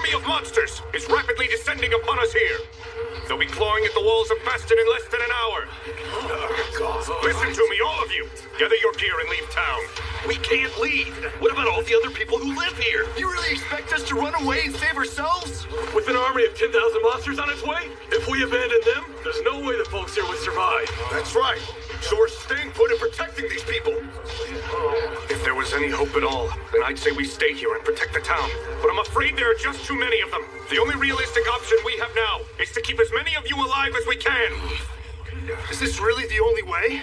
army of monsters is rapidly descending upon us here. They'll be clawing at the walls of Bastion in less than an hour. Listen to me, all of you. Gather your gear and leave town. We can't leave. What about all the other people who live here? You really expect us to run away and save ourselves? With an army of 10,000 monsters on its way? If we abandon them, there's no way the folks here would survive. That's right. So we're staying put and protecting these people. If there was any hope at all, then I'd say we stay here and protect the town. But I'm afraid there are just too many of them. The only realistic option we have now is to keep as many of you alive as we can. Is this really the only way?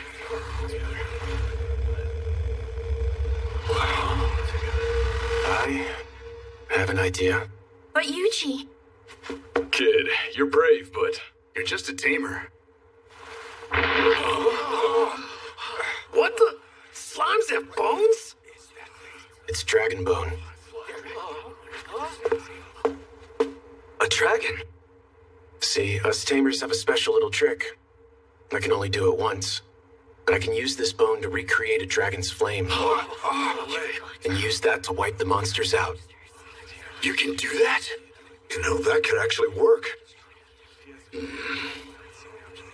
I have an idea. But Yuji... Kid, you're brave, but... You're just a tamer. What the? Slimes have bones? It's dragon bone. A dragon? See, us tamers have a special little trick. I can only do it once. But I can use this bone to recreate a dragon's flame. And use that to wipe the monsters out. You can do that? You know, that could actually work.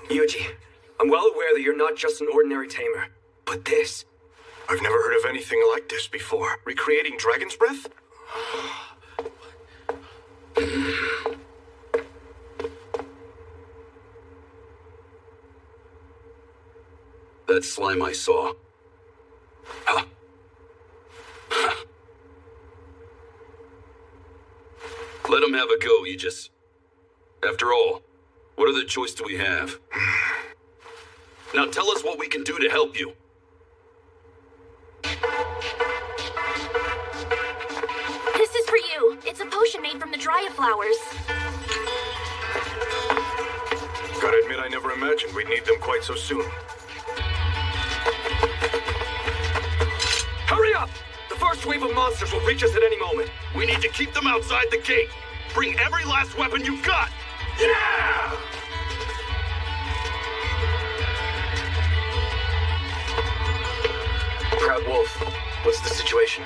Yuji, I'm well aware that you're not just an ordinary tamer. But this... I've never heard of anything like this before. Recreating dragon's breath? That slime I saw. Huh? Let him have a go, Aegis. After all, what other choice do we have? Now tell us what we can do to help you. This is for you. It's a potion made from the Dryad flowers. Gotta admit, I never imagined we'd need them quite so soon. Hurry up! The first wave of monsters will reach us at any moment. We need to keep them outside the gate. Bring every last weapon you've got. Yeah! Proud Wolf, what's the situation?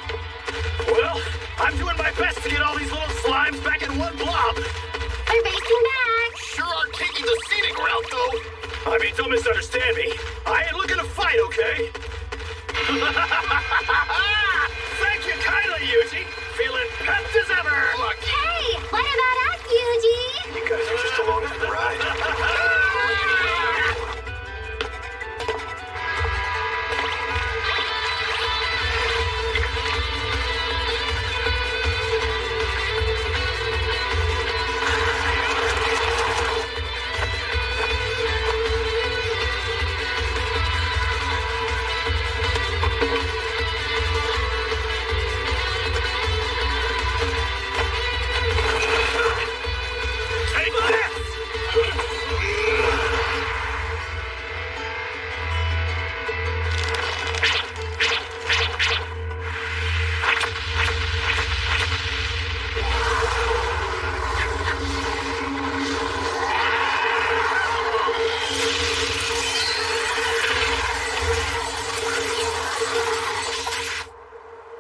Well, I'm doing my best to get all these little slimes back in one blob. They're racing back. Sure are taking the scenic route, though. I mean, don't misunderstand me. I ain't looking to fight, okay? Thank you kindly, Yuji. Feeling pepped as ever. Look. Hey, what about us, Yuji? You guys are just along for the ride. Take this!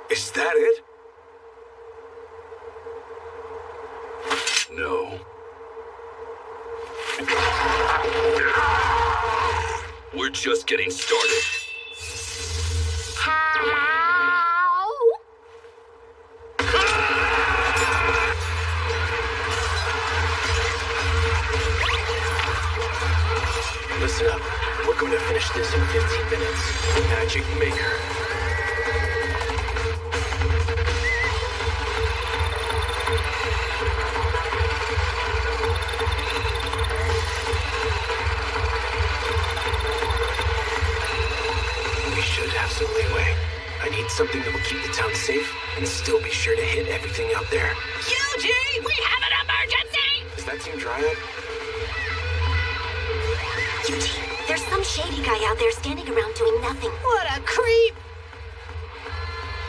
Is that it? No. We're just getting started. How? Listen up. We're going to finish this in 15 minutes. Magic Maker. We should have some leeway. I need something that will keep the town safe and still be sure to hit everything out there. Yuji, we have an emergency! Is that Team Dryad? Yuji, there's some shady guy out there standing around doing nothing. What a creep!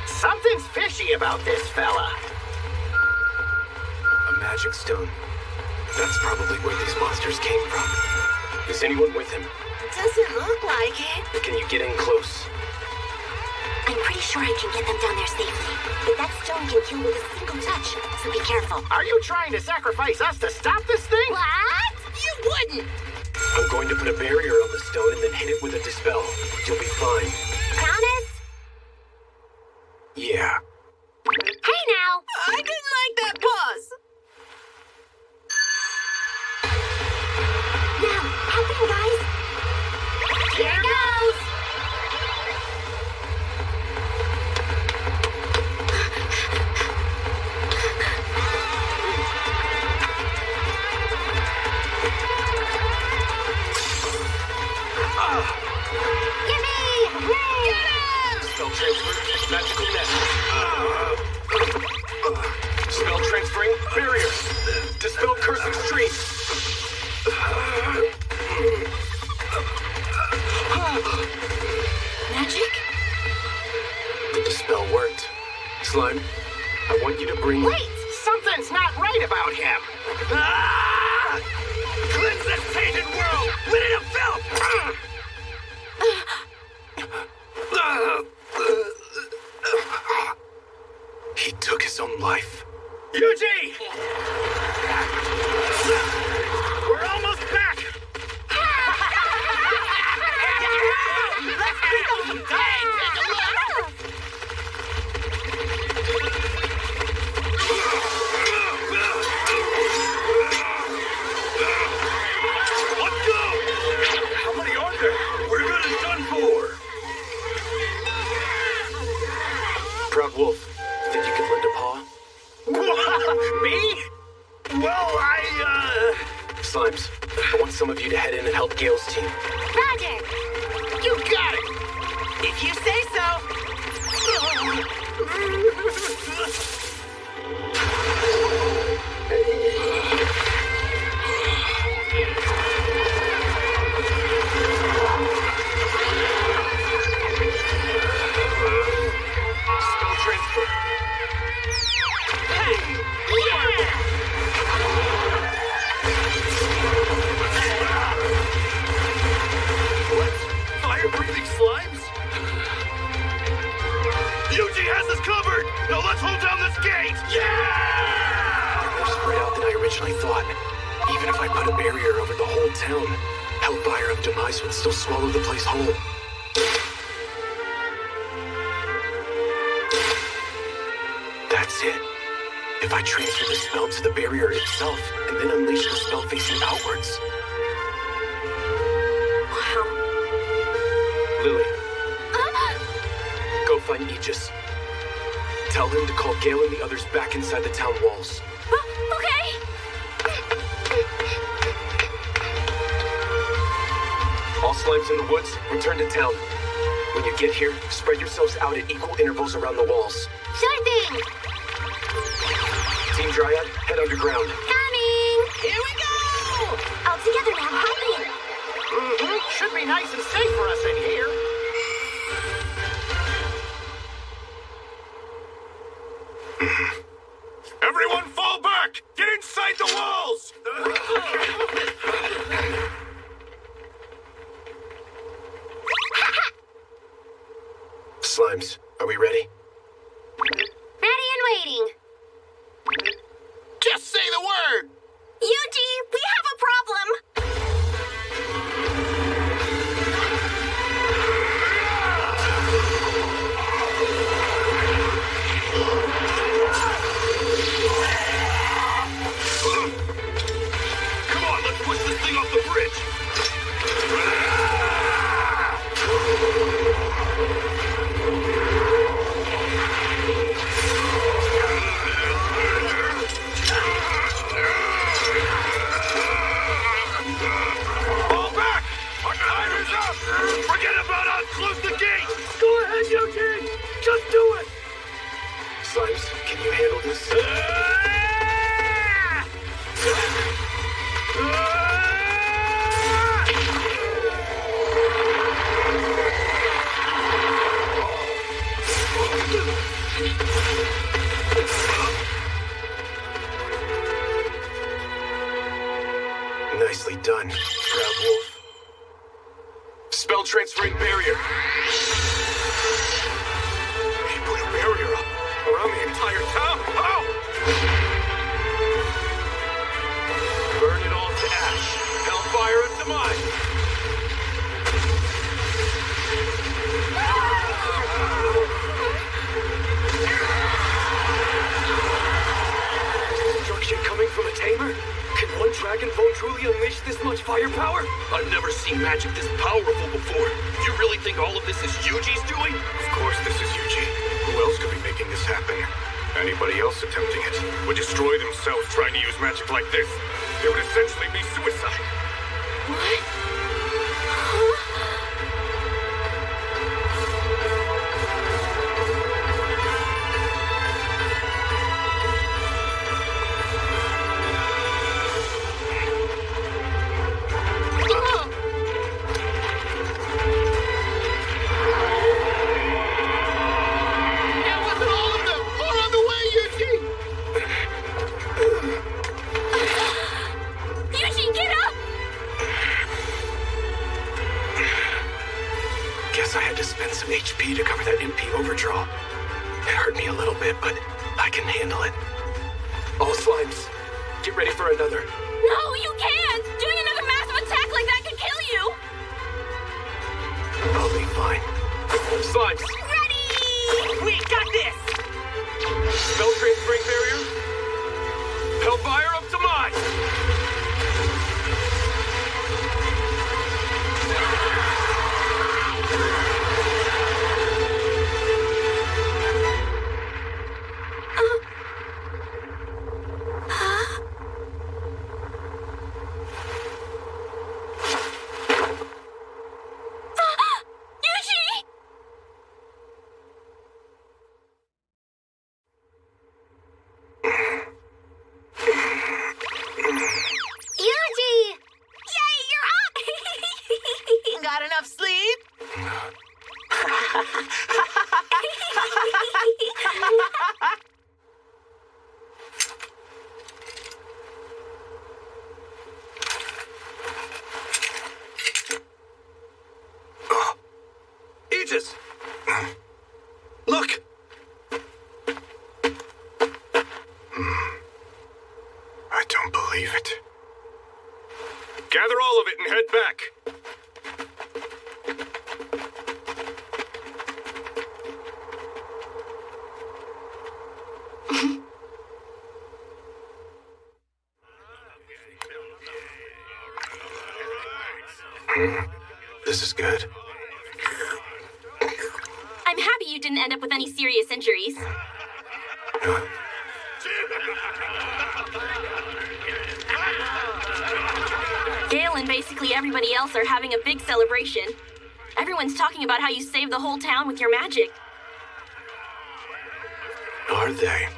Something's fishy about this fella. A magic stone. That's probably where these monsters came from. Is anyone with him? Doesn't look like it. Can you get in close? I'm pretty sure I can get them down there safely. But that stone can kill with a single touch, so be careful. Are you trying to sacrifice us to stop this thing? What? You wouldn't! I'm going to put a barrier on the stone and then hit it with a dispel. You'll be fine. Promise? Yeah. Hey now! I didn't like that pause. Now, hop in, guys. Here goes! Gimme! Get him! Spell transfer, magical net. Spell transferring, barrier. Dispel cursing stream. Magic? The dispel worked. Slime, I want you to bring... Wait! Something's not right about him. Ah! Cleanse this tainted world! Rid it of filth! He took his own life. Yuji! We're almost back! Let's beat them some time! Take a look! Let's go! How many are there? We're good as done for! Proud Wolf, think you could lend a paw? Me? Well, Slimes, I want some of you to head in and help Gale's team. Roger! You got it! If you say so. Spell transfer. fire-breathing slimes? Yuji has us covered! Now let's hold down this gate! Yeah! They're more spread out than I originally thought. Even if I put a barrier over the whole town, Hellfire of Demise would still swallow the place whole. That's it. If I transfer the spell to the barrier itself, and then unleash the spell facing outwards. Wow. Lily, go find Aegis. Tell him to call Gale and the others back inside the town walls. Okay. All slimes in the woods, return to town. When you get here, spread yourselves out at equal intervals around the walls. Sure thing. Team Dryad, head underground. Coming. Here we go! All together now. Hop in. Mm-hmm. Should be nice and safe for us in here. Everyone fall back! Get inside the walls! Slimes, are we ready? Ready and waiting. Just say the word! Yuji, we have a problem. Come on, let's push this thing off the bridge! Fall back! Our time is up! Forget about us! Close the gate! Go ahead, Yuji! Just do it! Slimes, can you handle this? Nicely done, Proud Wolf. Spell transferring barrier. entire town. Oh! Burn it all to ash. Hellfire of demise. Destruction coming from a tamer? Can one dragon bone truly unleash this much firepower? I've never seen magic this powerful before. You really think all of this is Yuji's doing? Of course this is Yuji. Who else could be making this happen? Anybody else attempting it would destroy themselves trying to use magic like this. It would essentially be suicide. What? Guess I had to spend some HP to cover that MP overdraw. It hurt me a little bit, but I can handle it. All slimes, get ready for another. No, you can't! Doing another massive attack like that could kill you! I'll be fine. Slimes, Ready! We got this! Spell transferring barrier. Hellfire of demise. Got enough sleep? Aegis! Look! I don't believe it. Gather all of it and head back. This is good. I'm happy you didn't end up with any serious injuries. Gale and basically everybody else are having a big celebration. Everyone's talking about how you saved the whole town with your magic. Are they?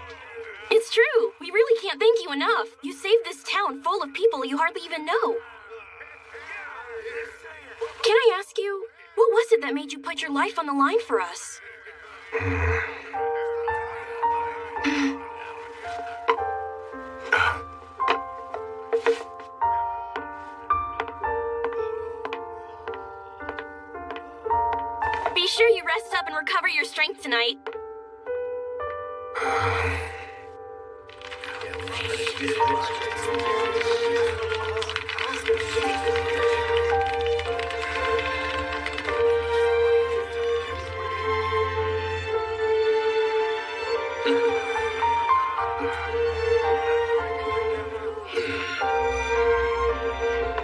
It's true. We really can't thank you enough. You saved this town full of people you hardly even know. Can I ask you, what was it that made you put your life on the line for us? Be sure you rest up and recover your strength tonight.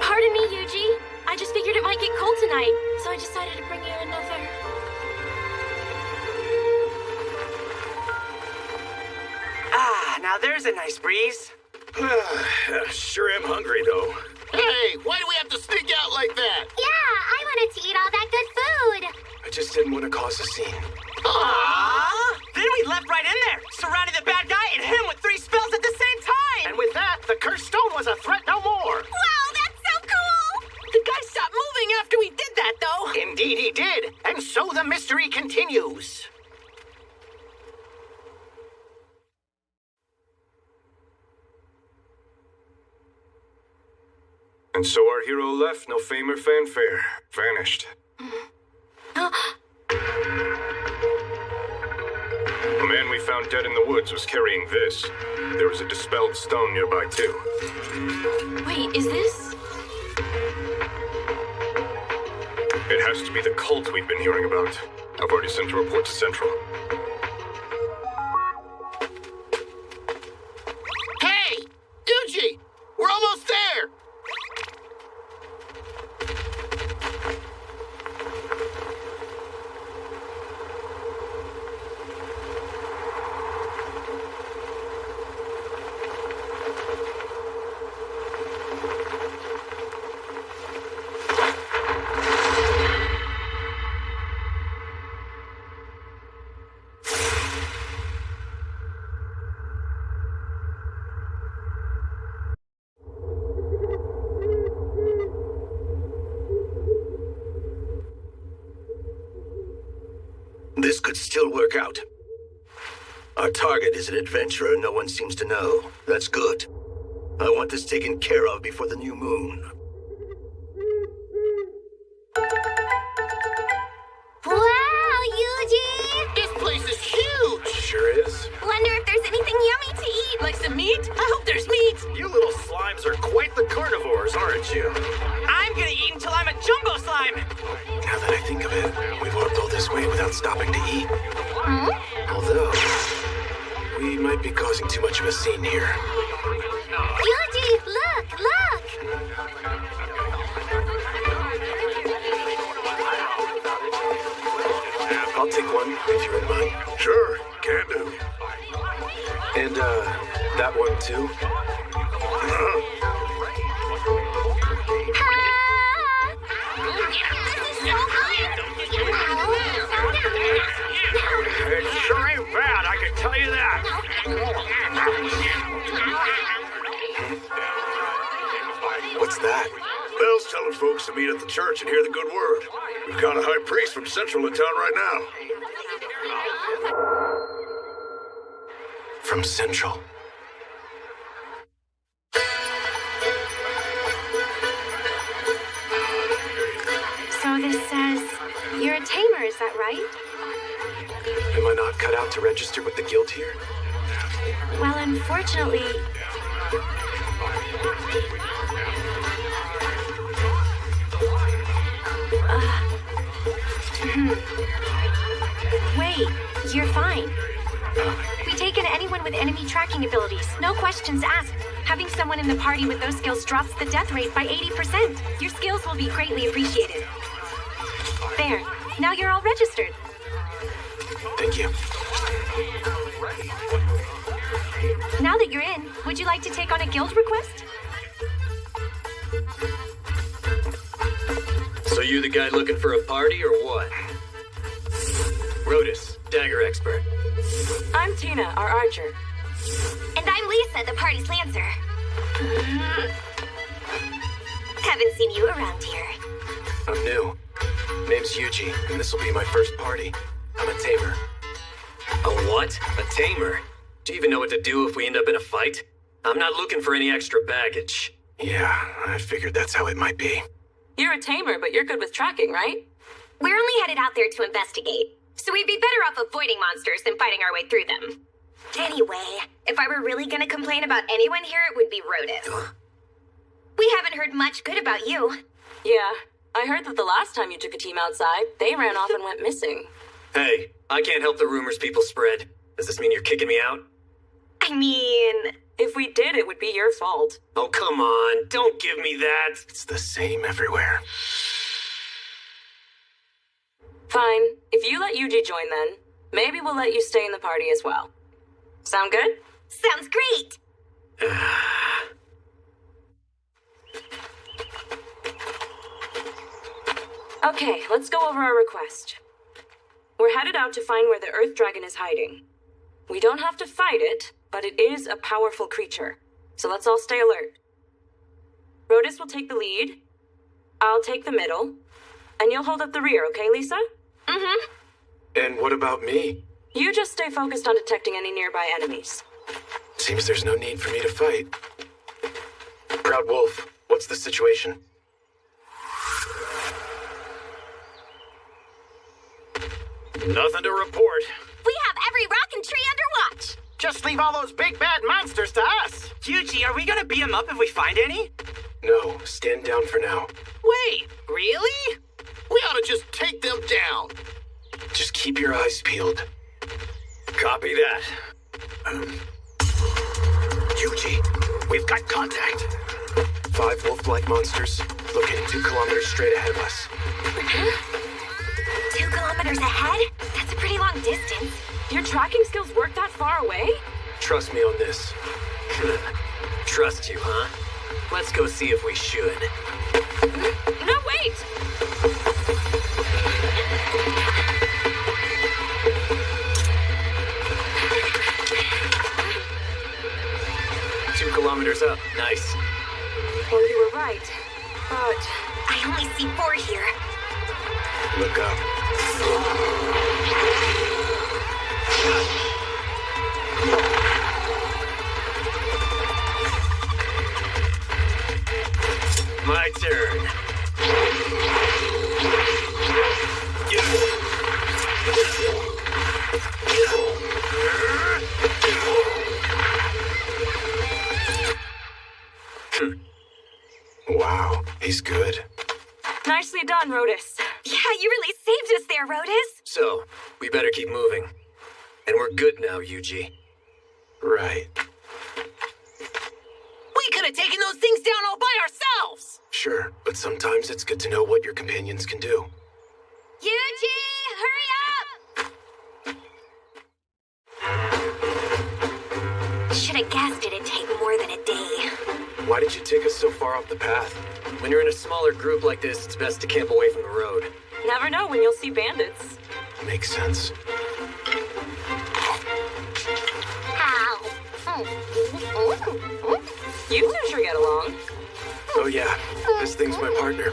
Pardon me, Yuji. I just figured it might get cold tonight, so I decided to bring you another. Now there's a nice breeze. Sure am hungry, though. Hey, why do we have to sneak out like that? Yeah, I wanted to eat all that good food. I just didn't want to cause a scene. Aww! Then we leapt right in there, surrounded the bad guy and him with 3 spells at the same time! And with that, the cursed stone was a threat no more. Wow, that's so cool! The guy stopped moving after we did that, though. Indeed he did, and so the mystery continues. And so our hero left, no fame or fanfare. Vanished. The man we found dead in the woods was carrying this. There was a dispelled stone nearby, too. Wait, is this? It has to be the cult we've been hearing about. I've already sent a report to Central. Hey! Yuji! We're almost there! This could still work out. Our target is an adventurer no one seems to know. That's good. I want this taken care of before the new moon. Wow, Yuji! This place is huge! Sure is. Wonder if there's anything yummy to eat. Like some meat? I hope there's meat. You little slimes are quite the carnivores, aren't you? I'm gonna eat until I'm a jumbo slime. Now that I think of it, we've walked all this way without stopping to eat. Although, we might be causing too much of a scene here. Yuji, look! I'll take one, if you wouldn't mind. Sure, can do. And, that one too? It sure ain't bad, I can tell you that. What's that? Bell's telling folks to meet at the church and hear the good word. We've got a high priest from Central in town right now. From Central. So this says you're a tamer, is that right? Am I not cut out to register with the guild here? Well, unfortunately... Wait, you're fine. We take in anyone with enemy tracking abilities. No questions asked. Having someone in the party with those skills drops the death rate by 80%. Your skills will be greatly appreciated. There. Now you're all registered. Thank you. Now that you're in, would you like to take on a guild request? So you the guy looking for a party or what? Rotus, dagger expert. I'm Tina, our archer. And I'm Lisa, the party's lancer. Haven't seen you around here. I'm new. Name's Yuji, and this will be my first party. I'm a tamer. A what? A tamer? Do you even know what to do if we end up in a fight? I'm not looking for any extra baggage. Yeah, I figured that's how it might be. You're a tamer, but you're good with tracking, right? We're only headed out there to investigate, so we'd be better off avoiding monsters than fighting our way through them. Anyway, if I were really gonna complain about anyone here, it would be Rotus. We haven't heard much good about you. Yeah, I heard that the last time you took a team outside, they ran off and went missing. Hey, I can't help the rumors people spread. Does this mean you're kicking me out? I mean... If we did, it would be your fault. Oh, come on. Don't give me that. It's the same everywhere. Fine. If you let Yuji join then, maybe we'll let you stay in the party as well. Sound good? Sounds great! Okay, let's go over our request. We're headed out to find where the Earth Dragon is hiding. We don't have to fight it, but it is a powerful creature. So let's all stay alert. Rotus will take the lead. I'll take the middle. And you'll hold up the rear, okay, Lisa? Mm-hmm. And what about me? You just stay focused on detecting any nearby enemies. Seems there's no need for me to fight. Proud Wolf, what's the situation? Nothing to report. We have every rock and tree Just leave all those big bad monsters to us. Yuji, are we gonna beat him up if we find any? No, stand down for now. Wait, really? We ought to just take them down. Just keep your eyes peeled. Copy that. Yuji, we've got contact. 5 wolf-like monsters, located 2 kilometers straight ahead of us. 2 kilometers ahead? That's a pretty long distance. Your tracking skills work that far away? Trust me on this. Trust you, huh? Let's go see if we should. No, wait! Two kilometers up. Nice. Well, you were right. But I only see 4 here. Look up. My turn. Wow, he's good. nicely done, Rotus. Yeah, you really saved us there, Rotus. So, we better keep moving. And we're good now, Yuji. Right. We could have taken those things down all by ourselves! Sure, but sometimes it's good to know what your companions can do. Yuji, hurry up! Should have guessed it'd take more than a day. Why did you take us so far off the path? When you're in a smaller group like this, it's best to camp away from the road. Never know when you'll see bandits. Makes sense. You two sure get along. Oh yeah, this thing's my partner.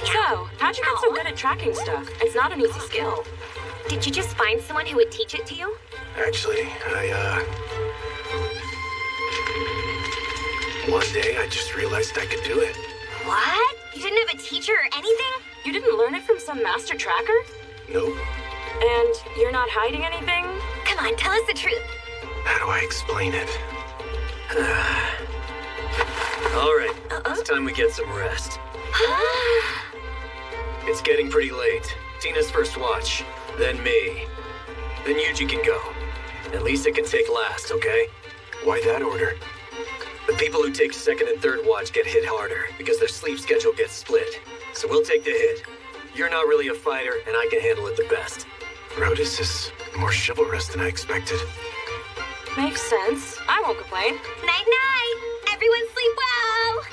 So, how'd you get so good at tracking stuff? It's not an easy skill. Did you just find someone who would teach it to you? Actually, one day I just realized I could do it. What? You didn't have a teacher or anything? You didn't learn it from some master tracker? Nope. And you're not hiding anything? Come on, tell us the truth. How do I explain it? All right, it's time we get some rest. It's getting pretty late. Tina's first watch, then me. Then Yuji can go. At least it can take last, okay? Why that order? The people who take second and third watch get hit harder because their sleep schedule gets split. So we'll take the hit. You're not really a fighter, and I can handle it the best. Rotus is more chivalrous than I expected. Makes sense. I won't complain. Night-night! Everyone sleep well!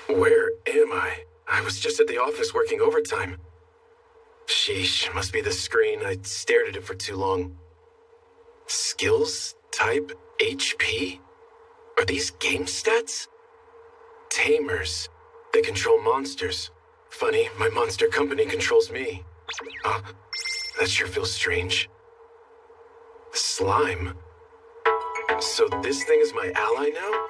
Where am I? I was just at the office working overtime. Sheesh, must be the screen. I stared at it for too long. Skills? Type? HP? Are these game stats? Tamers. They control monsters. Funny, my monster company controls me. That sure feels strange. Slime. So this thing is my ally now?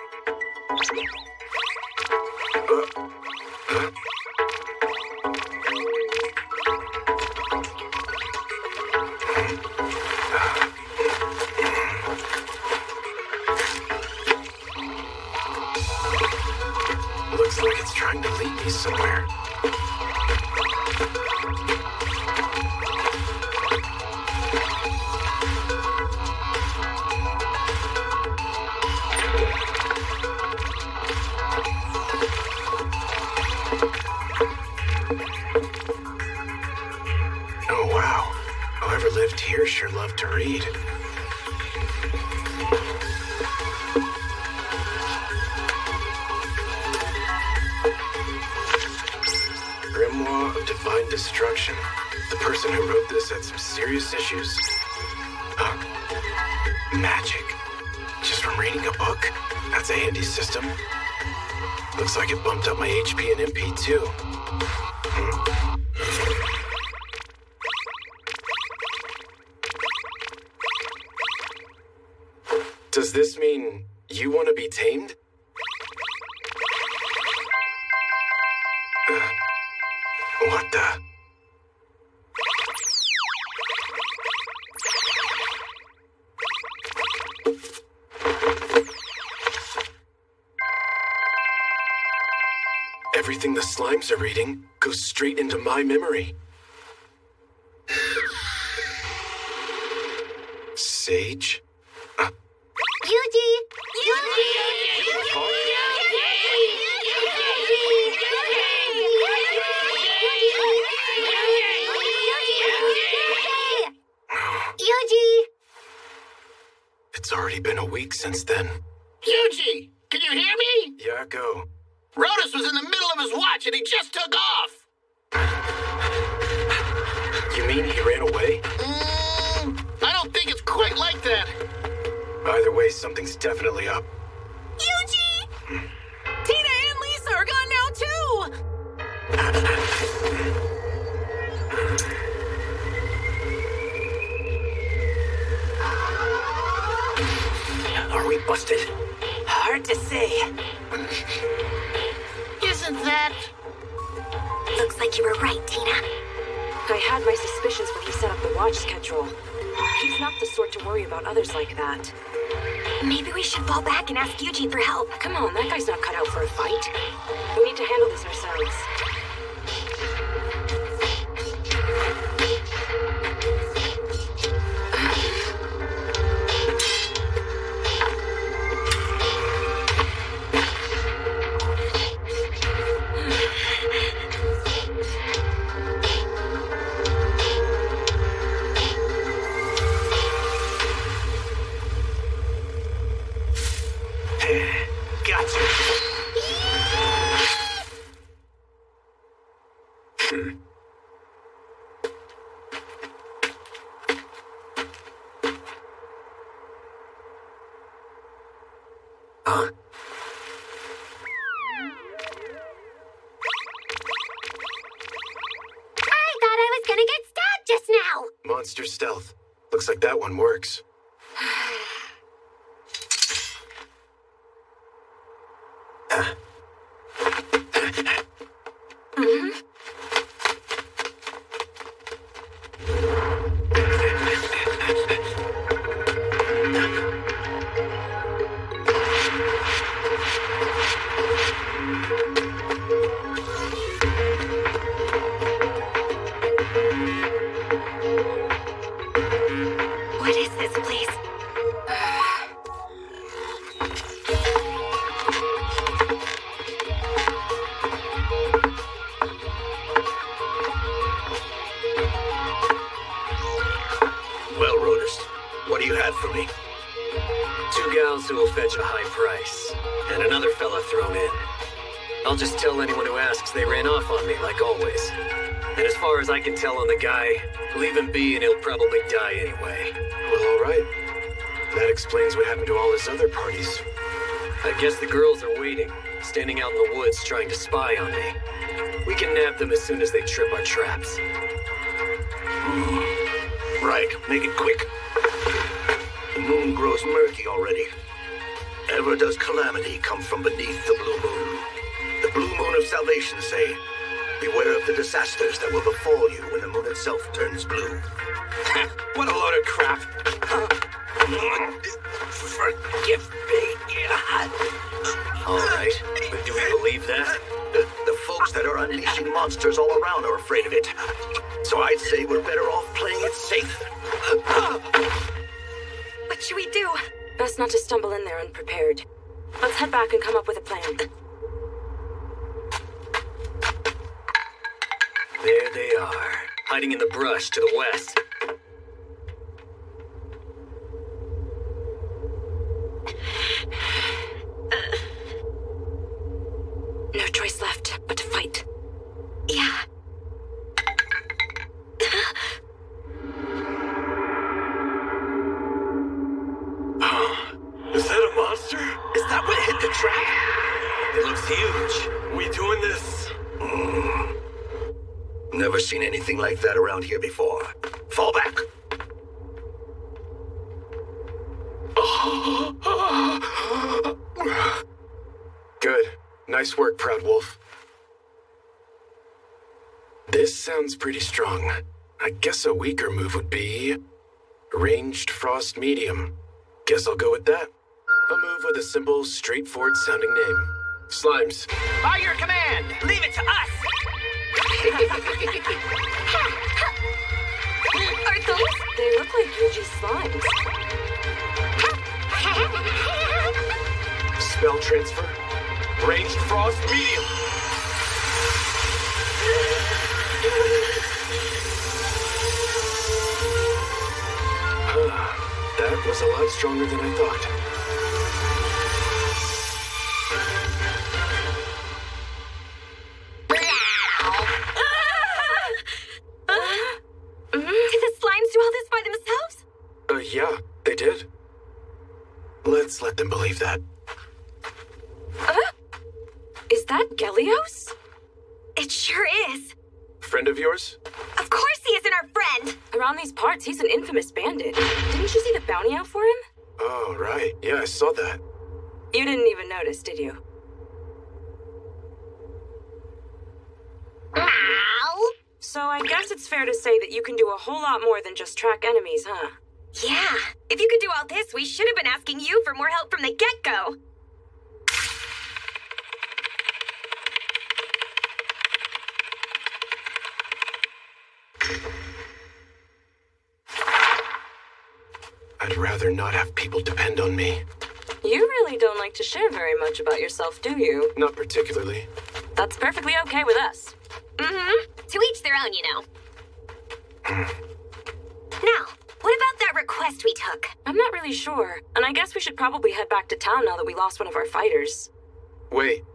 Looks like it's trying to lead me somewhere. Oh wow, whoever lived here sure loved to read. Grimoire of Divine Destruction. The person who wrote this had some serious issues. Magic. Just from reading a book? That's a handy system. Looks like it bumped up my HP and MP too. Does this mean you want to be tamed? What the? Everything the slimes are reading goes straight into my memory. Sage? Yuji! Yuji! It's already been a week since then. Yuji, can you hear me? Yeah, go. Rotus was in the middle of his watch and he just took off. You mean he ran away? I don't think it's quite like that. Either way, something's definitely up. Yuji! Tina and Lisa are gone now, too! Are we busted? Hard to say. Isn't that... Looks like you were right, Tina. I had my suspicions when he set up the watch schedule. He's not the sort to worry about others like that. Maybe we should fall back and ask Yuji for help. Come on, that guy's not cut out for a fight. We need to handle this ourselves. Monster stealth. Looks like that one works. What is this place? Well, Rotus, what do you have for me? 2 gals who will fetch a high price, and another fella thrown in. I'll just tell anyone who asks they ran off on me, like always. And as far as I can tell on the guy, leave him be and he'll probably die anyway. Well, all right. That explains what happened to all his other parties. I guess the girls are waiting, standing out in the woods trying to spy on me. We can nab them as soon as they trip our traps. Right, make it quick. The moon grows murky already. Ever does calamity come from beneath the blue moon. The blue moon of salvation, say. Beware of the disasters that will befall you when the moon itself turns blue. What a load of crap. Forgive me. All right, but do we believe that? The folks that are unleashing monsters all around are afraid of it. So I'd say we're better off playing it safe. What should we do? Best not to stumble in there unprepared. Let's head back and come up with a plan. There they are, hiding in the brush to the west. No choice left but to fight. Yeah. Is that a monster? Is that what hit the trap? It looks huge. We doing this? Never seen anything like that around here before. Fall back. Nice work, Proud Wolf. This sounds pretty strong. I guess a weaker move would be... Ranged Frost Medium. Guess I'll go with that. A move with a simple, straightforward-sounding name. Slimes. By your command! Leave it to us! Are those? They look like Yuji's slimes. Spell transfer. Ranged Frost Medium. That was a lot stronger than I thought. Did the slimes do all this by themselves? Yeah, they did. Let's let them believe that. Is that Gelios? It sure is. Friend of yours? Of course he isn't our friend. Around these parts, he's an infamous bandit. Didn't you see the bounty out for him? Oh, right. Yeah, I saw that. You didn't even notice, did you? Ow. So I guess it's fair to say that you can do a whole lot more than just track enemies, huh? Yeah. If you could do all this, we should have been asking you for more help from the get-go. I'd rather not have people depend on me. You really don't like to share very much about yourself, do you? Not particularly. That's perfectly okay with us. Mm-hmm. To each their own, you know. Now, what about that request we took? I'm not really sure, and I guess we should probably head back to town now that we lost one of our fighters. Wait.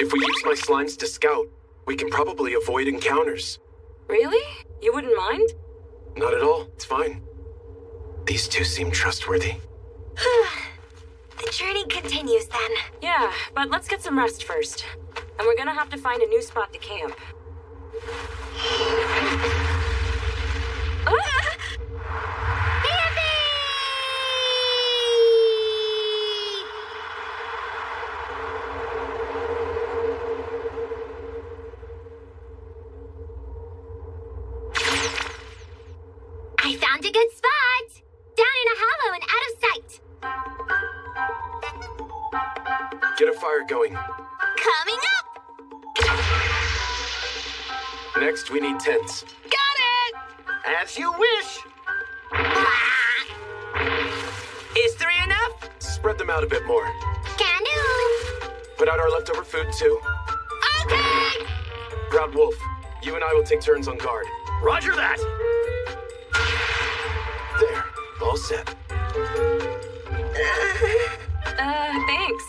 If we use my slimes to scout, we can probably avoid encounters. Really? You wouldn't mind? Not at all. It's fine. These two seem trustworthy. The journey continues then. Yeah, but let's get some rest first. And we're gonna have to find a new spot to camp. I found a good spot! Down in a hollow and out of sight. Get a fire going. Coming up! Next, we need tents. Got it! As you wish! Is 3 enough? Spread them out a bit more. Can do! Put out our leftover food, too. Okay! Proud Wolf, you and I will take turns on guard. Roger that! There, all set. Thanks.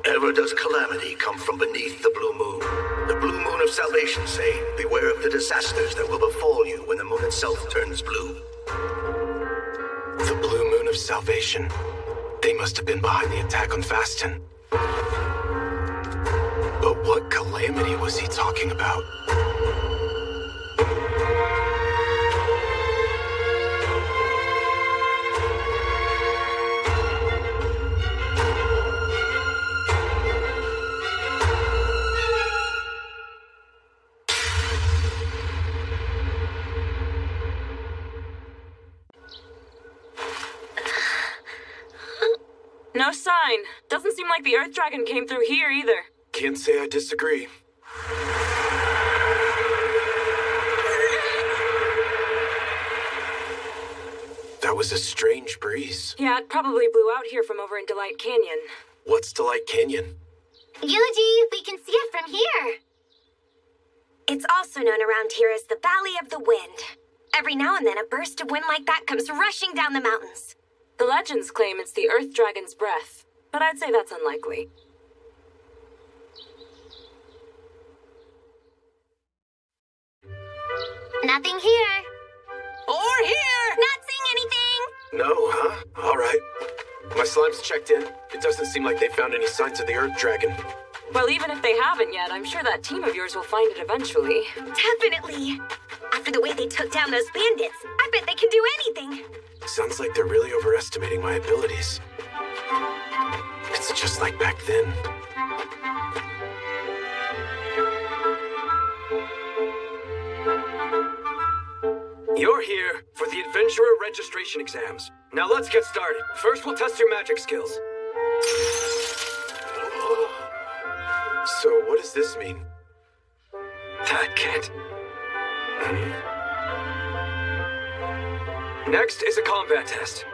Ever does calamity come from beneath the blue moon. The blue moon of salvation say, beware of the disasters that will befall you when the moon itself turns blue. The blue moon of salvation. They must have been behind the attack on Faston. But what calamity was he talking about? No sign. Doesn't seem like the Earth Dragon came through here either. Can't say I disagree. That was a strange breeze. Yeah, it probably blew out here from over in Delight Canyon. What's Delight Canyon? Yuji, we can see it from here. It's also known around here as the Valley of the Wind. Every now and then, a burst of wind like that comes rushing down the mountains. The legends claim it's the Earth Dragon's breath, but I'd say that's unlikely. Nothing here. Or here! Not seeing anything. No, huh? All right. My slimes checked in. It doesn't seem like they found any signs of the Earth Dragon. Well, even if they haven't yet, I'm sure that team of yours will find it eventually. Definitely. After the way they took down those bandits, I bet they can do anything. Sounds like they're really overestimating my abilities. It's just like back then. You're here for the Adventurer registration exams. Now let's get started. First, we'll test your magic skills. So what does this mean? That kid. Next is a combat test.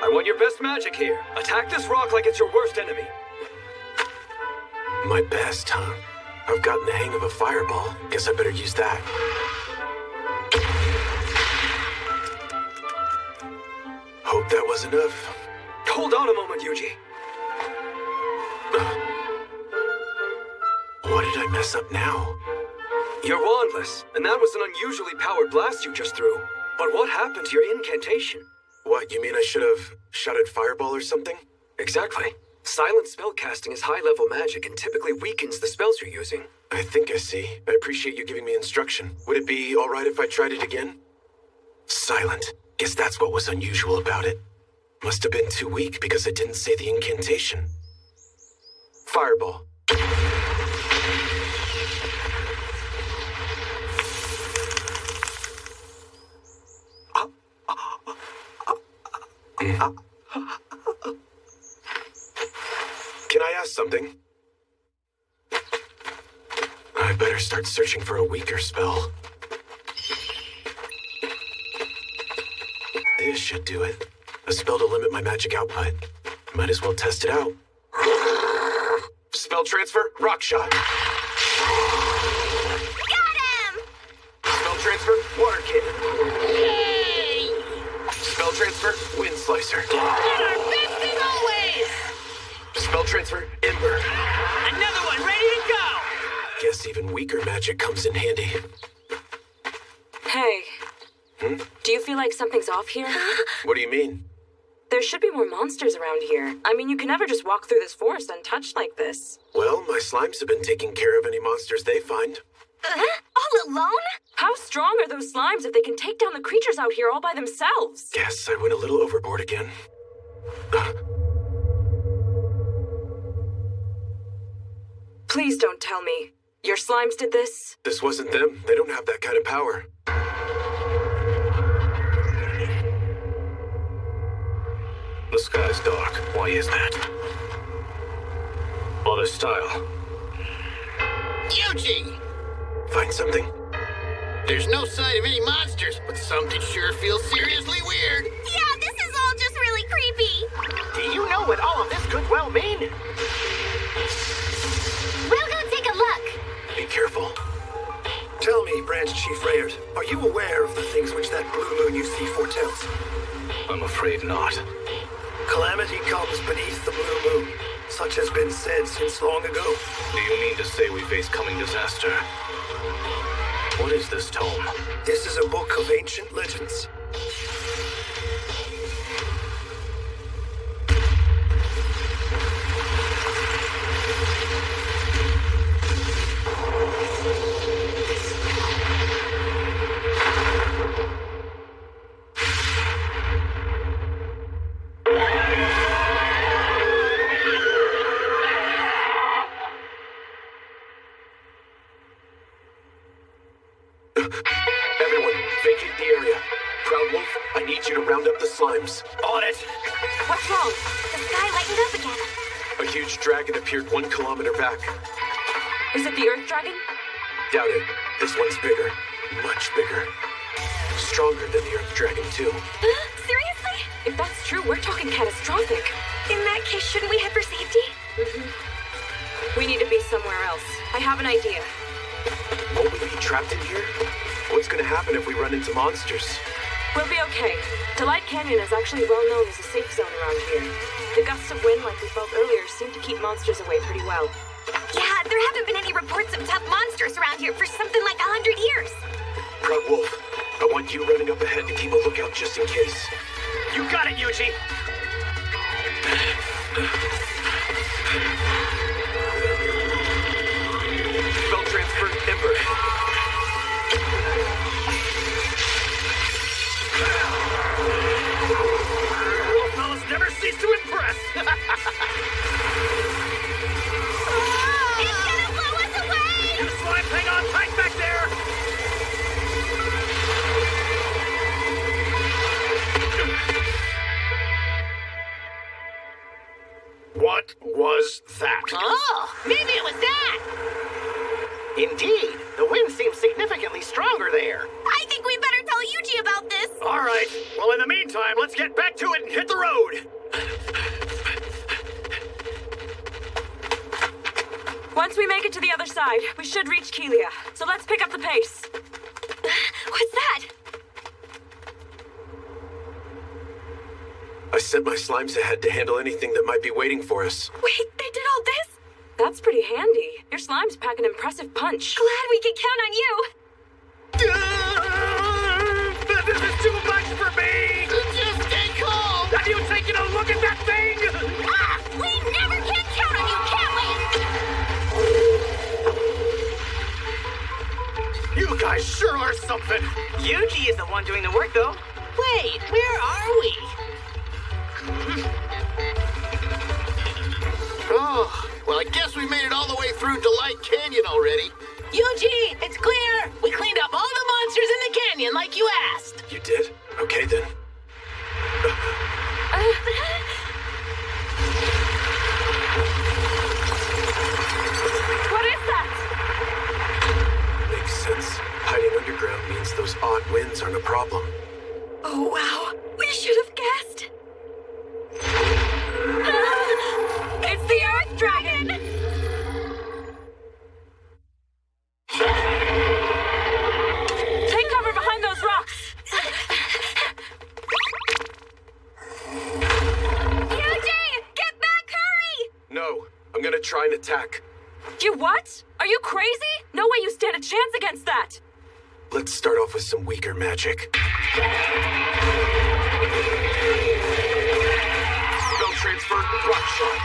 I want your best magic here. Attack this rock like it's your worst enemy. My best, huh? I've gotten the hang of a fireball. Guess I better use that. Hope that was enough. Hold on a moment, Yuji. What did I mess up now? You're wandless, and that was an unusually powered blast you just threw. But what happened to your incantation? What, you mean I should have shouted fireball or something? Exactly. Silent spellcasting is high-level magic and typically weakens the spells you're using. I think I see. I appreciate you giving me instruction. Would it be alright if I tried it again? Silent. Guess that's what was unusual about it. Must have been too weak because I didn't say the incantation. Fireball. Can I ask something? I better start searching for a weaker spell. This should do it. A spell to limit my magic output. Might as well test it out. Spell transfer, rock shot. Got him! Spell transfer, water cannon. Yay! Spell transfer, wind slicer. At our best as always! Spell transfer, ember. Another one ready to go! Guess even weaker magic comes in handy. Hey. Do you feel like something's off here? What do you mean? There should be more monsters around here. I mean, you can never just walk through this forest untouched like this. Well, my slimes have been taking care of any monsters they find. All alone? How strong are those slimes if they can take down the creatures out here all by themselves? Guess I went a little overboard again. Please don't tell me. Your slimes did this? This wasn't them. They don't have that kind of power. The sky's dark. Why is that? Lot of style. Yuji! Find something? There's no sign of any monsters, but something sure feels seriously weird. Yeah, this is all just really creepy. Do you know what all of this could well mean? We'll go take a look. Be careful. Tell me, Branch Chief Rayard, are you aware of the things which that blue moon you see foretells? I'm afraid not. Calamity comes beneath the blue moon. Such has been said since long ago. Do you mean to say we face coming disaster? What is this tome? This is a book of ancient legends. Everyone, vacate the area. Proud Wolf, I need you to round up the slimes. On it! What's wrong? The sky lightened up again. A huge dragon appeared 1 kilometer back. Is it the Earth Dragon? Doubt it. This one's bigger. Much bigger. Stronger than the Earth Dragon, too. Seriously? If that's true, we're talking catastrophic. In that case, shouldn't we head for safety? We need to be somewhere else. I have an idea. Won't we be trapped in here? What's gonna happen if we run into monsters? We'll be okay. Delight Canyon is actually well known as a safe zone around here. The gusts of wind, like we felt earlier, seem to keep monsters away pretty well. Yeah, there haven't been any reports of tough monsters around here for something like 100 years. Proud Wolf, I want you running up ahead to keep a lookout just in case. You got it, Yuji! Spell transfer, Ember. Wait, the wind seems significantly stronger there. I think we better tell Yuji about this. All right. Well, in the meantime, let's get back to it and hit the road. Once we make it to the other side, we should reach Kelia. So let's pick up the pace. What's that? I sent my slimes ahead to handle anything that might be waiting for us. Wait, they did all this? That's pretty handy. Your slimes pack an impressive punch. Glad we could count on you. This is too much for me. Just stay calm. Have you taken a look at that thing? Ah! We never can count on you, can we? You guys sure are something. Yuji is the one doing the work, though. Wait, where are we? Oh, well, I guess we made it all the way through Delight Canyon already. Yuji, it's clear. We cleaned up all the monsters in the canyon like you asked. You did? Okay then. What is that? Makes sense. Hiding underground means those odd winds aren't a problem. Oh, wow. We should have guessed. It's the Earth Dragon! Take cover behind those rocks! Yuji! Get back, hurry! No, I'm gonna try and attack. You what? Are you crazy? No way you stand a chance against that! Let's start off with some weaker magic. Spell transfer, rock shot.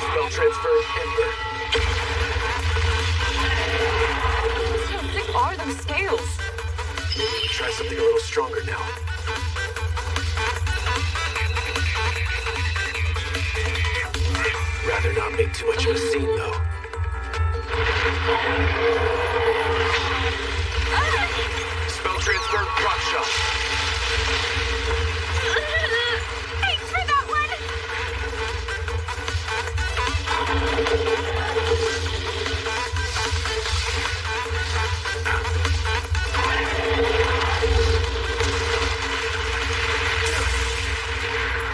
Spell transfer, ember. How thick are those scales? Try something a little stronger now. Rather not make too much of a scene, though. Spell transfer, rock shot. Thanks for that one!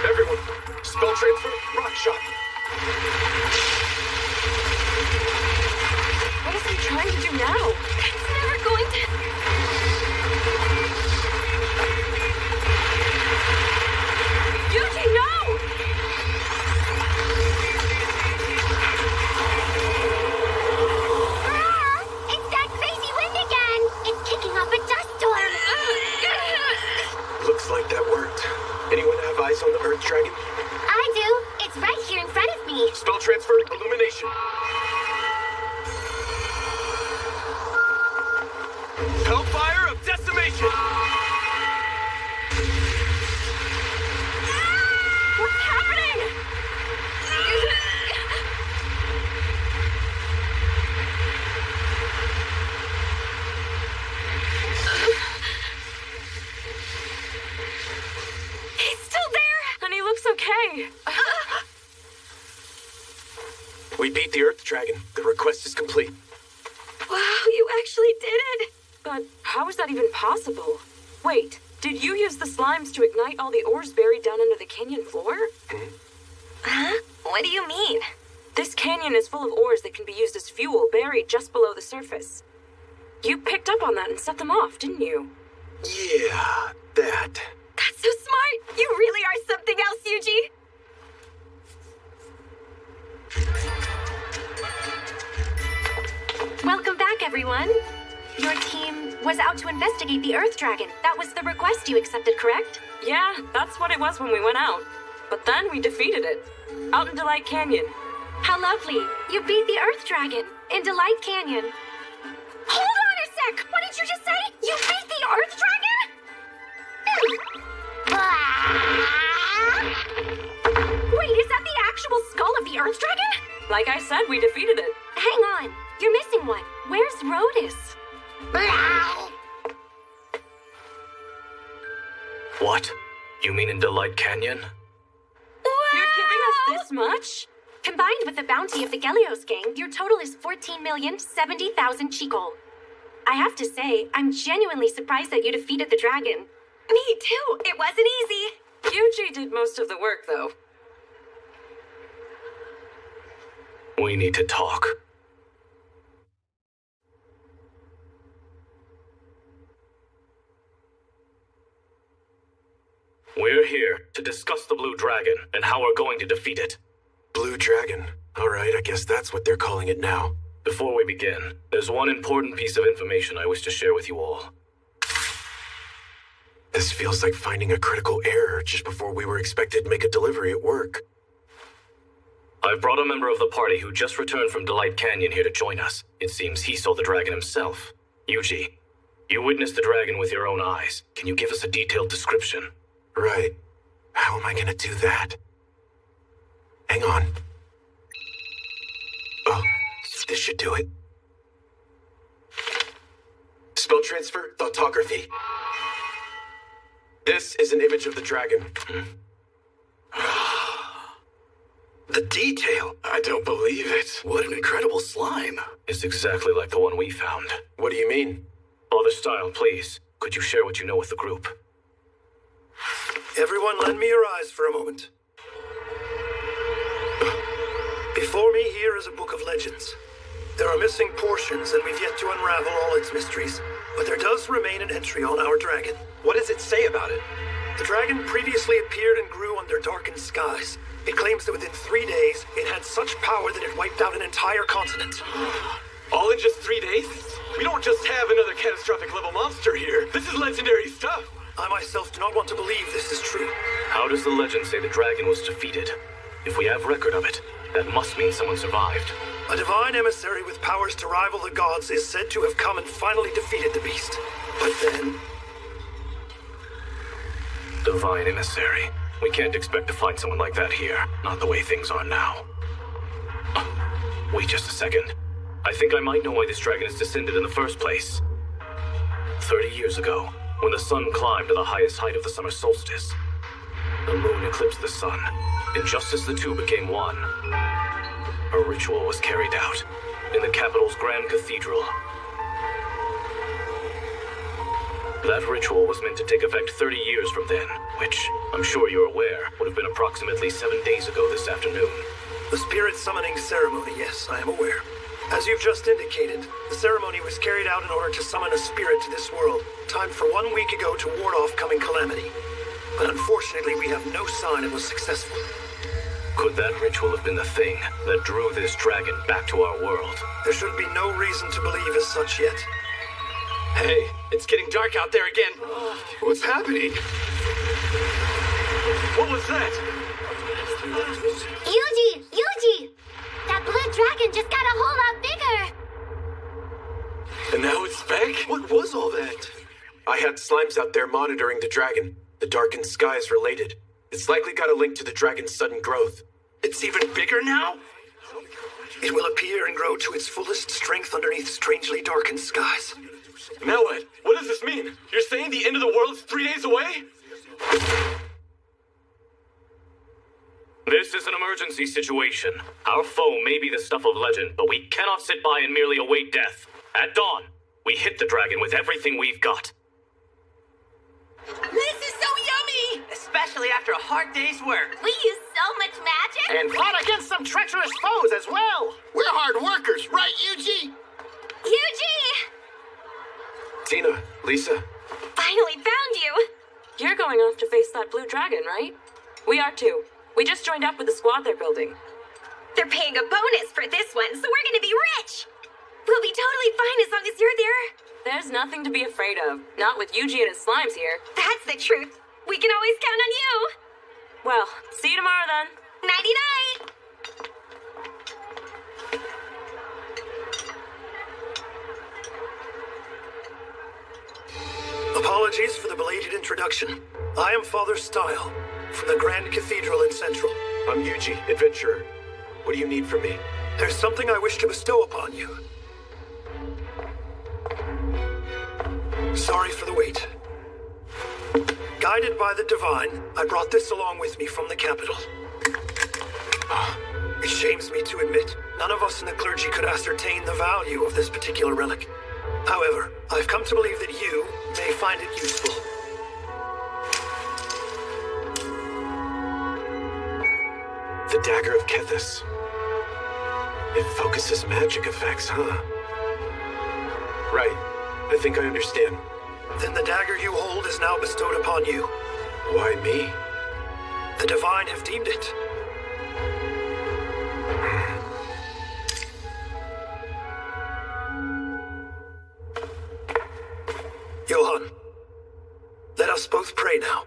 Everyone, spell transfer, rock shot. What is he trying to do now? It's never going to... Yuji, no! Ah! It's that crazy wind again! It's kicking up a dust storm! Looks like that worked. Anyone have eyes on the Earth Dragon? I do. It's right here in front of me. Spell transfer, illumination. Hellfire of decimation. What's happening? He's still there! And he looks okay. We beat the Earth Dragon. The request is complete. Wow, you actually did it! But how is that even possible? Wait, did you use the slimes to ignite all the ores buried down under the canyon floor? Huh? What do you mean? This canyon is full of ores that can be used as fuel buried just below the surface. You picked up on that and set them off, didn't you? Yeah, that. That's so smart! You really are something else, Yuji! Welcome back, everyone. Your team was out to investigate the Earth Dragon. That was the request you accepted, correct? Yeah, that's what it was when we went out. But then we defeated it. Out in Delight Canyon. How lovely. You beat the Earth Dragon in Delight Canyon. Hold on a sec! What did you just say? You beat the Earth Dragon? Wait, is that the actual skull of the Earth Dragon? Like I said, we defeated it. Hang on. You're missing one. Where's Rhodus? What? You mean in Delight Canyon? You're giving us this much? Combined with the bounty of the Gelios gang, your total is 14,070,000 Chikol. I have to say, I'm genuinely surprised that you defeated the dragon. Me too. It wasn't easy. Yuji did most of the work, though. We need to talk. We're here to discuss the Blue Dragon and how we're going to defeat it. Blue Dragon. All right, I guess that's what they're calling it now. Before we begin, there's one important piece of information I wish to share with you all. This feels like finding a critical error just before we were expected to make a delivery at work. I've brought a member of the party who just returned from Delight Canyon here to join us. It seems he saw the dragon himself. Yuji, you witnessed the dragon with your own eyes. Can you give us a detailed description? Right. How am I gonna do that? Hang on. Oh, this should do it. Spell transfer, thoughtography. This is an image of the dragon. The detail! I don't believe it. What an incredible slime! It's exactly like the one we found. What do you mean? Father Style, please, could you share what you know with the group? Everyone lend me your eyes for a moment. Before me here is a book of legends. There are missing portions, and we've yet to unravel all its mysteries. But there does remain an entry on our dragon. What does it say about it? The dragon previously appeared and grew under darkened skies. It claims that within 3 days, it had such power that it wiped out an entire continent. All in just 3 days? We don't just have another catastrophic level monster here. This is legendary stuff. I myself do not want to believe this is true. How does the legend say the dragon was defeated? If we have record of it, that must mean someone survived. A divine emissary with powers to rival the gods is said to have come and finally defeated the beast. But then... Divine emissary. We can't expect to find someone like that here. Not the way things are now. Wait just a second. I think I might know why this dragon is descended in the first place. 30 years ago, when the sun climbed to the highest height of the summer solstice, the moon eclipsed the sun, and just as the two became one, a ritual was carried out in the capital's Grand Cathedral. That ritual was meant to take effect 30 years from then, which, I'm sure you're aware, would have been approximately 7 days ago this afternoon. The spirit summoning ceremony, yes, I am aware. As you've just indicated, the ceremony was carried out in order to summon a spirit to this world, timed for 1 week ago to ward off coming calamity. But unfortunately, we have no sign it was successful. Could that ritual have been the thing that drew this dragon back to our world? There should be no reason to believe as such yet. Hey, it's getting dark out there again. What's happening? What was that? Yuji! Yuji! That blue dragon just got a whole lot bigger! And now it's back? What was all that? I had slimes out there monitoring the dragon. The darkened sky is related. It's likely got a link to the dragon's sudden growth. It's even bigger now? It will appear and grow to its fullest strength underneath strangely darkened skies. Now what? What does this mean? You're saying the end of the world is 3 days away? This is an emergency situation. Our foe may be the stuff of legend, but we cannot sit by and merely await death. At dawn, we hit the dragon with everything we've got. This is so yummy! Especially after a hard day's work. We use so much magic! And fought against some treacherous foes as well. We're hard workers, right, Yuji? Yuji! Tina, Lisa. Finally found you! You're going off to face that blue dragon, right? We are too. We just joined up with the squad they're building. They're paying a bonus for this one, so we're gonna be rich! We'll be totally fine as long as you're there. There's nothing to be afraid of. Not with Yuji and his slimes here. That's the truth. We can always count on you. Well, see you tomorrow then. Nighty-night! Apologies for the belated introduction. I am Father Style, from the Grand Cathedral in Central. I'm Yuji, adventurer. What do you need from me? There's something I wish to bestow upon you. Sorry for the wait. Guided by the divine, I brought this along with me from the capital. It shames me to admit, none of us in the clergy could ascertain the value of this particular relic. However, I've come to believe that you may find it useful. The Dagger of Kethis. It focuses magic effects, huh? Right. I think I understand. Then the dagger you hold is now bestowed upon you. Why me? The Divine have deemed it. Johann, let us both pray now.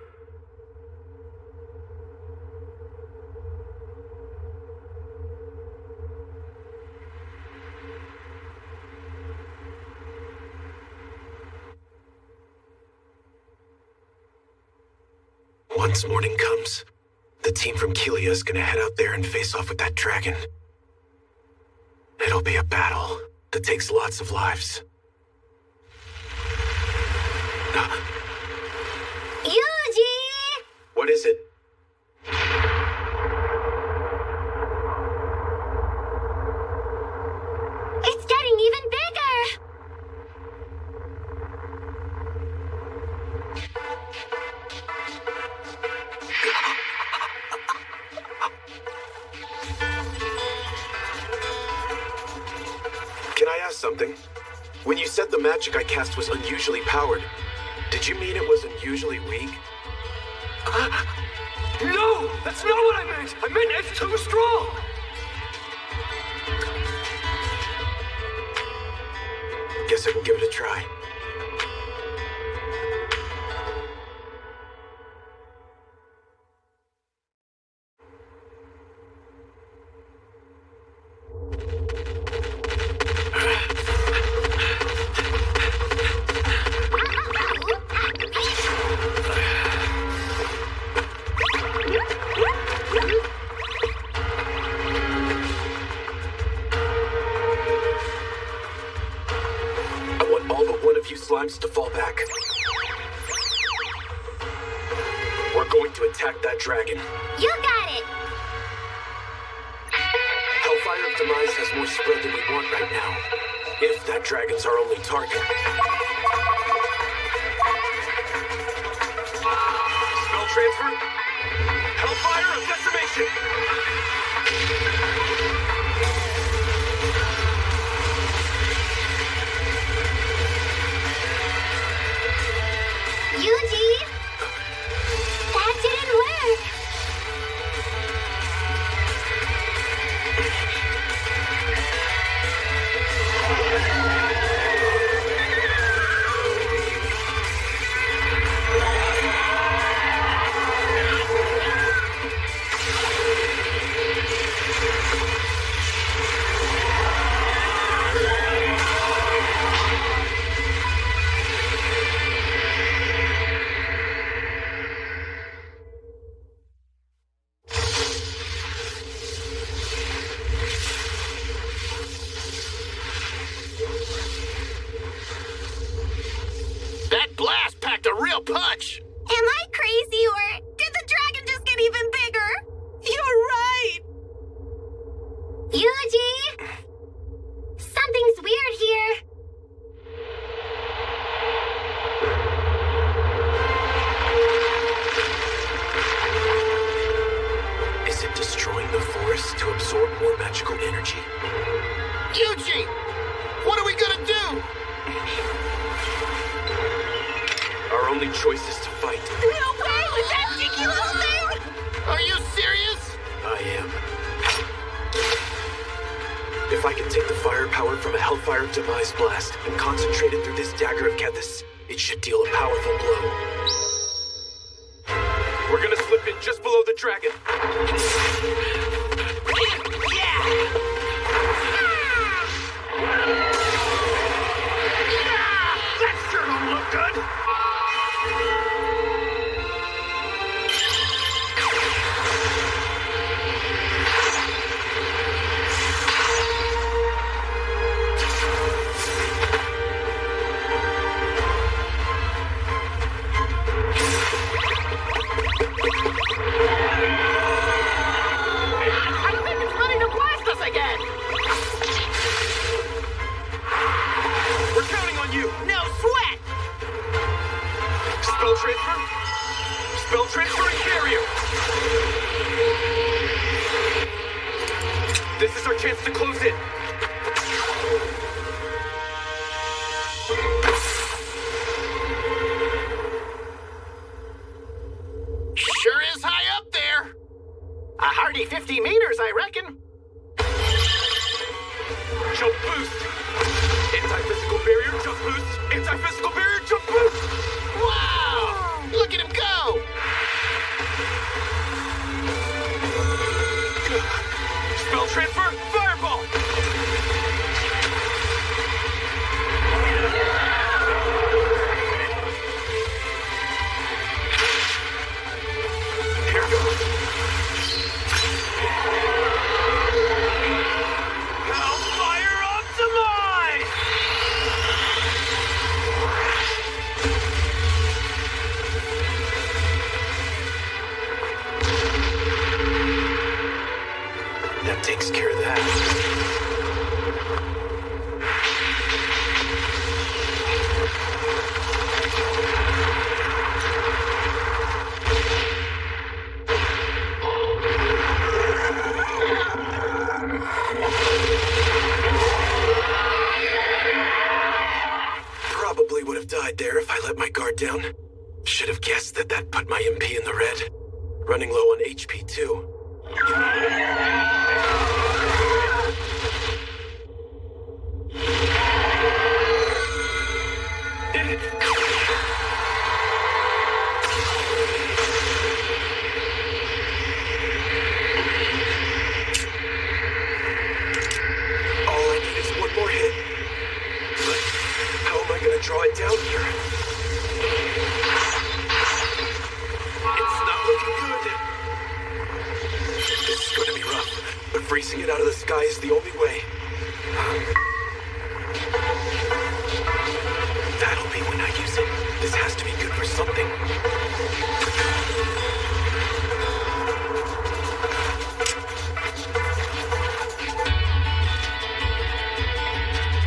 Once morning comes, the team from Kelia is gonna head out there and face off with that dragon. It'll be a battle that takes lots of lives. Yuji! What is it? It's getting even bigger! Can I ask something? When you said the magic I cast was unusually powered, did you mean it was unusually weak? No! That's not what I meant! I meant it's too strong! Guess I can give it a try. To fall back. We're going to attack that dragon. You got it! Hellfire of Demise has more spread than we want right now. If that dragon's our only target. Spell transfer? Hellfire of Decimation! Yuji! That didn't work! That blast packed a real punch! Am I crazy, or did the dragon just get even bigger? You're right! Yuji! Something's weird here. Is it destroying the forest to absorb more magical energy? Yuji! What are we gonna do? Our only choice is to fight. No way with that sticky little thing! Are you serious? I am. If I can take the firepower from a Hellfire of Demise blast and concentrate it through this Dagger of Kethis, it should deal a powerful blow. We're gonna slip in just below the dragon. That sure don't look good! use it! Sure is high up there. A hearty 50 meters, I reckon. Jump boost! Anti-physical barrier, jump boost! Anti-physical barrier, jump boost! Wow! Look at him go! Spell transfer, fireball! Here goes. Hellfire optimize! That takes care of that. Probably would have died there if I let my guard down. Should have guessed that that put my MP in the red. Running low on HP too. All I need is one more hit. But how am I gonna draw it down here? It's not looking good. This is gonna be rough, but freezing it out of the sky is the only way. That'll be when I use it. This has to be good for something.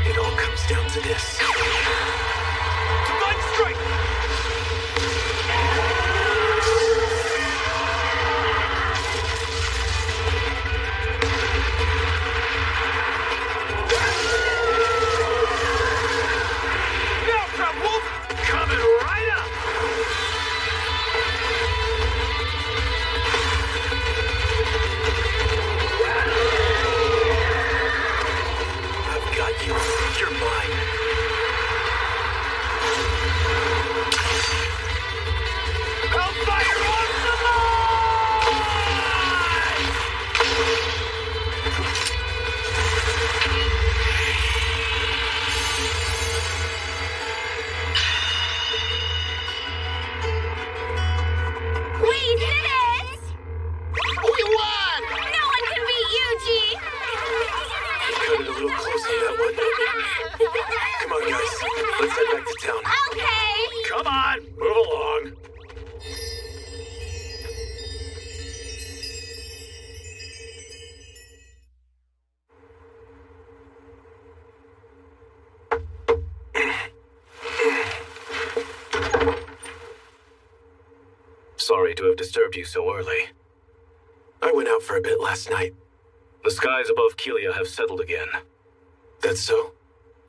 It all comes down to this. Divine strike! Now, Proud Wolf! Coming right up! I've got you. You're mine. Hellfire optimize! We did it! We won! No one can beat you, G! Cut it a little close on that one. Come on, guys. Let's head back to town. Okay! Come on, move along. Sorry to have disturbed you so early. I went out for a bit last night. The skies above Kelia have settled again. That's so?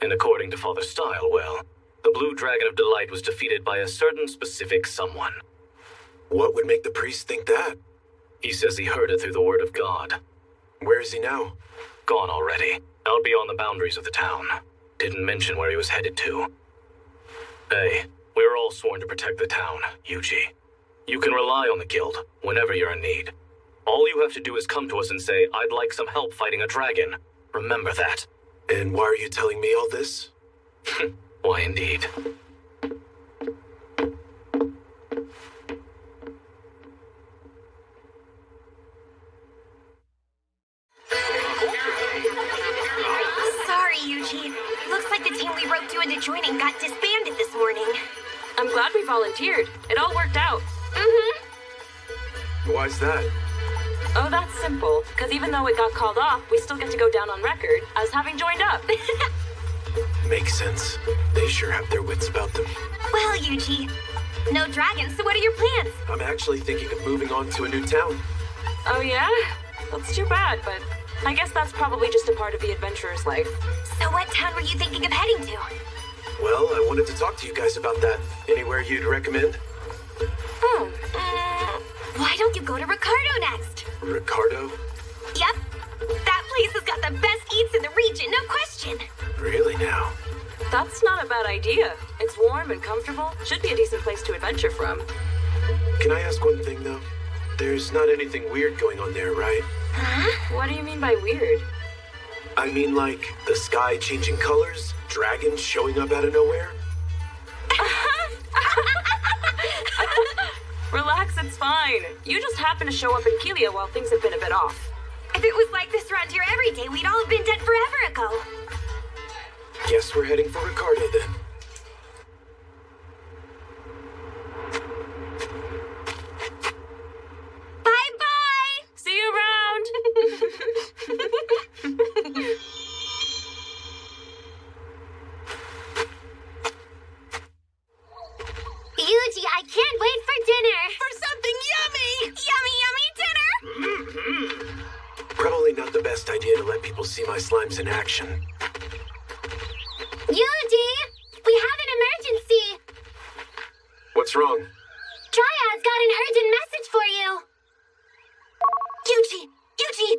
And according to Father Style, well, the Blue Dragon of Delight was defeated by a certain specific someone. What would make the priest think that? He says he heard it through the word of God. Where is he now? Gone already. Out beyond the boundaries of the town. Didn't mention where he was headed to. Hey, we were all sworn to protect the town, Yuji. You can rely on the guild whenever you're in need. All you have to do is come to us and say, I'd like some help fighting a dragon. Remember that. And why are you telling me all this? Why, indeed. Sorry, Eugene. Looks like the team we roped you into joining got disbanded this morning. I'm glad we volunteered. It all worked out. Mm-hmm. Why's that? Oh, that's simple. Because even though it got called off, we still get to go down on record as having joined up. Makes sense. They sure have their wits about them. Well, Yuji, no dragons, so what are your plans? I'm actually thinking of moving on to a new town. Oh, yeah? That's too bad, but I guess that's probably just a part of the adventurer's life. So what town were you thinking of heading to? Well, I wanted to talk to you guys about that. Anywhere you'd recommend? Why don't you go to Ricardo next? Ricardo? Yep. That place has got the best eats in the region, no question. Really now? That's not a bad idea. It's warm and comfortable. Should be a decent place to adventure from. Can I ask one thing, though? There's not anything weird going on there, right? Huh? What do you mean by weird? I mean, like, the sky changing colors, dragons showing up out of nowhere? Relax, it's fine. You just happen to show up in Kelia while things have been a bit off. If it was like this around here every day, we'd all have been dead forever ago. Guess we're heading for Ricardo, then. Bye-bye! See you around! Yuji, I can't wait for dinner! For something yummy! Yummy, yummy dinner! Probably not the best idea to let people see my slimes in action. Yuji! We have an emergency! What's wrong? Triad's got an urgent message for you! Yuji,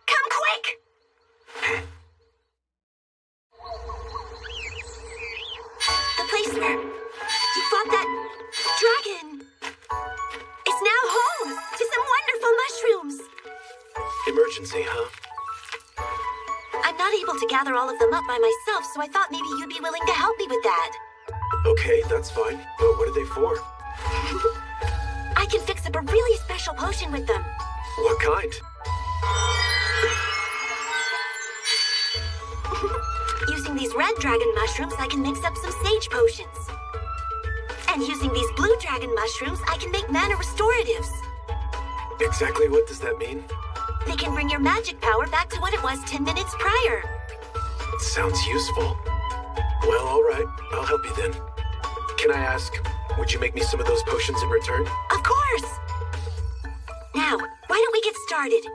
come quick! The place where you fought that dragon is now home to some wonderful mushrooms! Emergency, huh? I'm not able to gather all of them up by myself, so I thought maybe you'd be willing to help me with that. Okay, that's fine. But what are they for? I can fix up a really special potion with them. What kind? Using these red dragon mushrooms, I can mix up some sage potions. And using these blue dragon mushrooms, I can make mana restoratives. Exactly what does that mean? They can bring your magic power back to what it was 10 minutes prior. Sounds useful. Well, all right. I'll help you then. Can I ask, would you make me some of those potions in return? Of course! Now, why don't we get started?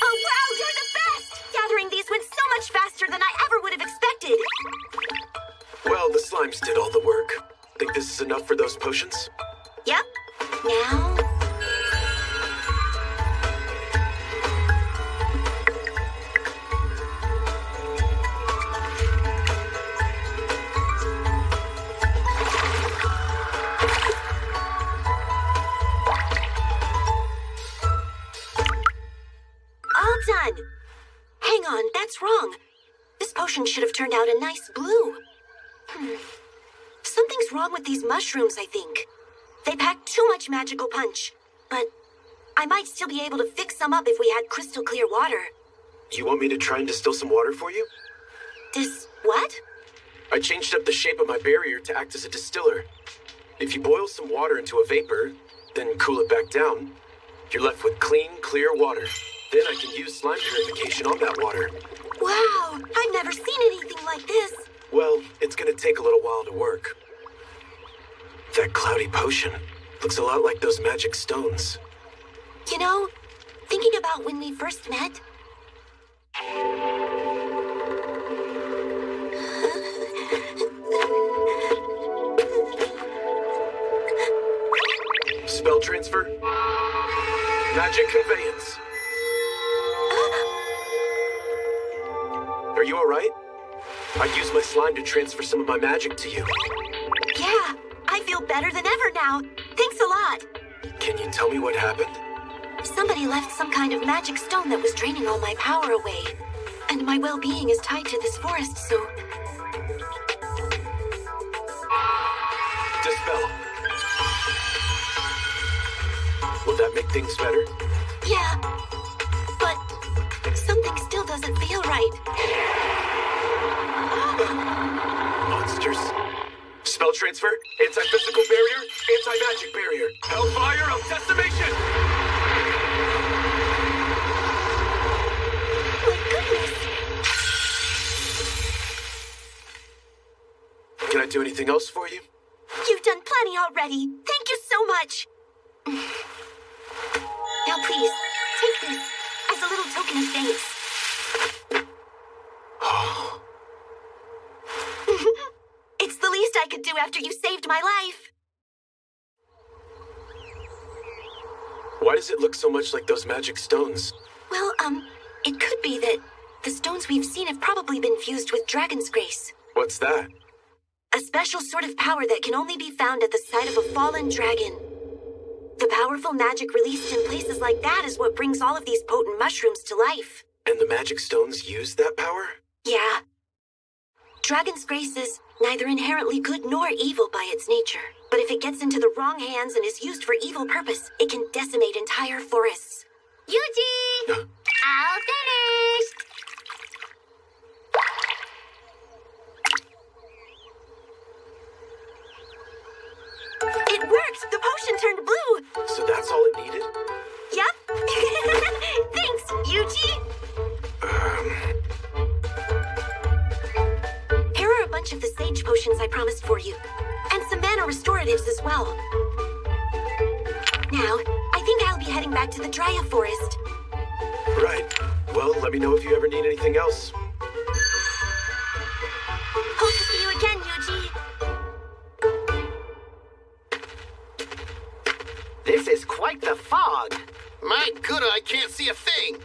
Oh, wow, you're the best! Gathering these went so much faster than I ever would have expected. Well, the slimes did all the work. Think this is enough for those potions? Yep. Now... all done. Hang on, that's wrong. This potion should have turned out a nice blue. Something's wrong with these mushrooms, I think. They pack too much magical punch. But I might still be able to fix some up if we had crystal clear water. You want me to try and distill some water for you? What? I changed up the shape of my barrier to act as a distiller. If you boil some water into a vapor, then cool it back down, you're left with clean, clear water. Then I can use slime purification on that water. Wow, I've never seen anything like this. Well, it's gonna take a little while to work. That cloudy potion looks a lot like those magic stones. You know, thinking about when we first met... Spell transfer. Magic conveyance. Are you alright? I used my slime to transfer some of my magic to you. Yeah, I feel better than ever now. Thanks a lot. Can you tell me what happened? Somebody left some kind of magic stone that was draining all my power away. And my well-being is tied to this forest, so... Dispel. Will that make things better? Yeah, but something still doesn't feel right. Monsters. Spell transfer, anti-physical barrier, anti-magic barrier. Hellfire of decimation! My goodness! Can I do anything else for you? You've done plenty already. Thank you so so much. Now please, take this as a little token of thanks. It's the least I could do after you saved my life. Why does it look so much like those magic stones? Well, it could be that the stones we've seen have probably been fused with Dragon's Grace. What's that? A special sort of power that can only be found at the site of a fallen dragon. The powerful magic released in places like that is what brings all of these potent mushrooms to life. And the magic stones use that power? Yeah. Dragon's Grace is neither inherently good nor evil by its nature. But if it gets into the wrong hands and is used for evil purpose, it can decimate entire forests. Yuji! All finished! It worked! The potion turned blue! So that's all it needed? Yep. Thanks, Yuji! Here are a bunch of the sage potions I promised for you. And some mana restoratives as well. Now, I think I'll be heading back to the Dryad Forest. Right. Well, let me know if you ever need anything else. Hope to see you again, Yuji. This is quite the fog. My good, I can't see a thing.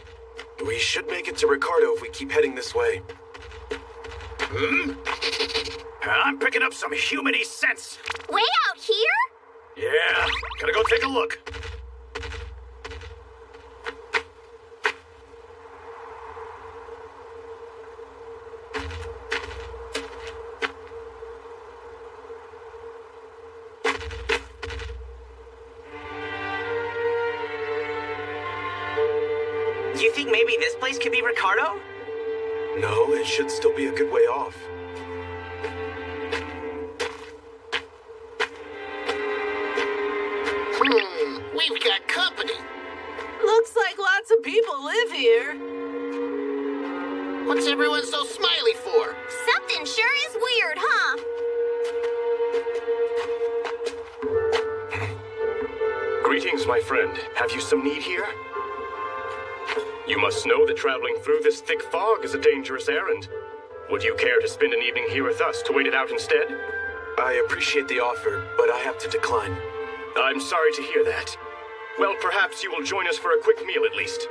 We should make it to Ricardo if we keep heading this way. I'm picking up some humany scents. Way out here? Yeah, gotta go take a look. You think maybe this place could be Ricardo? No, it should still be a good way off. We've got company. Looks like lots of people live here. What's everyone so smiley for? Something sure is weird, huh? Greetings, my friend. Have you some need here? You must know that traveling through this thick fog is a dangerous errand. Would you care to spend an evening here with us to wait it out instead? I appreciate the offer, but I have to decline. I'm sorry to hear that. Well, perhaps you will join us for a quick meal at least.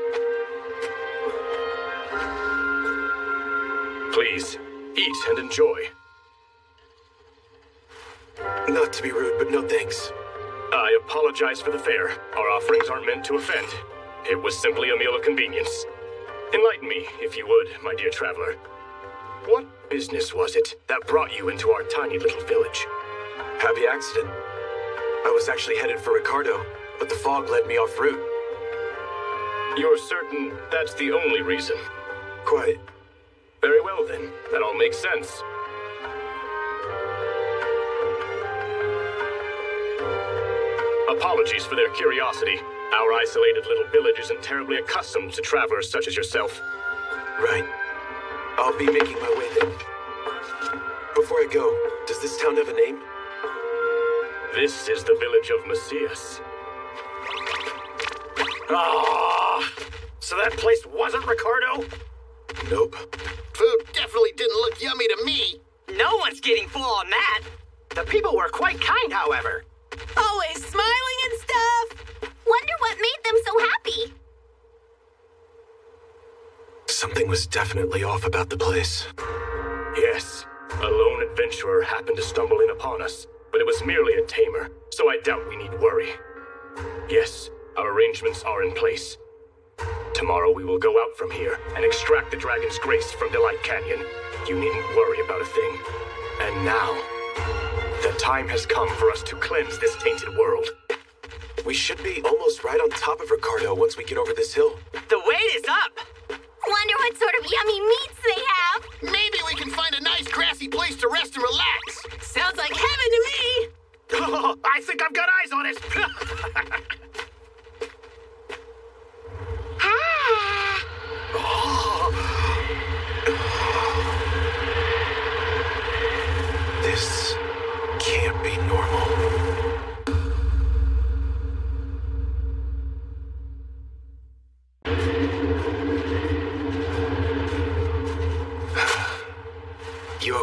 Please, eat and enjoy. Not to be rude, but no thanks. I apologize for the fare. Our offerings aren't meant to offend. It was simply a meal of convenience. Enlighten me, if you would, my dear traveler. What business was it that brought you into our tiny little village? Happy accident. I was actually headed for Ricardo, but the fog led me off route. You're certain that's the only reason? Quite. Very well then. That all makes sense. Apologies for their curiosity. Our isolated little village isn't terribly accustomed to travelers such as yourself. Right. I'll be making my way then. Before I go, does this town have a name? This is the village of Macias. Ah, so that place wasn't Ricardo? Nope. Food definitely didn't look yummy to me. No one's getting full on that. The people were quite kind, however. Always smiling and stuff. Wonder what made them so happy. Something was definitely off about the place. Yes, a lone adventurer happened to stumble in upon us, but it was merely a tamer, so I doubt we need worry. Yes, our arrangements are in place. Tomorrow we will go out from here and extract the Dragon's Grace from Delight Canyon. You needn't worry about a thing. And now, the time has come for us to cleanse this tainted world. We should be almost right on top of Ricardo once we get over this hill. The wait is up! Wonder what sort of yummy meats they have. Maybe we can find a nice grassy place to rest and relax. Sounds like heaven to me. Oh, I think I've got eyes on it. This can't be normal.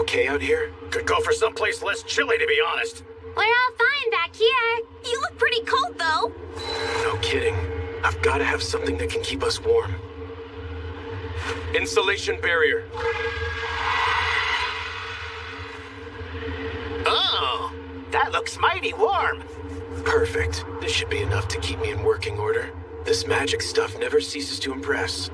okay out here? Could go for someplace less chilly, to be honest. We're all fine back here. You look pretty cold, though. No kidding. I've got to have something that can keep us warm. Insulation barrier. Oh, that looks mighty warm. Perfect. This should be enough to keep me in working order. This magic stuff never ceases to impress.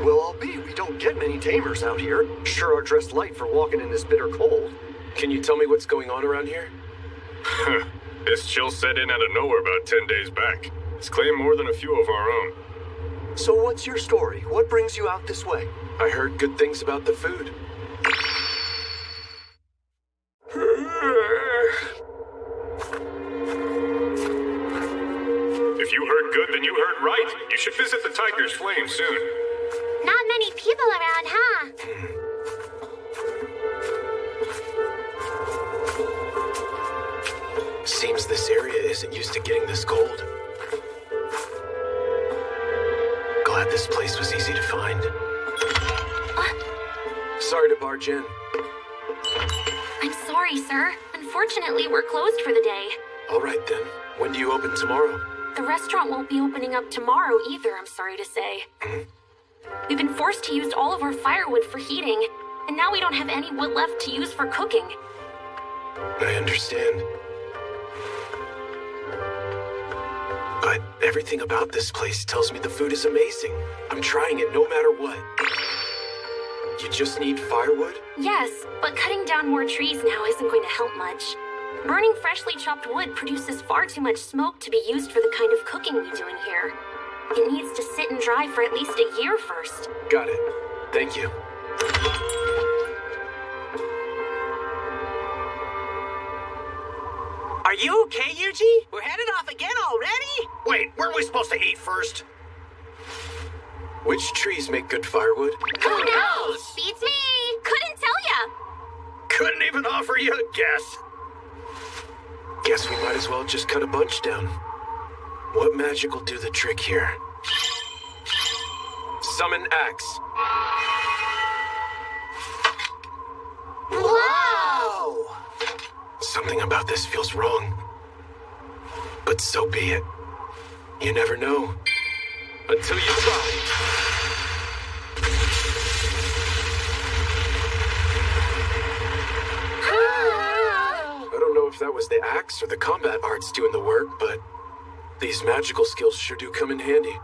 Well, I'll be. We don't get many tamers out here. Sure are dressed light for walking in this bitter cold. Can you tell me what's going on around here? This chill set in out of nowhere about 10 days back. It's claimed more than a few of our own. So what's your story? What brings you out this way? I heard good things about the food. If you heard good, then you heard right. You should visit the Tiger's Flame soon. Not many people around, huh? Seems this area isn't used to getting this cold. Glad this place was easy to find. Sorry to barge in. I'm sorry, sir. Unfortunately, we're closed for the day. All right then. When do you open tomorrow? The restaurant won't be opening up tomorrow either, I'm sorry to say. We've been forced to use all of our firewood for heating, and now we don't have any wood left to use for cooking. I understand. But everything about this place tells me the food is amazing. I'm trying it no matter what. You just need firewood? Yes, but cutting down more trees now isn't going to help much. Burning freshly chopped wood produces far too much smoke to be used for the kind of cooking we do in here. It needs to sit and dry for at least a year first. Got it. Thank you. Are you okay, Yuji? We're headed off again already? Wait, weren't we supposed to eat first? Which trees make good firewood? Who knows? Beats me. Couldn't tell ya. Couldn't even offer you a guess. Guess we might as well just cut a bunch down. What magic will do the trick here? Summon axe. Whoa! Something about this feels wrong. But so be it. You never know. Until you try. I don't know if that was the axe or the combat arts doing the work, but these magical skills sure do come in handy.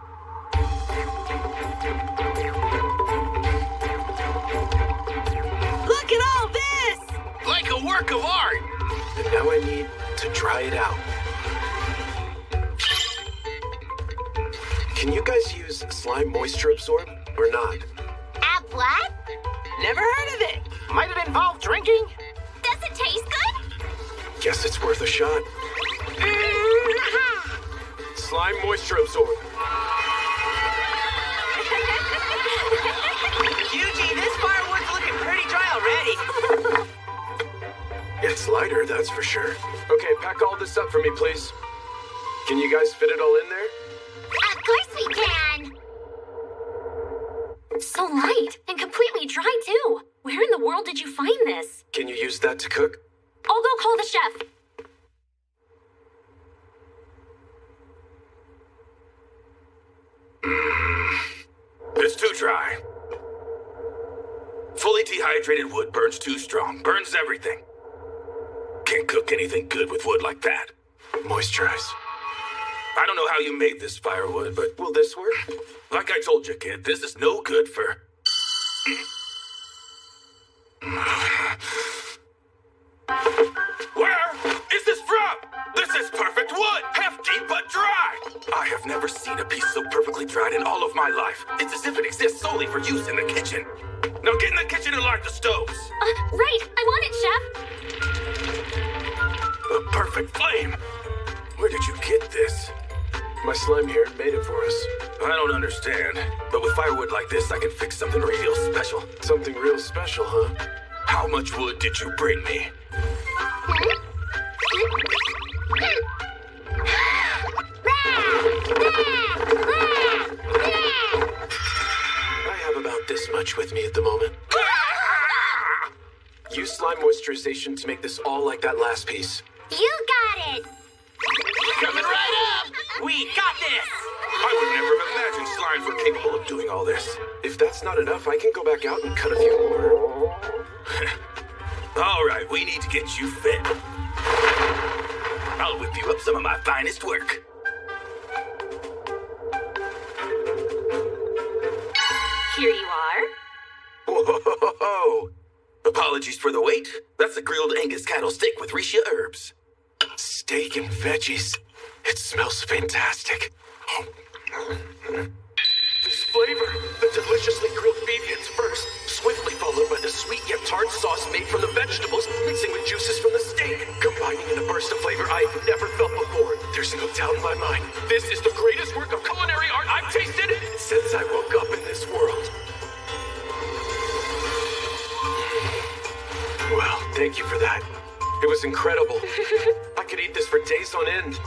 Look at all this! Like a work of art. And now I need to dry it out. Can you guys use slime moisture absorb or not? What? Never heard of it. Might it involve drinking? Does it taste good? Guess it's worth a shot. Slime moisture absorb. Yuji, this firewood's looking pretty dry already. It's lighter, that's for sure. Okay, pack all this up for me, please. Can you guys fit it all in there? Of course we can! So light, and completely dry too. Where in the world did you find this? Can you use that to cook? I'll go call the chef. It's too dry. Fully dehydrated wood burns too strong. Burns everything. Can't cook anything good with wood like that. Moisturize. I don't know how you made this firewood, but will this work? Like I told you, kid, this is no good for... Where is this from? This is perfect wood! Hefty but dry! I have never seen a piece so perfectly dried in all of my life. It's as if it exists solely for use in the kitchen. Now get in the kitchen and light the stoves. Right, I want it, Chef. A perfect flame. Where did you get this? My slime here made it for us. I don't understand. But with firewood like this, I can fix something real special. Something real special, huh? How much wood did you bring me? I have about this much with me at the moment. Use slime moisturization to make this all like that last piece. You got it! Coming right up! We got this! I would never have imagined slimes were capable of doing all this. If that's not enough, I can go back out and cut a few more. All right, we need to get you fit. I'll whip you up some of my finest work. Here you are. Whoa! Apologies for the wait. That's a grilled Angus cattle steak with Risha herbs. Steak and veggies. It smells fantastic. This flavor, the deliciously grilled beef hits first, swiftly followed by the sweet yet tart sauce made from the vegetables, mixing with juices from the steak, combining in a burst of flavor I've never felt before. There's no doubt in my mind. This is the greatest work of culinary art I've tasted since I woke up in this world. Well, thank you for that. It was incredible. I could eat this for days on end.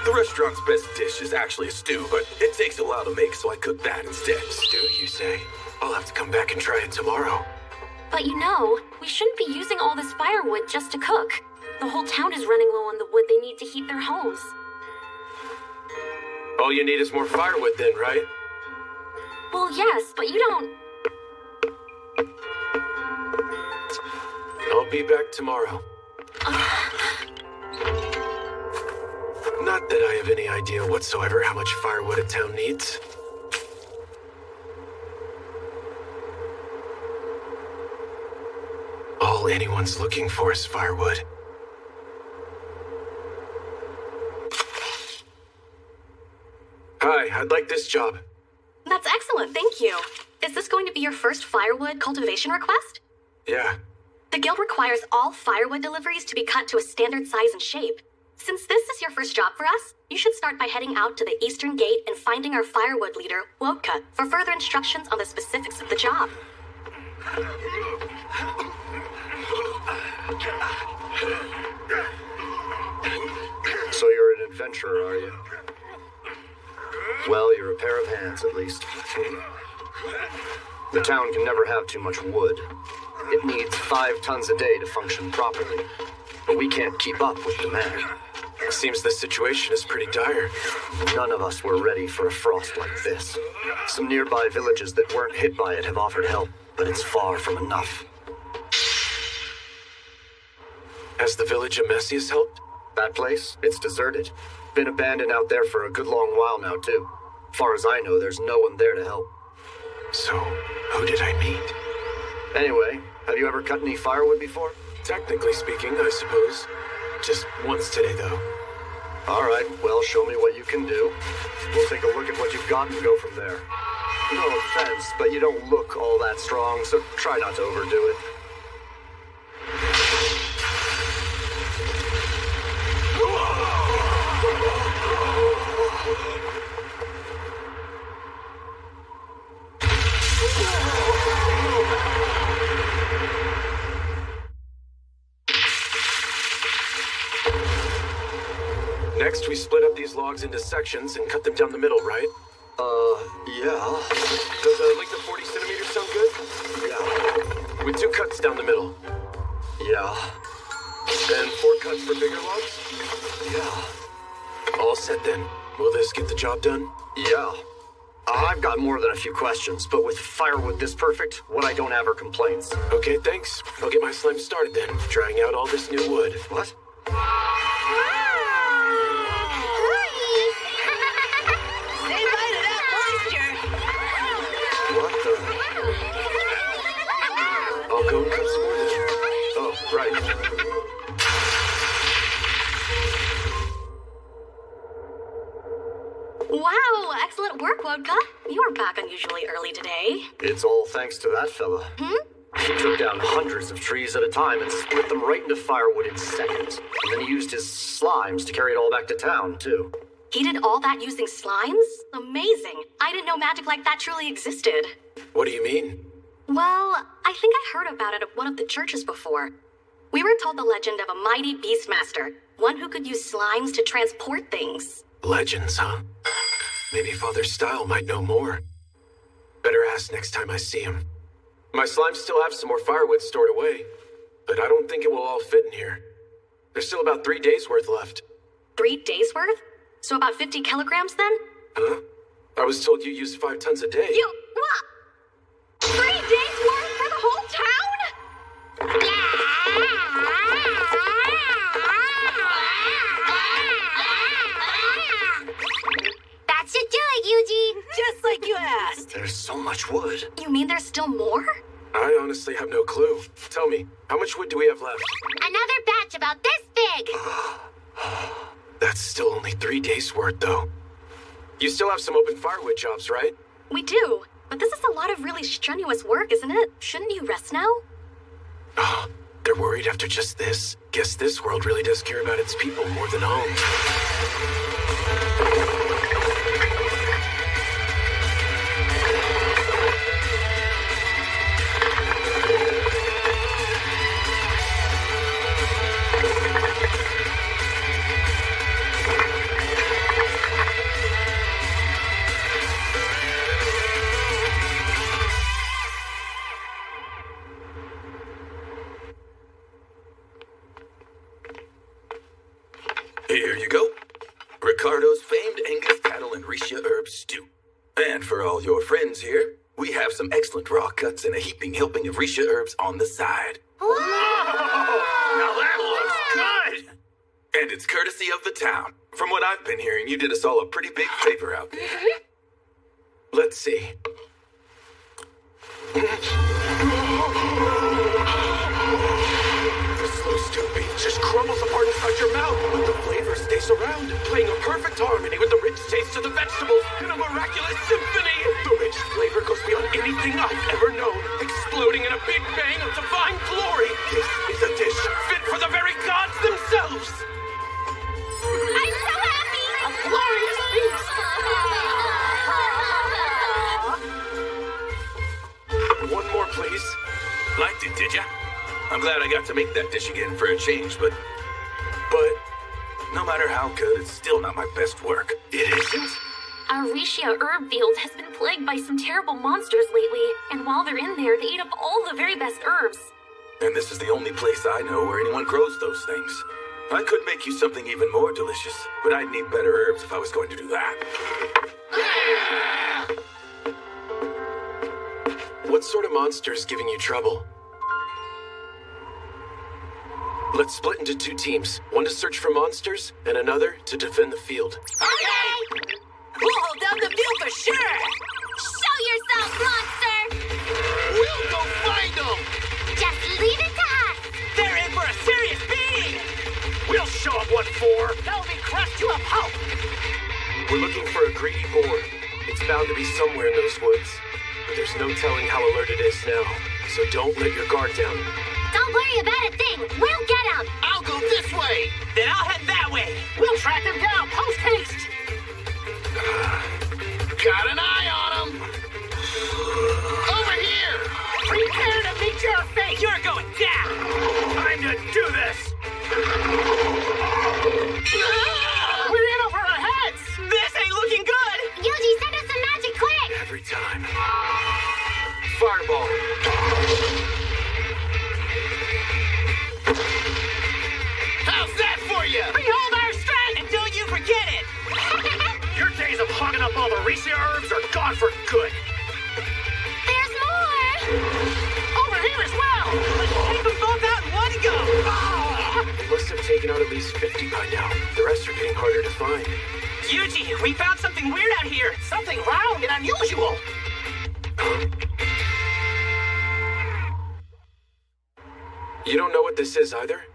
The restaurant's best dish is actually a stew, but it takes a while to make, so I cook that instead. Stew, you say? I'll have to come back and try it tomorrow. But you know, we shouldn't be using all this firewood just to cook. The whole town is running low on the wood they need to heat their homes. All you need is more firewood then, right? Well, yes, but you don't... I'll be back tomorrow. Not that I have any idea whatsoever how much firewood a town needs. All anyone's looking for is firewood. Hi, I'd like this job. That's excellent, thank you. Is this going to be your first firewood cultivation request? Yeah. The guild requires all firewood deliveries to be cut to a standard size and shape. Since this is your first job for us, you should start by heading out to the eastern gate and finding our firewood leader, Wodka, for further instructions on the specifics of the job. So you're an adventurer, are you? Well, you're a pair of hands, at least. The town can never have too much wood. It needs 5 tons a day to function properly. But we can't keep up with demand. Seems the situation is pretty dire. None of us were ready for a frost like this. Some nearby villages that weren't hit by it have offered help, but it's far from enough. Has the village of Messias helped? That place? It's deserted. Been abandoned out there for a good long while now, too. Far as I know, there's no one there to help. So, who did I meet? Anyway, have you ever cut any firewood before? Technically speaking, I suppose. Just once today, though. All right, well, show me what you can do. We'll take a look at what you've got and go from there. No offense, but you don't look all that strong, so try not to overdo it. Next, we split up these logs into sections and cut them down the middle, right? Yeah. Does a length of 40 centimeters sound good? Yeah. With 2 cuts down the middle. Yeah. And 4 cuts for bigger logs? Yeah. All set then. Will this get the job done? Yeah. I've got more than a few questions, but with firewood this perfect, what I don't have are complaints. Okay, thanks. I'll get my slime started then, trying out all this new wood. What? Say bye to that moisture. What the? I'll go and cut some more then. Oh, right. Wow, excellent work, Wodka. You are back unusually early today. It's all thanks to that fella. He took down hundreds of trees at a time and split them right into firewood in seconds. And then he used his slimes to carry it all back to town, too. He did all that using slimes? Amazing. I didn't know magic like that truly existed. What do you mean? Well, I think I heard about it at one of the churches before. We were told the legend of a mighty beastmaster, one who could use slimes to transport things. Legends, huh? Maybe Father Style might know more. Better ask next time I see him. My slimes still have some more firewood stored away. but I don't think it will all fit in here. There's still about 3 days worth left. 3 days worth? So about 50 kilograms then? Huh? I was told you use 5 tons a day. You, what? 3 days worth for the whole town? That should do it, Eugene. Just like you asked. There's so much wood. You mean there's still more? I honestly have no clue. Tell me, how much wood do we have left? Another batch about this big. That's still only 3 days worth, though. You still have some open firewood jobs, right? We do, but this is a lot of really strenuous work, isn't it? Shouldn't you rest now? Oh, they're worried after just this. Guess this world really does care about its people more than home. Here you go. Ricardo's famed Angus cattle and Risha herb stew. And for all your friends here, we have some excellent raw cuts and a heaping helping of Risha herbs on the side. Now that looks good! And it's courtesy of the town. From what I've been hearing, you did us all a pretty big favor out there. Let's see. The slow stew beef just crumbles apart inside your mouth, but the flavor stays around, playing a perfect harmony with the rich taste of the vegetables in a miraculous symphony. The rich flavor goes beyond anything I've ever known, exploding in a big bang of divine glory. This is a dish fit for the very gods themselves. I'm so happy. A glorious feast. One more, please. Liked it, did ya? I'm glad I got to make that dish again for a change, but no matter how good, it's still not my best work. It isn't? Our Risha herb field has been plagued by some terrible monsters lately, and while they're in there, they eat up all the very best herbs. And this is the only place I know where anyone grows those things. I could make you something even more delicious, but I'd need better herbs if I was going to do that. What sort of monster is giving you trouble? Let's split into 2 teams. One to search for monsters, and another to defend the field. Okay! We'll hold down the field for sure! Show yourself, monster! We'll go find them! Just leave it to us! They're in for a serious beating! We'll show them what for! They'll be crushed to a pulp! We're looking for a greedy boar. It's bound to be somewhere in those woods. But there's no telling how alert it is now, so don't let your guard down. Don't worry about a thing! We'll get them! I'll go this way! Then I'll head that way! We'll track them down post-haste! Got an eye on them! Over here! Prepare to meet your fate! You're going down! Time to do this! We're in over our heads! This ain't looking good! Yuji, send us some magic quick! Every time. Fireball. How's that for you? Behold our strength! And don't you forget it! Your days of hogging up all the Risha herbs are gone for good! There's more! Over here as well! Let's take them both out in one go! They must have taken out at least 50 by now. The rest are getting harder to find. Yuji, we found something weird out here! Something round and unusual! You don't know what this is either?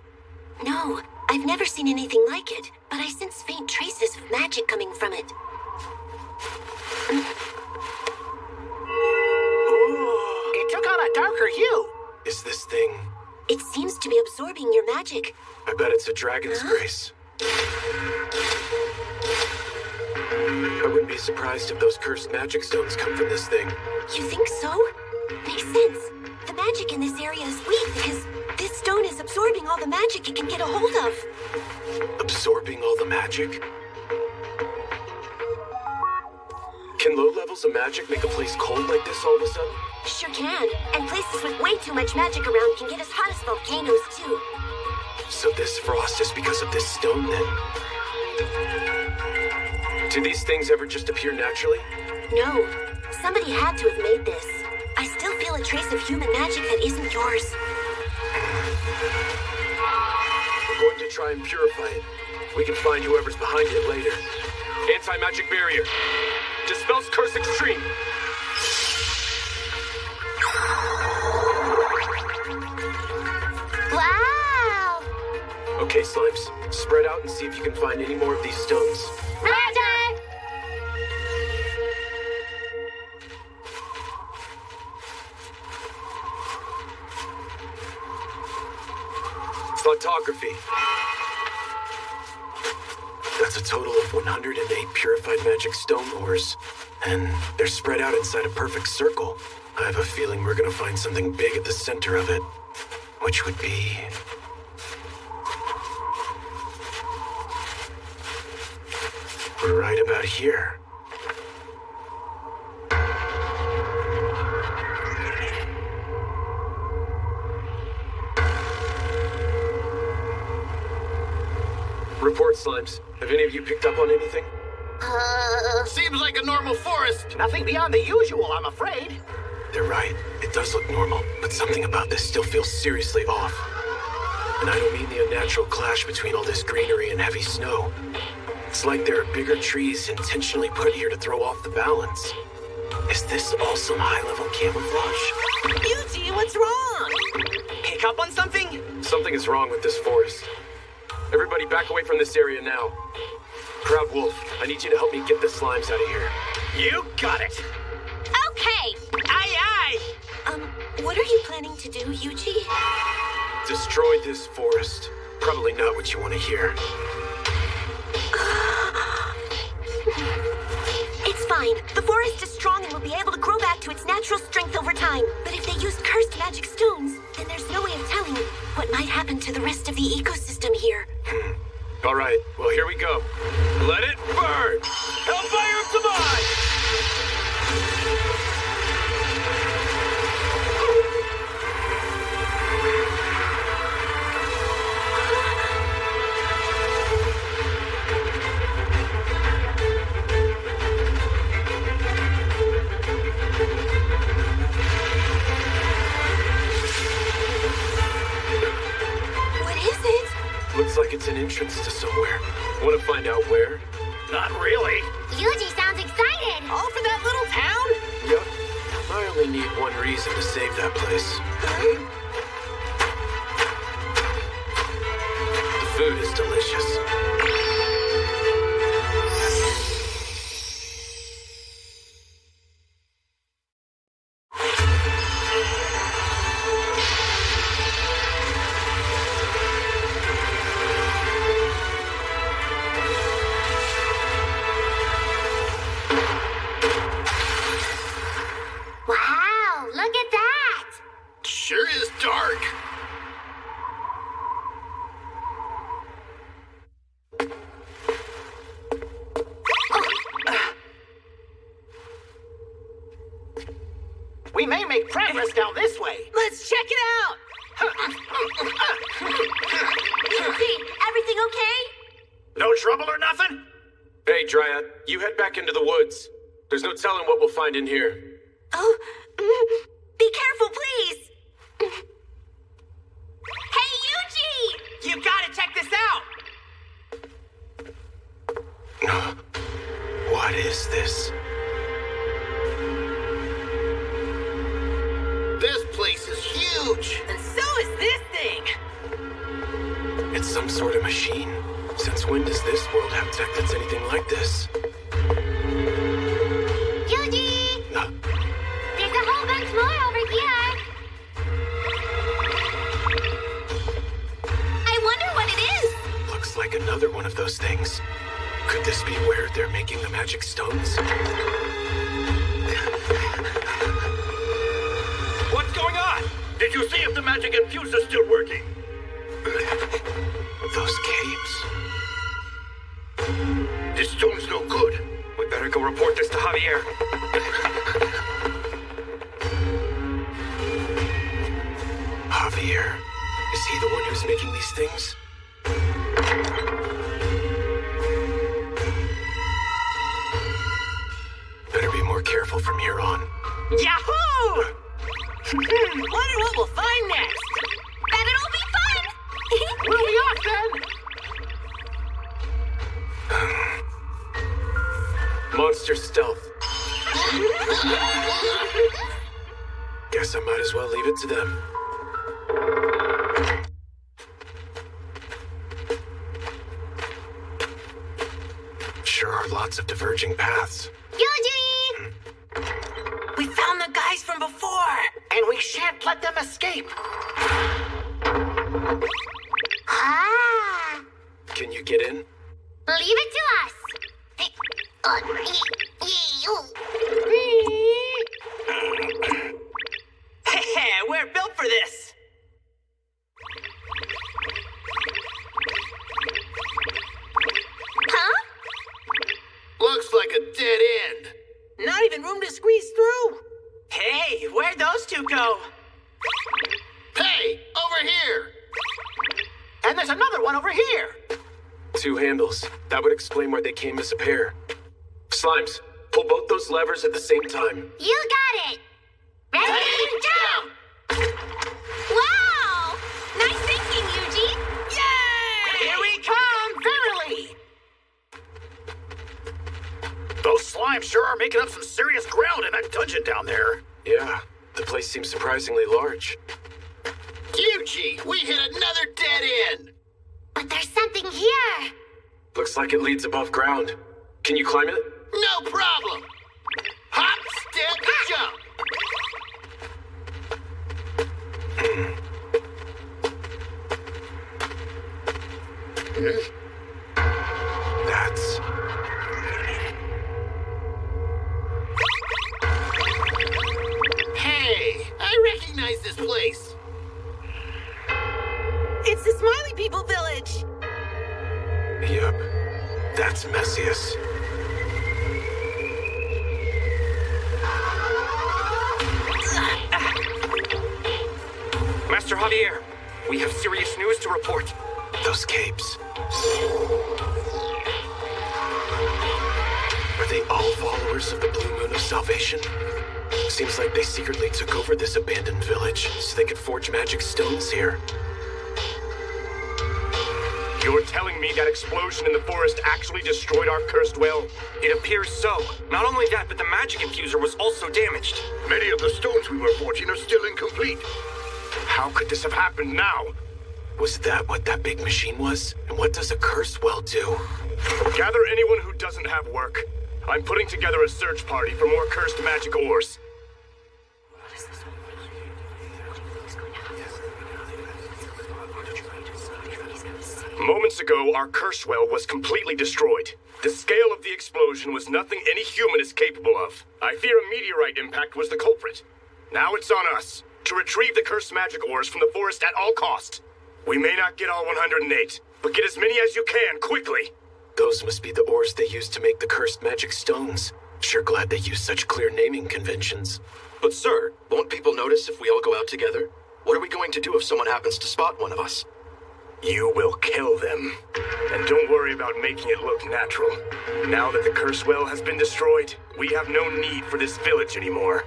No, I've never seen anything like it, but I sense faint traces of magic coming from it. It took on a darker hue. Is this thing... It seems to be absorbing your magic. I bet it's a dragon's grace. I wouldn't be surprised if those cursed magic stones come from this thing. You think so? Makes sense. The magic in this area is weak because this stone is absorbing all the magic it can get a hold of. Absorbing all the magic? Can low levels of magic make a place cold like this all of a sudden? Sure can. And places with way too much magic around can get as hot as volcanoes, too. So this frost is because of this stone, then? Do these things ever just appear naturally? No. Somebody had to have made this. I still feel a trace of human magic that isn't yours. We're going to try and purify it. We can find whoever's behind it later. Anti-magic barrier. Dispels curse extreme. Wow! Okay, Slimes. Spread out and see if you can find any more of these stones. Roger! Photography. That's a total of 108 purified magic stone ores. And they're spread out inside a perfect circle. I have a feeling we're gonna find something big at the center of it. Which would be... right about here. Report, Slimes. Have any of you picked up on anything? Seems like a normal forest. Nothing beyond the usual, I'm afraid. They're right. It does look normal, but something about this still feels seriously off. And I don't mean the unnatural clash between all this greenery and heavy snow. It's like there are bigger trees intentionally put here to throw off the balance. Is this all some high-level camouflage? Yuji, what's wrong? Pick up on something? Something is wrong with this forest. Everybody back away from this area now. Proud Wolf, I need you to help me get the slimes out of here. You got it. Okay! Aye, aye! What are you planning to do, Yuji? Destroy this forest. Probably not what you want to hear. It's fine. The forest is strong and will be able to grow back to its natural strength over time. But if they used cursed magic stones, then there's no way of telling what might happen to the rest of the ecosystem here. All right, well, here we go. Let it burn! Hellfire of Demise! Looks like it's an entrance to somewhere. Want to find out where? Not really. Yuji sounds excited! All for that little town? Yep. I only need one reason to save that place. The food is delicious. Wow, look at that! Sure is dark. We may make progress down this way. Let's check it out! Yuji, everything okay? No trouble or nothing? Hey, Dryad, you head back into the woods. There's no telling what we'll find in here. Oh, be careful, please! Hey, Yuji! You gotta check this out! What is this? This place is huge. And so is this thing! It's some sort of machine. Since when does this world have tech that's anything like this? Yuji! There's a whole bunch more over here. I wonder what it is. Looks like another one of those things. Could this be where they're making the magic stones? What's going on? Did you see if the magic infuse is still working? Those caves. This stone's no good. We better go report this to Javier. Javier. Is he the one who's making these things? Better be more careful from here on. Yahoo! Wonder what we'll find next. Bet it'll be fun! We'll be off then! Monster stealth. Guess I might as well leave it to them. Sure are lots of diverging paths. Eugene! We found the guys from before, and we shan't let them escape. Ah! Can you get in? Leave it to us. We're built for this. Huh? Looks like a dead end. Not even room to squeeze through. Hey, where'd those two go? Hey, over here. And there's another one over here. 2 handles. That would explain why they came as a pair. Slimes, pull both those levers at the same time. You got it. Ready? Jump! Wow! Nice thinking, Eugene. Yay! Here we come, verily. Those slimes sure are making up some serious ground in that dungeon down there. Yeah, the place seems surprisingly large. Yuji, we hit another dead end. But there's something here. Looks like it leads above ground. Can you climb it? No problem. Hop, step, jump. That's... Hey, I recognize this place. It's the Smiley People Village. Yep. That's Messius. Master Javier, we have serious news to report. Those capes. Are they all followers of the Blue Moon of Salvation? Seems like they secretly took over this abandoned village so they could forge magic stones here. You're telling me that explosion in the forest actually destroyed our cursed well? It appears so. Not only that, but the magic infuser was also damaged. Many of the stones we were forging are still incomplete. How could this have happened now? Was that what that big machine was? And what does a cursed well do? Gather anyone who doesn't have work. I'm putting together a search party for more cursed magic ores. Moments ago, our curse well was completely destroyed. The scale of the explosion was nothing any human is capable of. I fear a meteorite impact was the culprit. Now it's on us to retrieve the cursed magic ores from the forest at all cost. We may not get all 108, but get as many as you can, quickly. Those must be the ores they used to make the cursed magic stones. Sure glad they use such clear naming conventions. But sir, won't people notice if we all go out together? What are we going to do if someone happens to spot one of us? You will kill them. And don't worry about making it look natural. Now that the curse well has been destroyed, we have no need for this village anymore.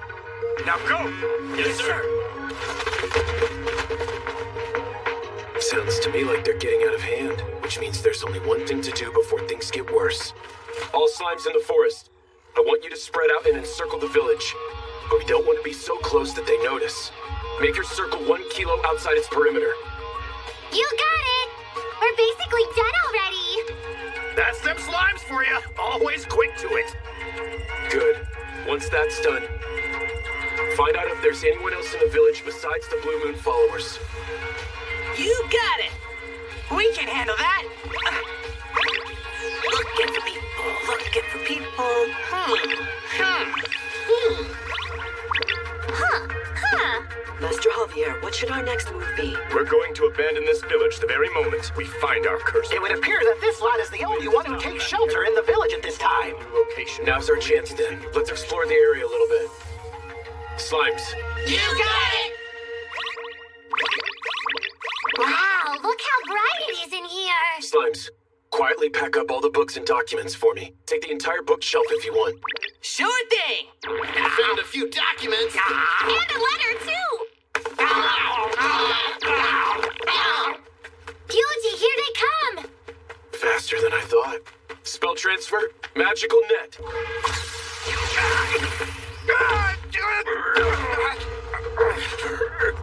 Now go! Yes, sir! Sounds to me like they're getting out of hand, which means there's only one thing to do before things get worse. All slimes in the forest. I want you to spread out and encircle the village. But we don't want to be so close that they notice. Make your circle 1 kilo outside its perimeter. You got it! We're basically done already! That's them slimes for you. Always quick to it. Good. Once that's done, find out if there's anyone else in the village besides the Blue Moon followers. You got it! We can handle that! Looking for people, looking for people. Master Javier, what should our next move be? We're going to abandon this village the very moment we find our curse. It would appear that this lot is the only one who takes shelter in the village at this time. Location. Now's our chance then. Let's explore the area a little bit. Slimes. You got it! Slimes, quietly pack up all the books and documents for me. Take the entire bookshelf if you want. Sure thing. I found a few documents. And a letter, too! Yuji, here they come! Faster than I thought. Spell transfer, magical net.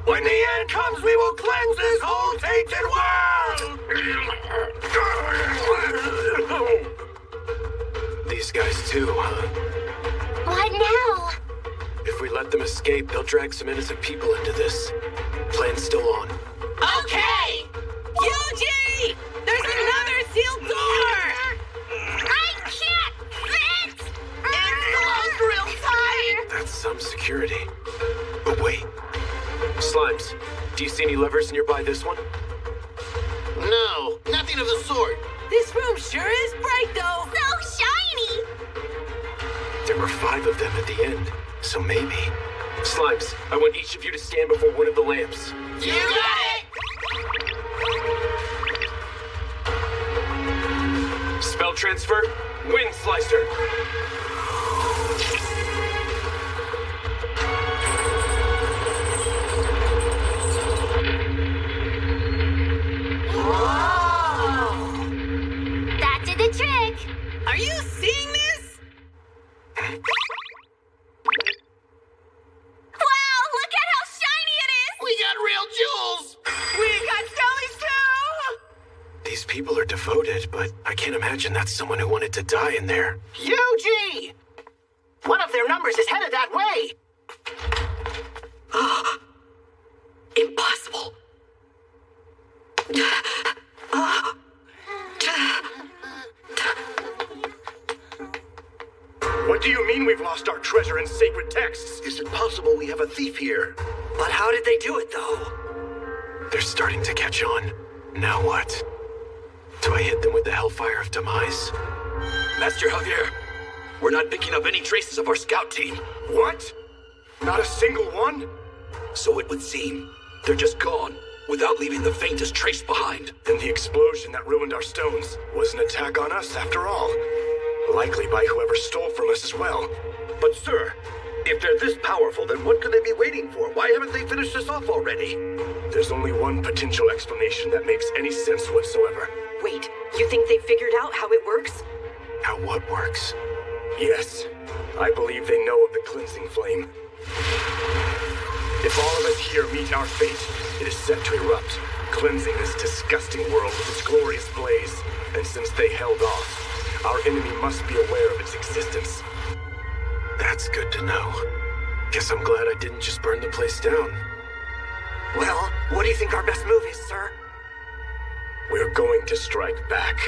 When the end comes, we will cleanse this whole tainted world! These guys too, huh? What now? If we let them escape, they'll drag some innocent people into this. Plan's still on. Okay! Yuji! There's another sealed door! I can't fit! It's closed real tight! That's some security. But wait. Slimes, do you see any levers nearby this one? No, nothing of the sort. This room sure is bright, though. So shiny! There were 5 of them at the end, so maybe. Slimes, I want each of you to stand before one of the lamps. You got it! Spell transfer, Wind Slicer. That did the trick! Are you seeing this? Wow, look at how shiny it is! We got real jewels! We got jellies, too! These people are devoted, but I can't imagine that's someone who wanted to die in there. Yuji! One of their numbers is headed that way! Impossible. What do you mean we've lost our treasure and sacred texts? Is it possible we have a thief here? But how did they do it, though? They're starting to catch on. Now what? Do I hit them with the Hellfire of Demise? Master Javier, we're not picking up any traces of our scout team. What? Not a single one? So it would seem. They're just gone, without leaving the faintest trace behind. Then the explosion that ruined our stones was an attack on us after all. Likely by whoever stole from us as well. But sir, if they're this powerful, then what could they be waiting for? Why haven't they finished us off already? There's only one potential explanation that makes any sense whatsoever. Wait, you think they figured out how it works? How what works? Yes, I believe they know of the cleansing flame. If all of us here meet our fate, it is set to erupt, cleansing this disgusting world with its glorious blaze. And since they held off, our enemy must be aware of its existence. That's good to know. Guess I'm glad I didn't just burn the place down. Well, what do you think our best move is, sir? We're going to strike back.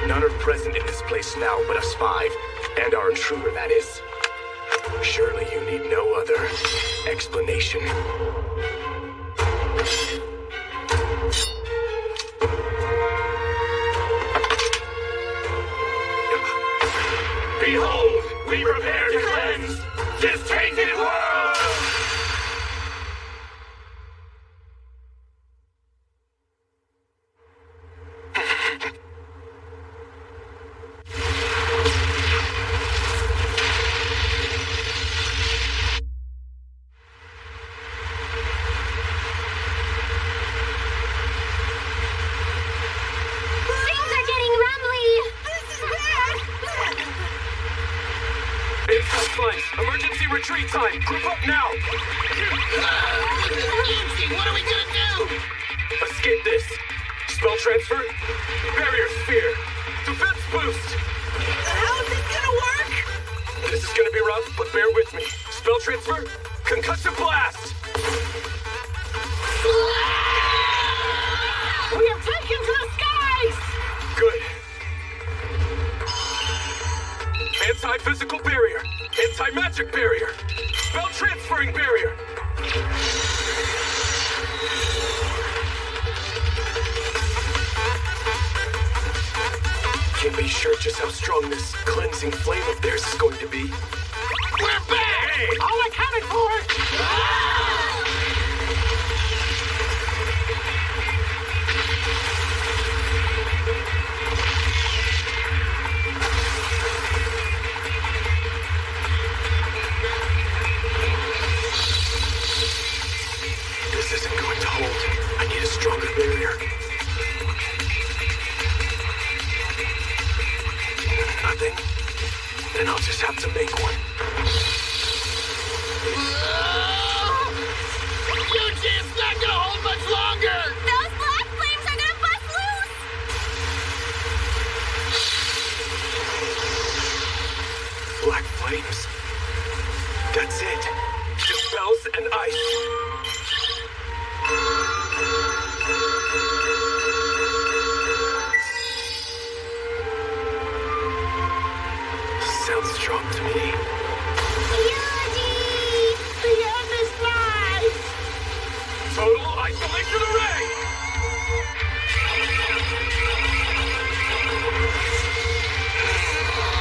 None are present in this place now but us 5, and our intruder, that is. Surely you need no other explanation. Behold, we prepare to cleanse this tainted world! Things are getting rumbly! This is bad! Inside Slimes, emergency retreat time. Group up now. Yuji, what are we gonna do? Escape this. Spell transfer, barrier sphere, defense boost. How's this gonna work? This is gonna be rough, but bear with me. Spell transfer, concussion blast. We have taken to the skies! Good. Anti-physical barrier, anti-magic barrier, spell transferring barrier. Can't be sure just how strong this cleansing flame of theirs is going to be. We're back! Hey! All accounted for! Then I'll just have to make one. Yuji, it's not gonna hold much longer! Those black flames are gonna bust loose! Black flames. That's it. Just spells and ice. Sounds strong to me. Yuji! The end is nigh! Total isolation array!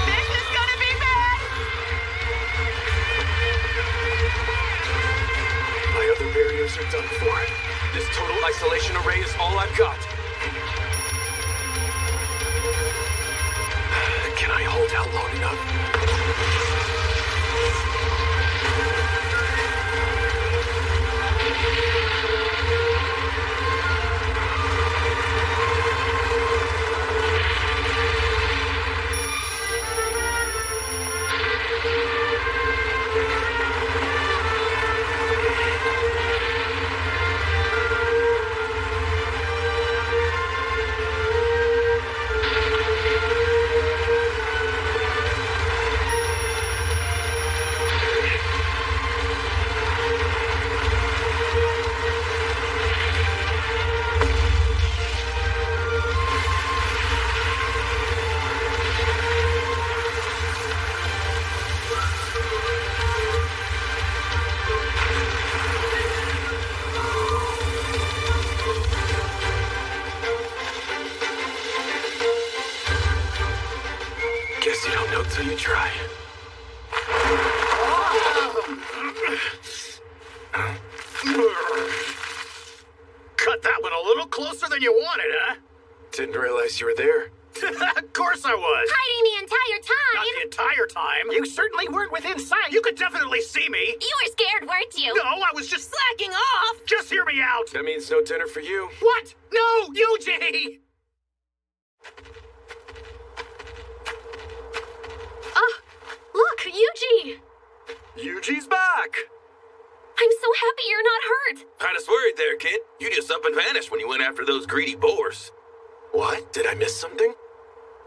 This is gonna be bad! My other barriers are done for. This total isolation array is all I've got. Can I hold out long enough? Guess you don't know till you try. Cut that one a little closer than you wanted, huh? Didn't realize you were there. Of course I was. Hiding the entire time! Not the entire time. You certainly weren't within sight. You could definitely see me. You were scared, weren't you? No, I was just Slacking off! Just hear me out. That means no dinner for you. What? No, Yuji! Look, Yuji! Yuji's back. I'm so happy you're not hurt. Had us worried there, kid. You just up and vanished when you went after those greedy boars. What? Did I miss something?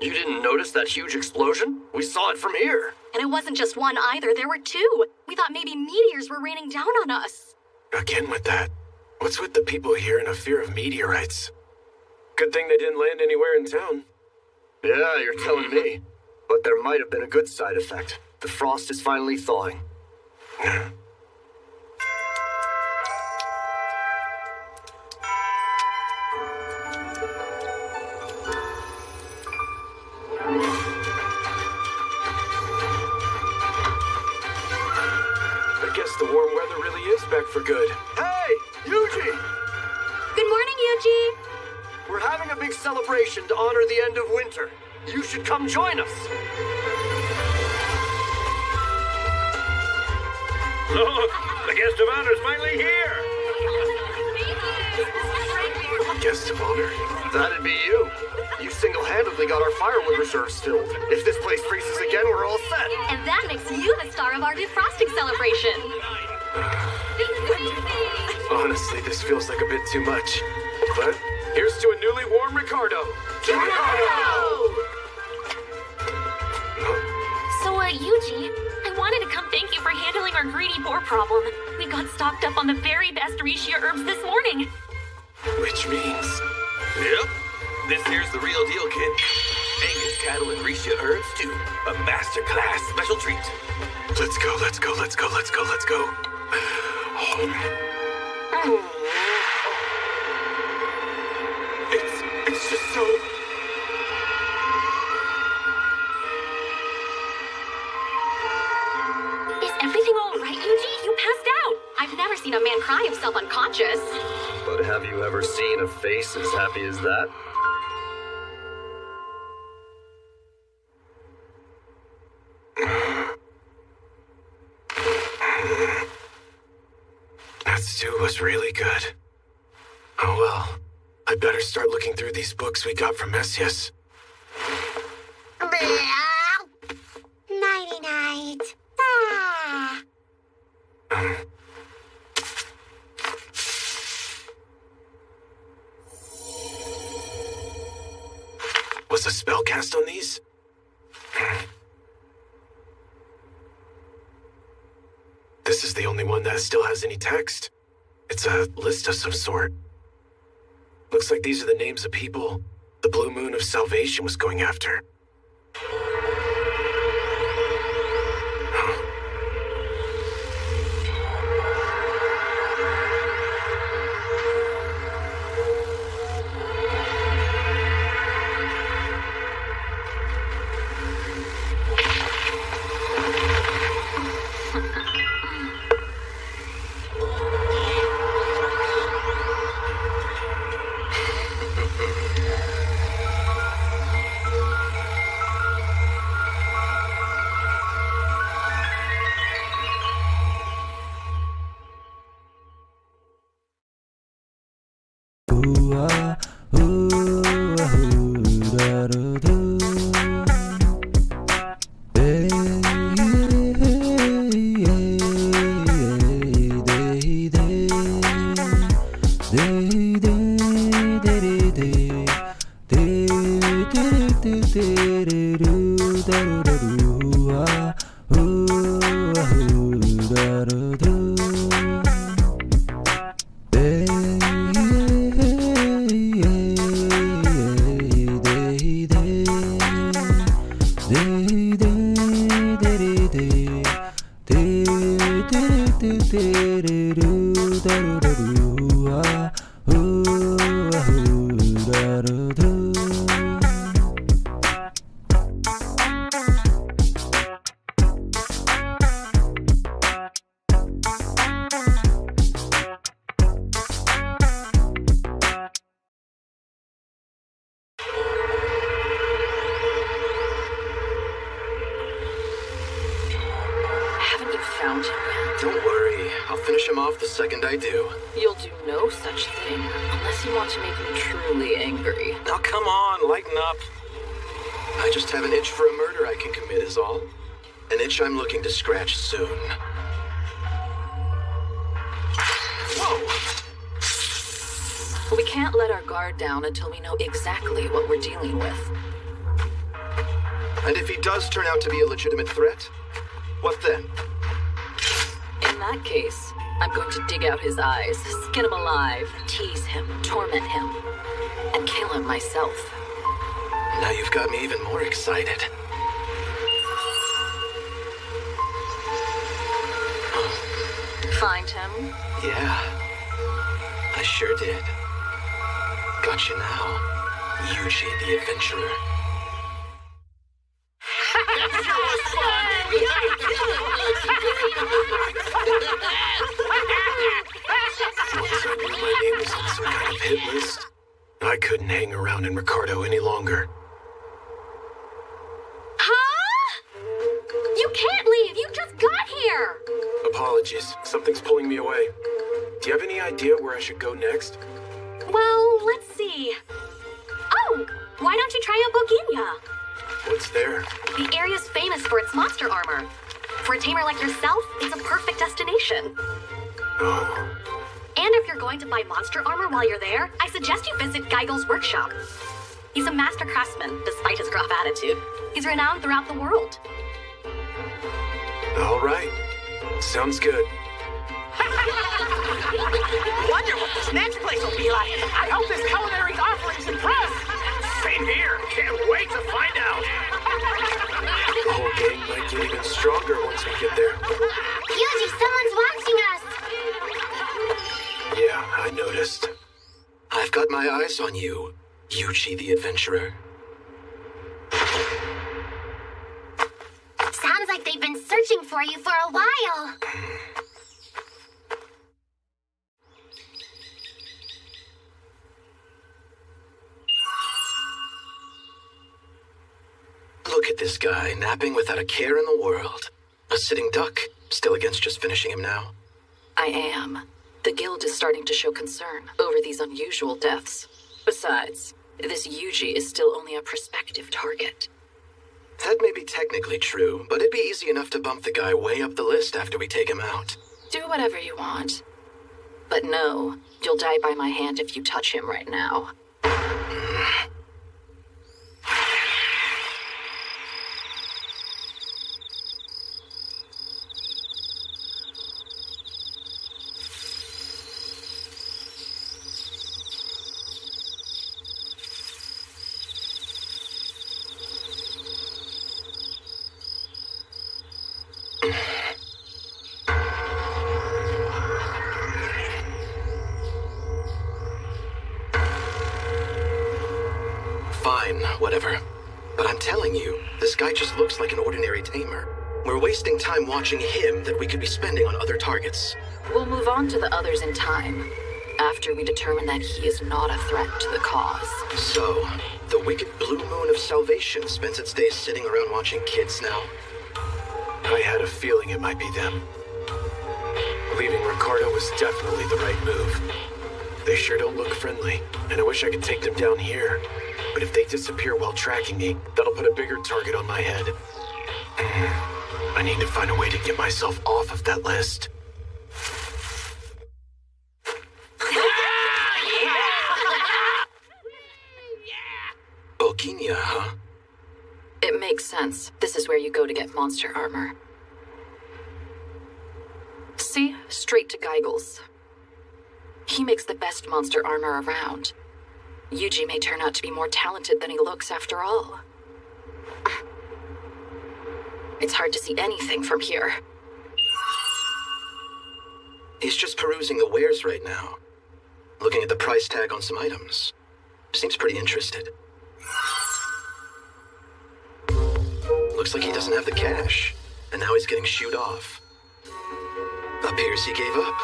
You didn't notice that huge explosion? We saw it from here. And it wasn't just one either, there were two. We thought maybe meteors were raining down on us. Again with that. What's with the people here and a fear of meteorites? Good thing they didn't land anywhere in town. Yeah, you're telling me. But there might have been a good side effect. The frost is finally thawing. I guess the warm weather really is back for good. Hey, Yuji! Good morning, Yuji. We're having a big celebration to honor the end of winter. You should come join us. Look, the guest of honor's finally here. Guest of honor? That'd be you. You single-handedly got our firewood reserves filled. If this place freezes again, we're all set. And that makes you the star of our defrosting celebration. Honestly, this feels like a bit too much. But here's to a newly warm Ricardo. So, Yuji, I wanted to come thank you for handling our greedy boar problem. We got stocked up on the very best Rishia herbs this morning. Which means... Yep. This here's the real deal, kid. Angus cattle and Rishia herbs, too. A masterclass special treat. Let's go, let's go, let's go, let's go, let's go. It's just so... Is everything all right, Yuji? You passed out. I've never seen a man cry himself unconscious. But have you ever seen a face as happy as that? That stew was really good. Oh well, I better start looking through these books we got from Messias. Nighty right. Ah. Was a spell cast on these? This is the only one that still has any text. It's a list of some sort. Looks like these are the names of people the Blue Moon of Salvation was going after. Don't worry, I'll finish him off the second I do. You'll do no such thing, unless you want to make me truly angry. Now come on, lighten up. I just have an itch for a murder I can commit is all. An itch I'm looking to scratch soon. Whoa! We can't let our guard down until we know exactly what we're dealing with. And if he does turn out to be a legitimate threat, what then? In that case, I'm going to dig out his eyes, skin him alive, tease him, torment him, and kill him myself. Now you've got me even more excited. Find him? Yeah, I sure did. Got you now, Yuji the Adventurer. That sure was fun! Once I knew my name was on some kind of hit list, I couldn't hang around in Ricardo any longer. Huh? You can't leave! You just got here! Apologies, something's pulling me away. Do you have any idea where I should go next? Well, let's see. Oh, why don't you try Boginia? What's there? The area's famous for its monster armor. For a tamer like yourself, it's a perfect destination. Oh. And if you're going to buy monster armor while you're there, I suggest you visit Geigel's workshop. He's a master craftsman, despite his gruff attitude. He's renowned throughout the world. All right. Sounds good. Wonder what this next place will be like. I hope this culinary offering's impressed. Same here. Can't wait to find out. The whole gang might get even stronger once we get there. Yuji, someone's watching us! Yeah, I noticed. I've got my eyes on you, Yuji the Adventurer. Sounds like they've been searching for you for a while. Look at this guy, napping without a care in the world. A sitting duck, still against just finishing him now. I am. The guild is starting to show concern over these unusual deaths. Besides, this Yuji is still only a prospective target. That may be technically true, but it'd be easy enough to bump the guy way up the list after we take him out. Do whatever you want. But no, you'll die by my hand if you touch him right now. Fine, whatever. But I'm telling you, this guy just looks like an ordinary tamer. We're wasting time watching him that we could be spending on other targets. We'll move on to the others in time, after we determine that he is not a threat to the cause. So, the wicked blue moon of salvation spends its days sitting around watching kids now? I had a feeling it might be them. Leaving Ricardo was definitely the right move. They sure don't look friendly, and I wish I could take them down here. But if they disappear while tracking me, that'll put a bigger target on my head. I need to find a way to get myself off of that list. Boginia, huh? It makes sense. This is where you go to get monster armor. See? Straight to Geigels. He makes the best monster armor around. Yuji may turn out to be more talented than he looks after all. It's hard to see anything from here. He's just perusing the wares right now. Looking at the price tag on some items. Seems pretty interested. Looks like he doesn't have the cash, and now he's getting shooed off. Appears he gave up.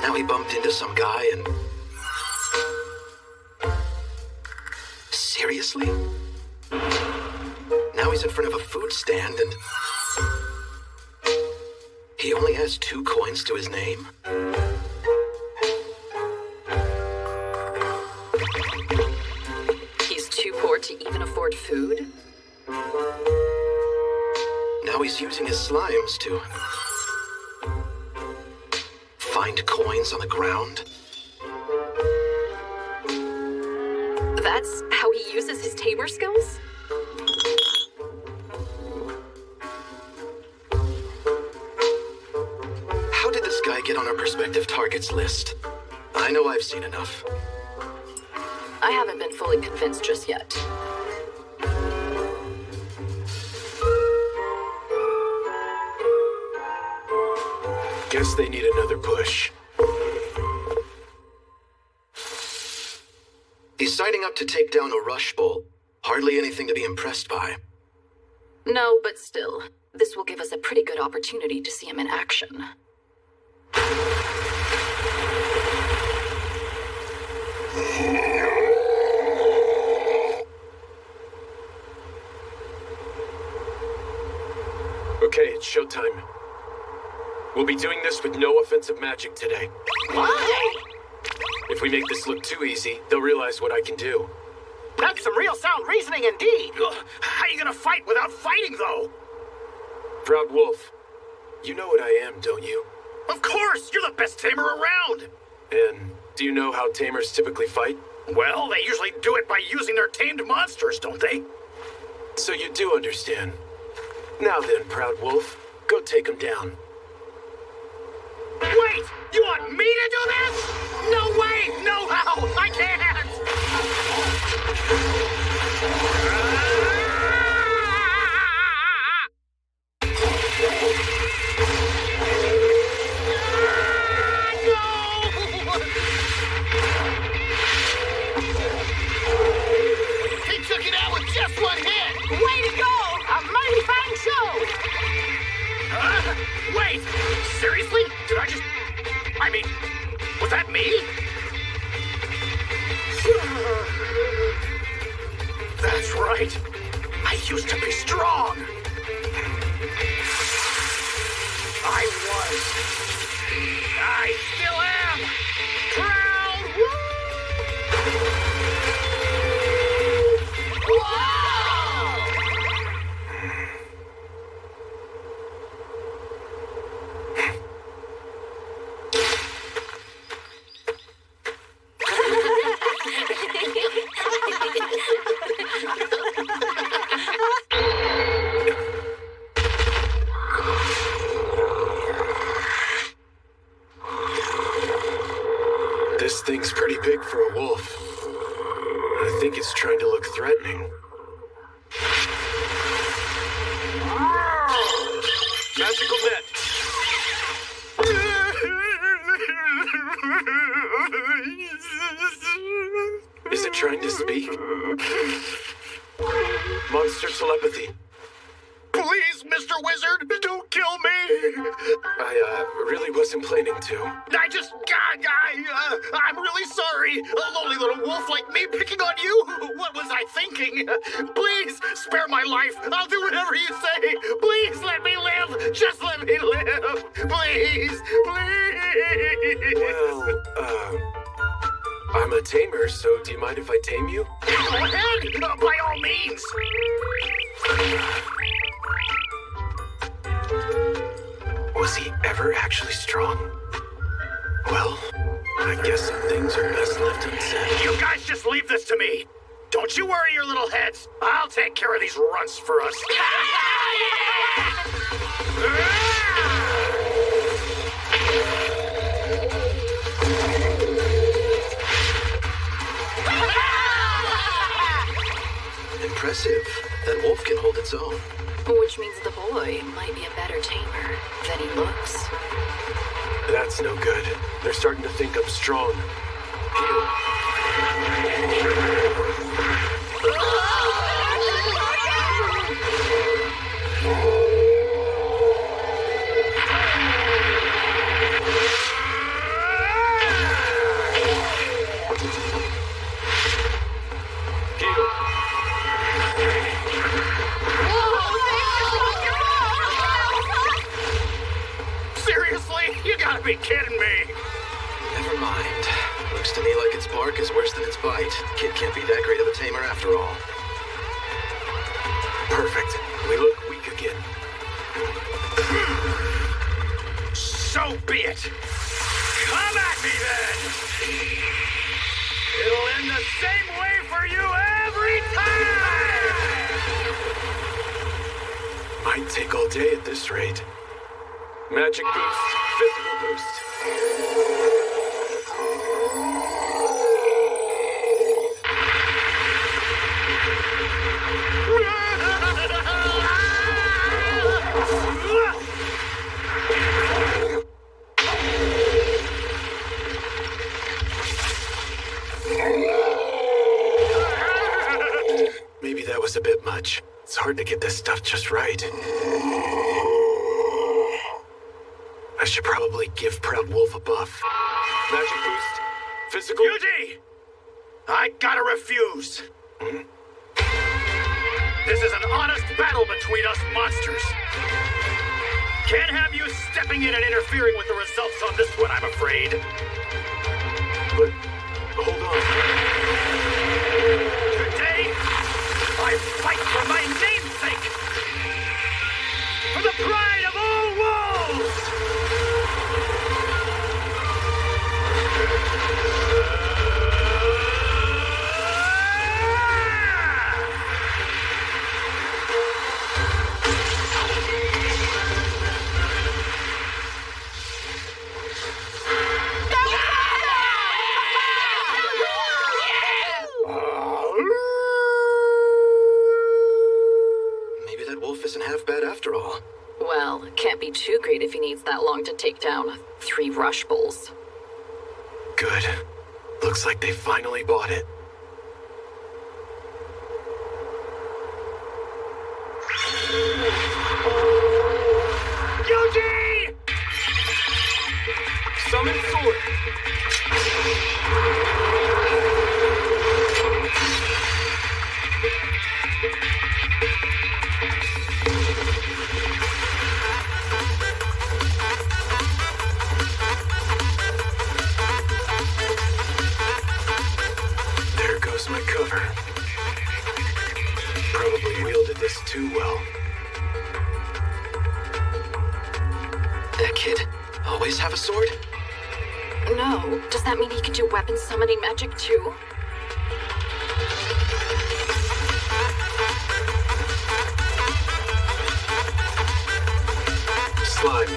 Now he bumped into some guy and... Seriously? Now he's in front of a food stand and... He only has 2 coins to his name? He's too poor to even afford food? Now he's using his slimes to... find coins on the ground? That's how he uses his tamer skills? How did this guy get on our prospective targets list? I know I've seen enough. I haven't been fully convinced just yet. Guess they need another push. He's signing up to take down a rush bolt. Hardly anything to be impressed by. No, but still, this will give us a pretty good opportunity to see him in action. Okay, it's showtime. We'll be doing this with no offensive magic today. Why? If we make this look too easy, they'll realize what I can do. That's some real sound reasoning indeed. How are you gonna fight without fighting, though? Proud Wolf, you know what I am, don't you? Of course! You're the best tamer around! And do you know how tamers typically fight? Well, they usually do it by using their tamed monsters, don't they? So you do understand. Now then, Proud Wolf, go take him down. Wait! You want me to do this? No way! No how! I can't! He took it out with just one hit! Way to go! A mighty fine show! Wait! Seriously? Did I just... I mean, was that me? That's right. I used to be strong. I was. I still am. Proud. This thing's pretty big for a wolf. I think it's trying to look threatening. Magical net. Is it trying to speak? Monster telepathy. Please, Mr. Wizard, don't kill me. I really wasn't planning to. I'm really sorry. A lonely little wolf like me picking on you. What was I thinking? Please, spare my life. I'll do whatever you say. Please let me live. Just let me live. Please, please. Well, I'm a tamer, so do you mind if I tame you? Go ahead, by all means. Was he ever actually strong? Well, I guess some things are best left unsaid. You guys just leave this to me. Don't you worry your little heads. I'll take care of these runts for us. Impressive. That wolf can hold its own. Which means the boy might be a better tamer than he looks. That's no good. They're starting to think I'm strong. Heal. Seriously? You gotta be kidding me. Never mind. Looks to me like its bark is worse than its bite. Kid can't be that great of a tamer after all. Perfect. We look weak again. So be it. Come at me then. It'll end the same way for you every time. Might take all day at this rate. Magic boost. Physical boost. Maybe that was a bit much. It's hard to get this stuff just right. I should probably give Proud Wolf a buff. Magic boost. Physical. Yuji! I gotta refuse. This is an honest battle between us monsters. Can't have you stepping in and interfering with the results on this one, I'm afraid. But, hold on. Today, I fight for my namesake! For the pride of all wolves! Maybe that wolf isn't half bad after all. Well, can't be too great if he needs that long to take down 3 rush bulls. Good. Looks like they finally bought it. Yuji! Summon sword. There's my cover. Probably wielded this too well. That kid always have a sword? No. Does that mean he can do weapon summoning magic too? Slime.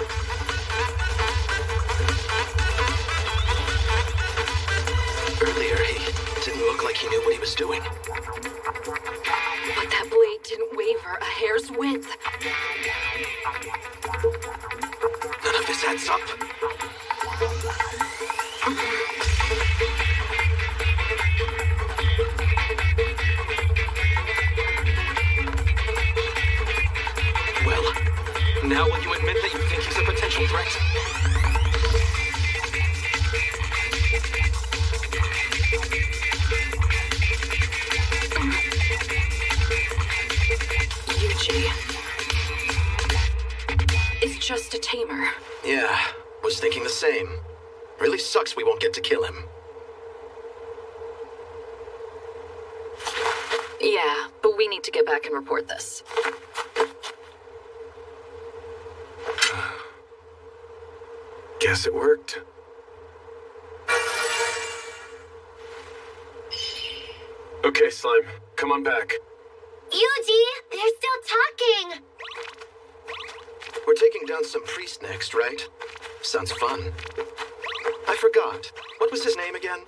Earlier, he didn't look like he knew what he was doing. But that blade didn't waver a hair's width. None of this adds up. Well, now will you admit that you think he's a potential threat? Yuji. It's just a tamer. Yeah, was thinking the same. Really sucks we won't get to kill him. Yeah, but we need to get back and report this. Guess it worked. Okay, Slime. Come on back. Yuji, they're still talking. We're taking down some priest next, right? Sounds fun. I forgot. What was his name again?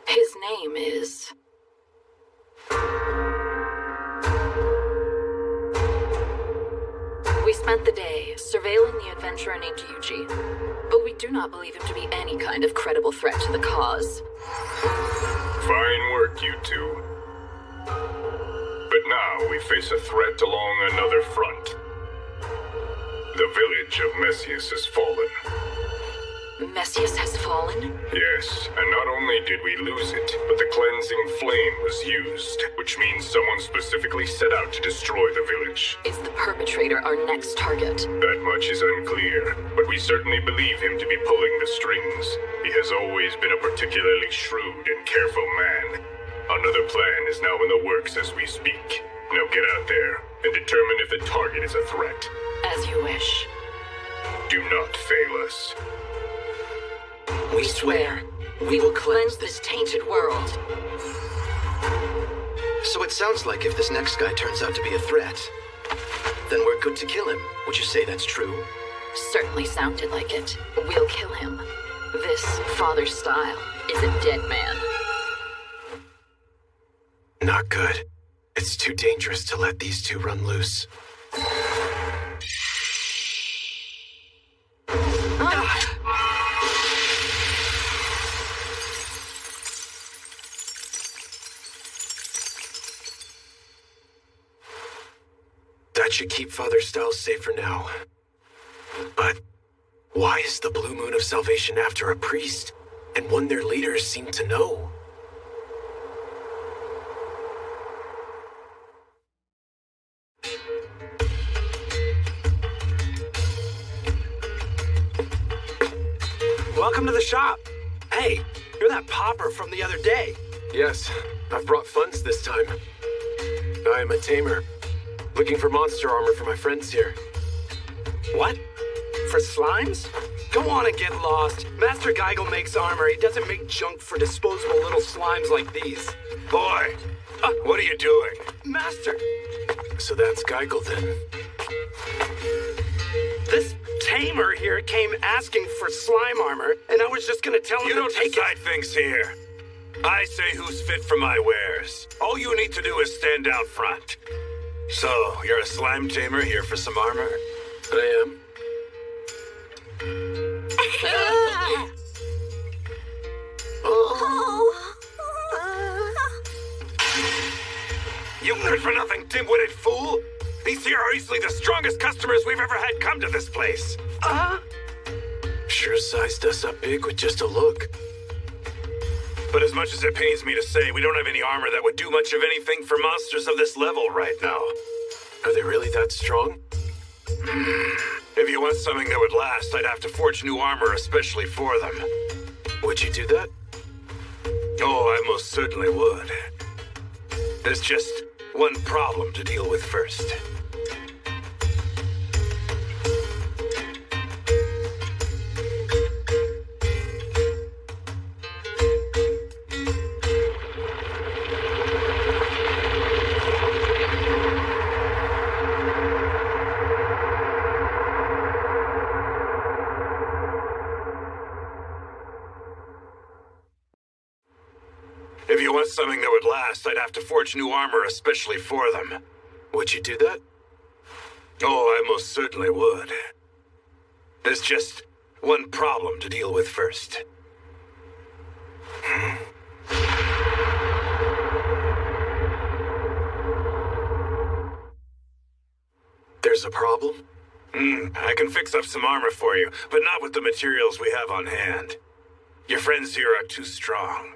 His name is... We spent the day surveilling the adventurer named Yuji, but we do not believe him to be any kind of credible threat to the cause. Fine work, you two. But now we face a threat along another front. The village of Messias has fallen. Messias has fallen? Yes, and not only did we lose it, but the cleansing flame was used, which means someone specifically set out to destroy the village. Is the perpetrator our next target? That much is unclear, but we certainly believe him to be pulling the strings. He has always been a particularly shrewd and careful man. Another plan is now in the works as we speak. Now get out there and determine if the target is a threat. As you wish. Do not fail us. We swear, we will cleanse this tainted world. So it sounds like if this next guy turns out to be a threat, then we're good to kill him. Would you say that's true? Certainly sounded like it. We'll kill him. This, father style, is a dead man. Not good. It's too dangerous to let these two run loose. That should keep Father Styles safe for now. But why is the Blue Moon of Salvation after a priest? And one their leaders seem to know. Welcome to the shop. Hey, you're that pauper from the other day. Yes, I've brought funds this time. I am a tamer, looking for monster armor for my friends here. What? For slimes? Go on and get lost. Master Geigel makes armor. He doesn't make junk for disposable little slimes like these. Boy, what are you doing? Master! So that's Geigel then. This tamer here came asking for slime armor, and I was just gonna tell him You to don't take decide things here. I say who's fit for my wares. All you need to do is stand out front. So, you're a slime tamer here for some armor? I am. You good for nothing, dim-witted fool! These here are easily the strongest customers we've ever had come to this place. Sure sized us up big with just a look. But as much as it pains me to say, we don't have any armor that would do much of anything for monsters of this level right now. Are they really that strong? If you want something that would last, I'd have to forge new armor especially for them. Would you do that? Oh, I most certainly would. There's just one problem to deal with first. If you want something that would last, I'd have to forge new armor especially for them. Would you do that? Oh, I most certainly would. There's just one problem to deal with first. There's a problem? I can fix up some armor for you, but not with the materials we have on hand. Your friends here are too strong.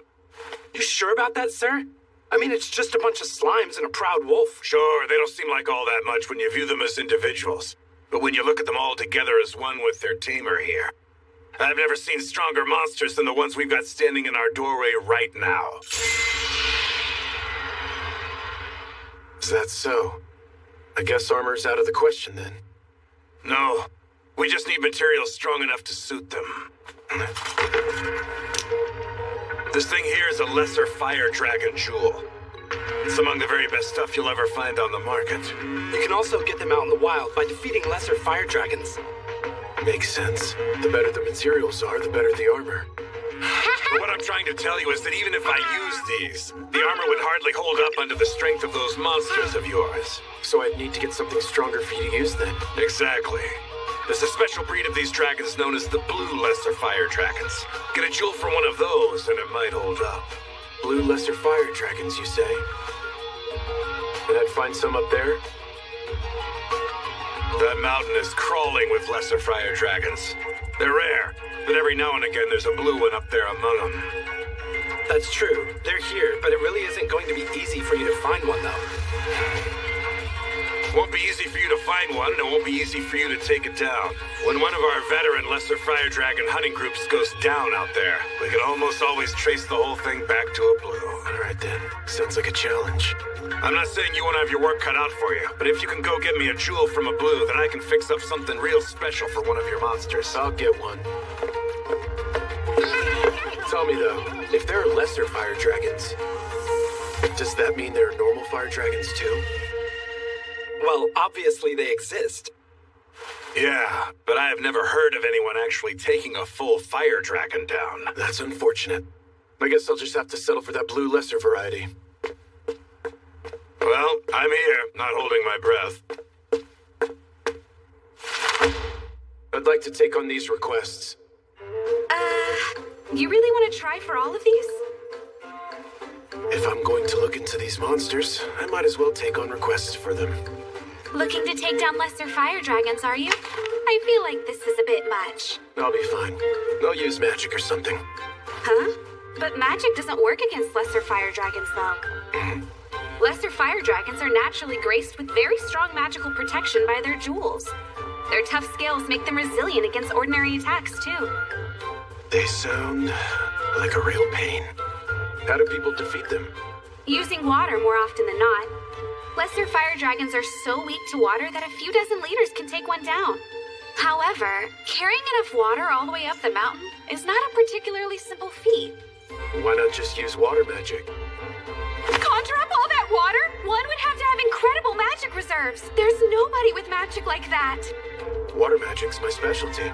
You sure about that, sir? I mean, it's just a bunch of slimes and a proud wolf. Sure, they don't seem like all that much when you view them as individuals. But when you look at them all together as one with their tamer here, I've never seen stronger monsters than the ones we've got standing in our doorway right now. Is that so? I guess armor's out of the question then. No, we just need materials strong enough to suit them. This thing here is a lesser fire dragon jewel. It's among the very best stuff you'll ever find on the market. You can also get them out in the wild by defeating lesser fire dragons. Makes sense. The better the materials are, the better the armor. But what I'm trying to tell you is that even if I used these, the armor would hardly hold up under the strength of those monsters of yours. So I'd need to get something stronger for you to use then. Exactly. There's a special breed of these dragons known as the blue lesser fire dragons. Get a jewel from one of those and it might hold up. Blue lesser fire dragons, you say? And I'd find some up there? That mountain is crawling with lesser fire dragons. They're rare, but every now and again there's a blue one up there among them. That's true. They're here, but it really isn't going to be easy for you to find one, though. Won't be easy for you to find one, and it won't be easy for you to take it down. When one of our veteran lesser fire dragon hunting groups goes down out there, we can almost always trace the whole thing back to a blue. All right then. Sounds like a challenge. I'm not saying you won't have your work cut out for you, but if you can go get me a jewel from a blue, then I can fix up something real special for one of your monsters. I'll get one. Tell me though, if there are lesser fire dragons, does that mean there are normal fire dragons too? Well, obviously they exist. Yeah, but I have never heard of anyone actually taking a full fire dragon down. That's unfortunate. I guess I'll just have to settle for that blue lesser variety. Well, I'm here, not holding my breath. I'd like to take on these requests. You really want to try for all of these? If I'm going to look into these monsters, I might as well take on requests for them. Looking to take down lesser fire dragons, are you? I feel like this is a bit much. I'll be fine. I'll use magic or something. Huh? But magic doesn't work against lesser fire dragons, though. Lesser fire dragons are naturally graced with very strong magical protection by their jewels. Their tough scales make them resilient against ordinary attacks, too. They sound like a real pain. How do people defeat them? Using water more often than not. Lesser fire dragons are so weak to water that a few dozen liters can take one down. However, carrying enough water all the way up the mountain is not a particularly simple feat. Why not just use water magic? Conjure up all that water? One would have to have incredible magic reserves. There's nobody with magic like that. Water magic's my specialty.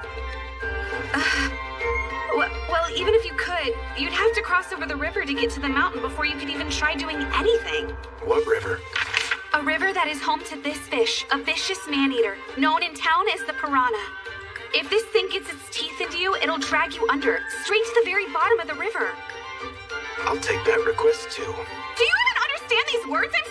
Well, even if you could, you'd have to cross over the river to get to the mountain before you could even try doing anything. What river? A river that is home to this fish, a vicious man-eater, known in town as the piranha. If this thing gets its teeth into you, it'll drag you under, straight to the very bottom of the river. I'll take that request too. Do you even understand these words I'm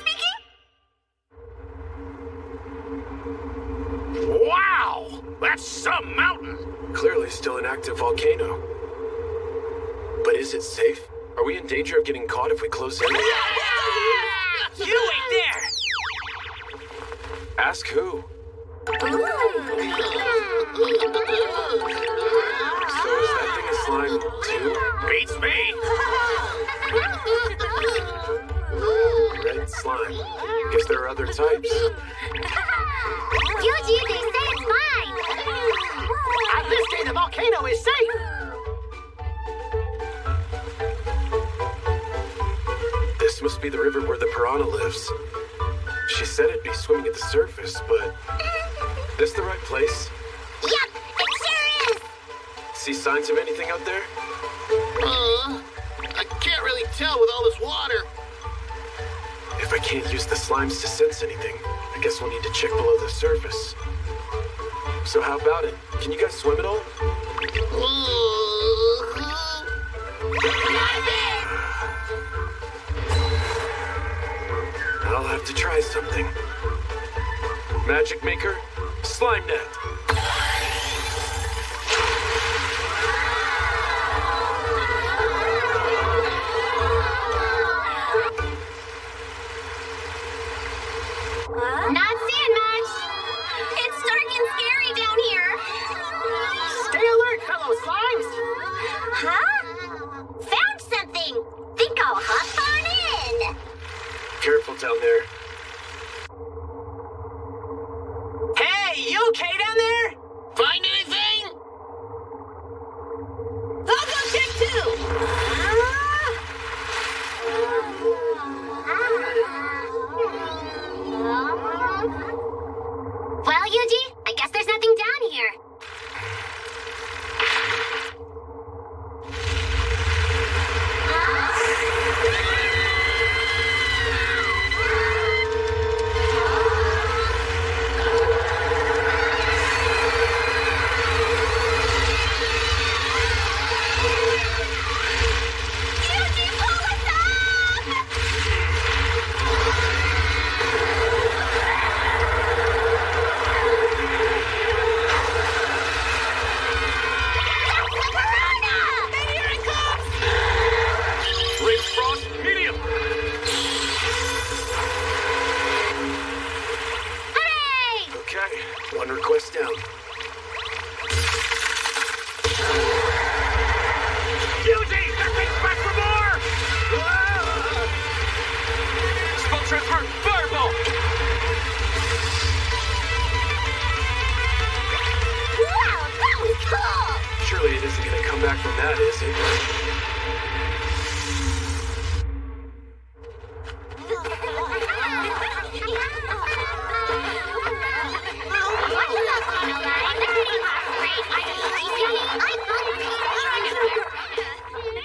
speaking? Wow! That's some mountain! Clearly still an active volcano. But is it safe? Are we in danger of getting caught if we close in? You wait there! Ask who? So is Beats me! must be the river where the piranha lives. She said it'd be swimming at the surface, but... This the right place? Yep, it sure is! See signs of anything out there? I can't really tell with all this water. If I can't use the slimes to sense anything, I guess we'll need to check below the surface. So how about it? Can you guys swim at all? I'll have to try something. Magic Maker, Slime Net. Not seeing much. It's dark and scary down here. Stay alert, fellow slimes! Huh? Found something. Think I'll hop on in. Careful down there. Hey, you okay down there? Find anything? I'll go check too. Well, Yuji, I guess there's nothing down here. Yuji, pull us up! Rinse frost, medium! Hooray! Okay, one request down. Yuji, that thing's back for more! Spell transfer, fireball! Wow, that was cool! Surely it isn't gonna come back from that, is it?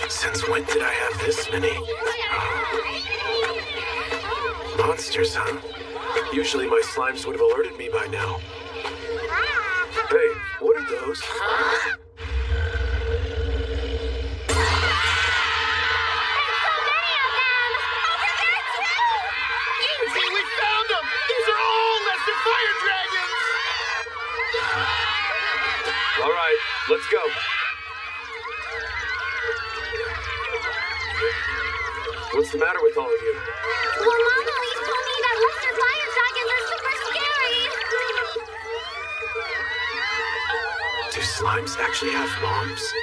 Since when did I have this many? Monsters, huh? Usually my slimes would have alerted me by now. Hey, what are those? Yuji, we found them! These are all lesser fire dragons! All right, let's go. What's the matter with all of you? Well, Mom always told me that lesser fire dragons are super scary. Do slimes actually have moms?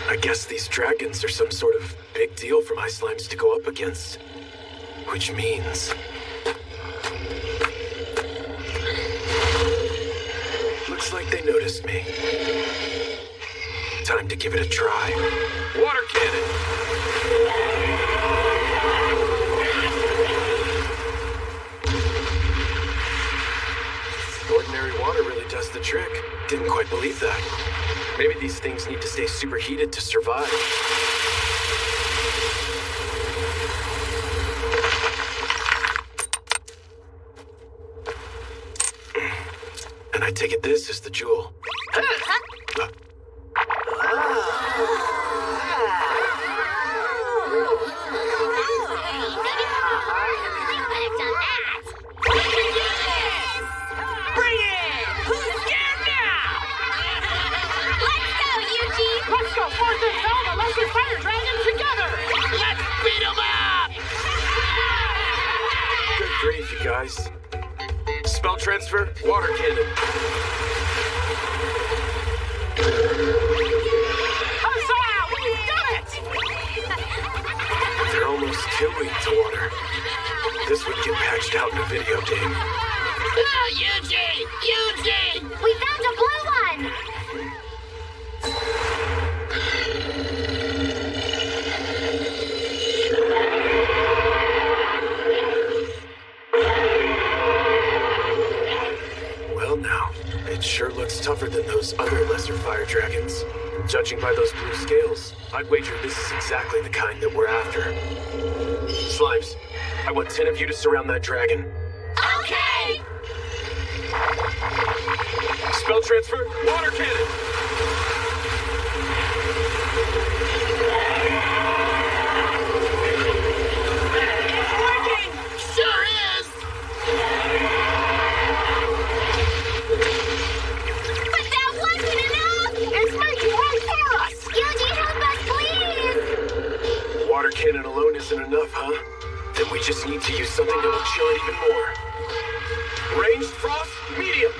I guess these dragons are some sort of big deal for my slimes to go up against. Which means... Looks like they noticed me. Time to give it a try. Water cannon! Ordinary water really does the trick. Didn't quite believe that. Maybe these things need to stay superheated to survive. And I take it this is the jewel. Bring it! Who's scared now? Let's go, Yuji! Let's go forth and fell the lesser fire dragon together! Let's beat them up! Good grief, you guys. Spell transfer, water cannon. Huzzah! We've done it! They're almost too weak to water. This would get patched out in a video game. Ah, Yuji! Yuji! We found a blue one! lesser fire dragons. Judging by those blue scales, I'd wager this is exactly the kind that we're after. Slimes, I want 10 of you to surround that dragon. Okay! Spell transfer, water cannon! It's working! Sure is! But that wasn't enough! It's making right for us! Yuji, help us, please! Water cannon alone isn't enough, huh? Then we just need to use something that'll chill it even more. Ranged frost, medium!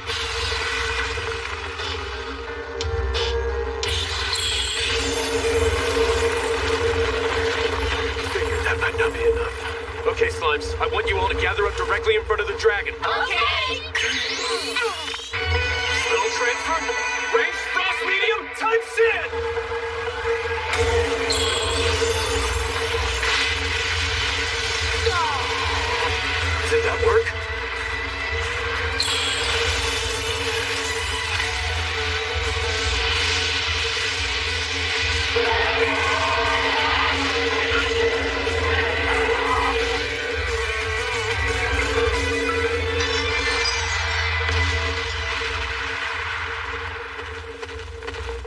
Figured that might not be enough. Okay, Slimes, I want you all to gather up directly in front of the dragon. Okay! Spell transfer, ranged frost, medium, time Sid! Did that work?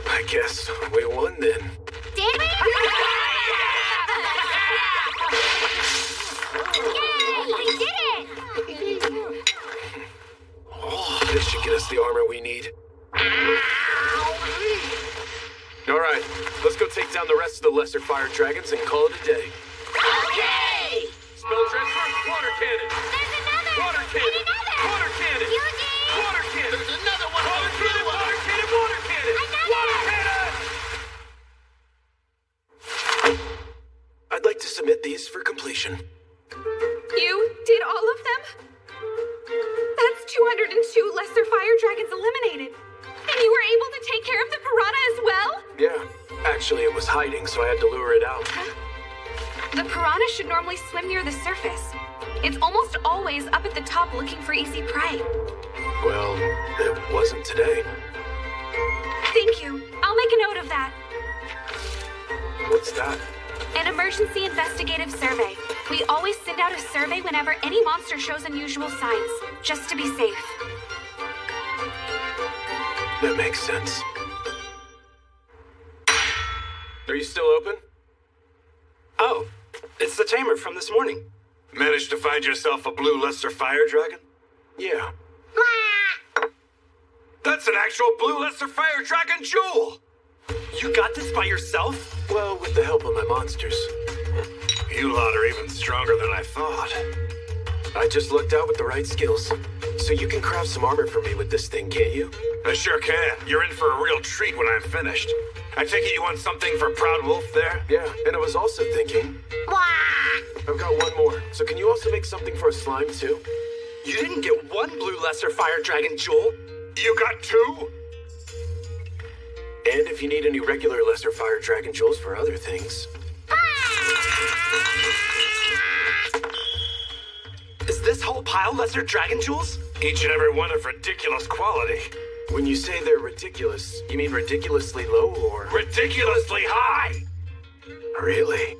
I guess we won then. Did we? Yay! We did it! Oh, this should get us the armor we need. All right, let's go take down the rest of the lesser fire dragons and call it a day. Okay! Spell transfer, water cannon. There's another! Water cannon. And another! Water cannon. Yuji! Water cannon. There's another one! Water cannon, water cannon, water cannon. Another! Water cannon! I'd like to submit these for completion. You did all of them? That's 202 lesser fire dragons eliminated. And you were able to take care of the piranha as well? Yeah, actually it was hiding, so I had to lure it out. The piranha should normally swim near the surface. It's almost always up at the top looking for easy prey. Well, it wasn't today. Thank you. I'll make a note of that. What's that? An emergency investigative survey. We always send out a survey whenever any monster shows unusual signs, just to be safe. That makes sense. Are you still open? Oh, it's the tamer from this morning. Managed to find yourself a blue lesser fire dragon? Yeah. That's an actual blue lesser fire dragon jewel! You got this by yourself? Well, with the help of my monsters. You lot are even stronger than I thought. I just lucked out with the right skills. So you can craft some armor for me with this thing, can't you? I sure can. You're in for a real treat when I'm finished. I take it you want something for Proud Wolf there? Yeah, and I was also thinking... I've got one more. So can you also make something for a slime, too? You didn't get one blue lesser fire dragon jewel. You got two? And if you need any regular lesser fire dragon jewels for other things. Is this whole pile lesser dragon jewels? Each and every one of ridiculous quality. When you say they're ridiculous, you mean ridiculously low or... Ridiculously high! Really?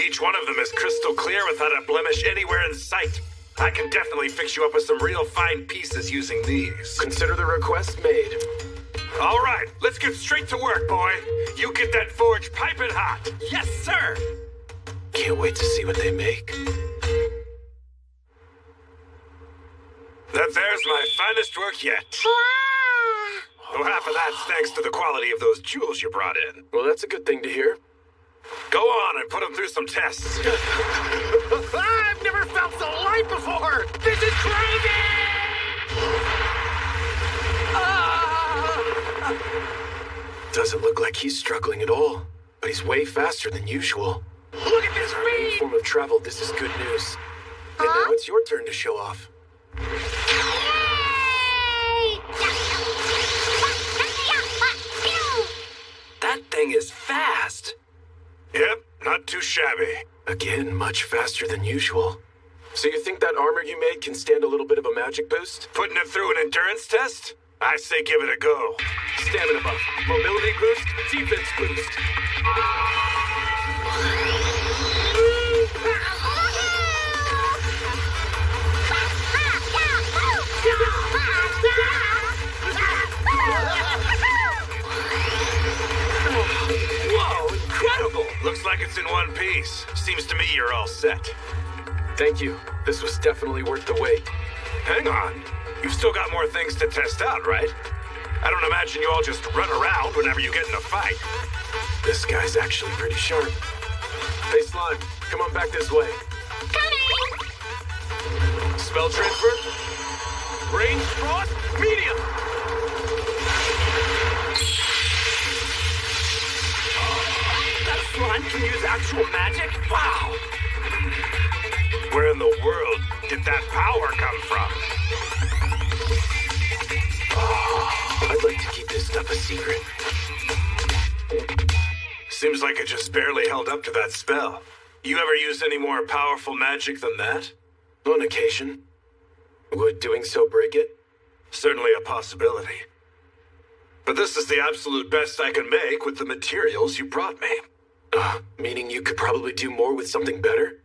Each one of them is crystal clear without a blemish anywhere in sight. I can definitely fix you up with some real fine pieces using these. Consider the request made. All right, let's get straight to work, boy. You get that forge piping hot. Yes, sir! Can't wait to see what they make. There's my finest work yet. Though half of that's thanks to the quality of those jewels you brought in. Well, that's a good thing to hear. Go on and put them through some tests. I've never felt so light before! This is crazy! Doesn't look like he's struggling at all, but he's way faster than usual. Look at this For any speed! form of travel, this is good news. And now it's your turn to show off. That thing is fast. Yep, not too shabby. Again, much faster than usual. So you think that armor you made can stand a little bit of a magic boost? Putting it through an endurance test? I say give it a go. Stamina buff, mobility boost, defense boost. Whoa, incredible! Looks like it's in one piece. Seems to me you're all set. Thank you. This was definitely worth the wait. Hang on. You've still got more things to test out, right? I don't imagine you all just run around whenever you get in a fight. This guy's actually pretty sharp. Hey, Slime, come on back this way. Coming! Spell transfer. Range frost, medium. That slime can use actual magic? Wow! Where in the world did that power come from? I'd like to keep this stuff a secret. Seems like it just barely held up to that spell. You ever use any more powerful magic than that? On occasion. Would doing so break it? Certainly a possibility. But this is the absolute best I can make with the materials you brought me. Meaning you could probably do more with something better?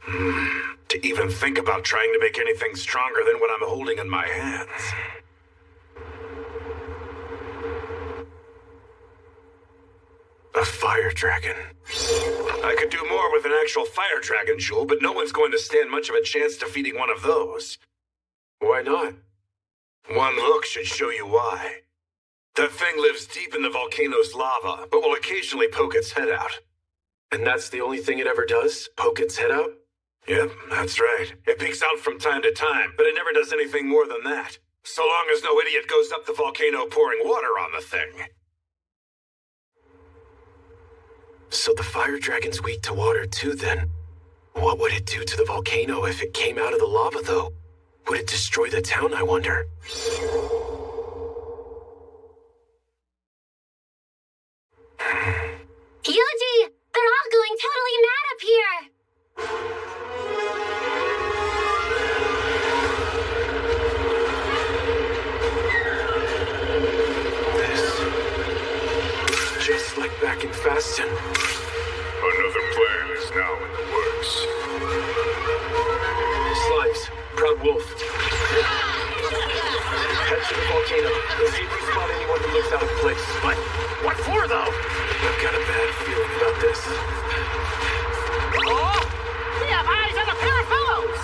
To even think about trying to make anything stronger than what I'm holding in my hands. A fire dragon. I could do more with an actual fire dragon jewel, but no one's going to stand much of a chance defeating one of those. Why not? One look should show you why. That thing lives deep in the volcano's lava, but will occasionally poke its head out. And that's the only thing it ever does? Poke its head out? Yep, that's right. It peeks out from time to time, but it never does anything more than that. So long as no idiot goes up the volcano pouring water on the thing. So the fire dragon's weak to water too, then. What would it do to the volcano if it came out of the lava, though? Would it destroy the town, I wonder? Yuji! They're all going totally mad up here! Just like back in Faston. Another plan is now in the works. Slimes, Proud Wolf. Head to the volcano. Let's see if we spot anyone who looks out of place. What for, though? I've got a bad feeling about this. Oh! We have eyes on a pair of fellows!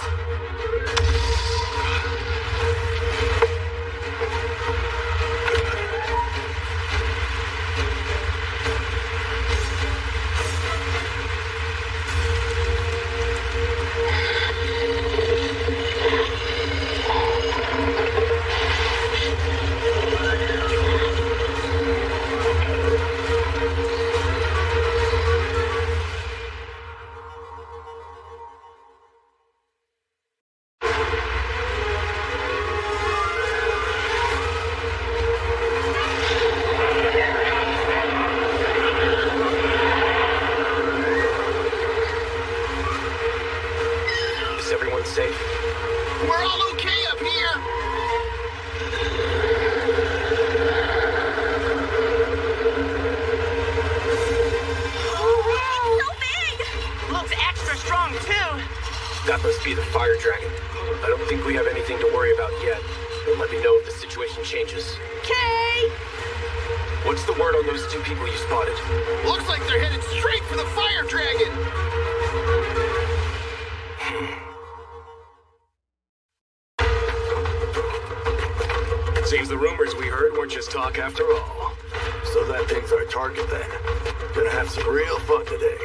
Safe. We're all okay up here. Oh, so big! Looks extra strong, too. That must be the fire dragon. I don't think we have anything to worry about yet. But let me know if the situation changes. Okay. What's the word on those two people you spotted? Looks like they're headed straight for the fire dragon. Seems the rumors we heard weren't just talk after all. So that thing's our target then. Gonna have some real fun today.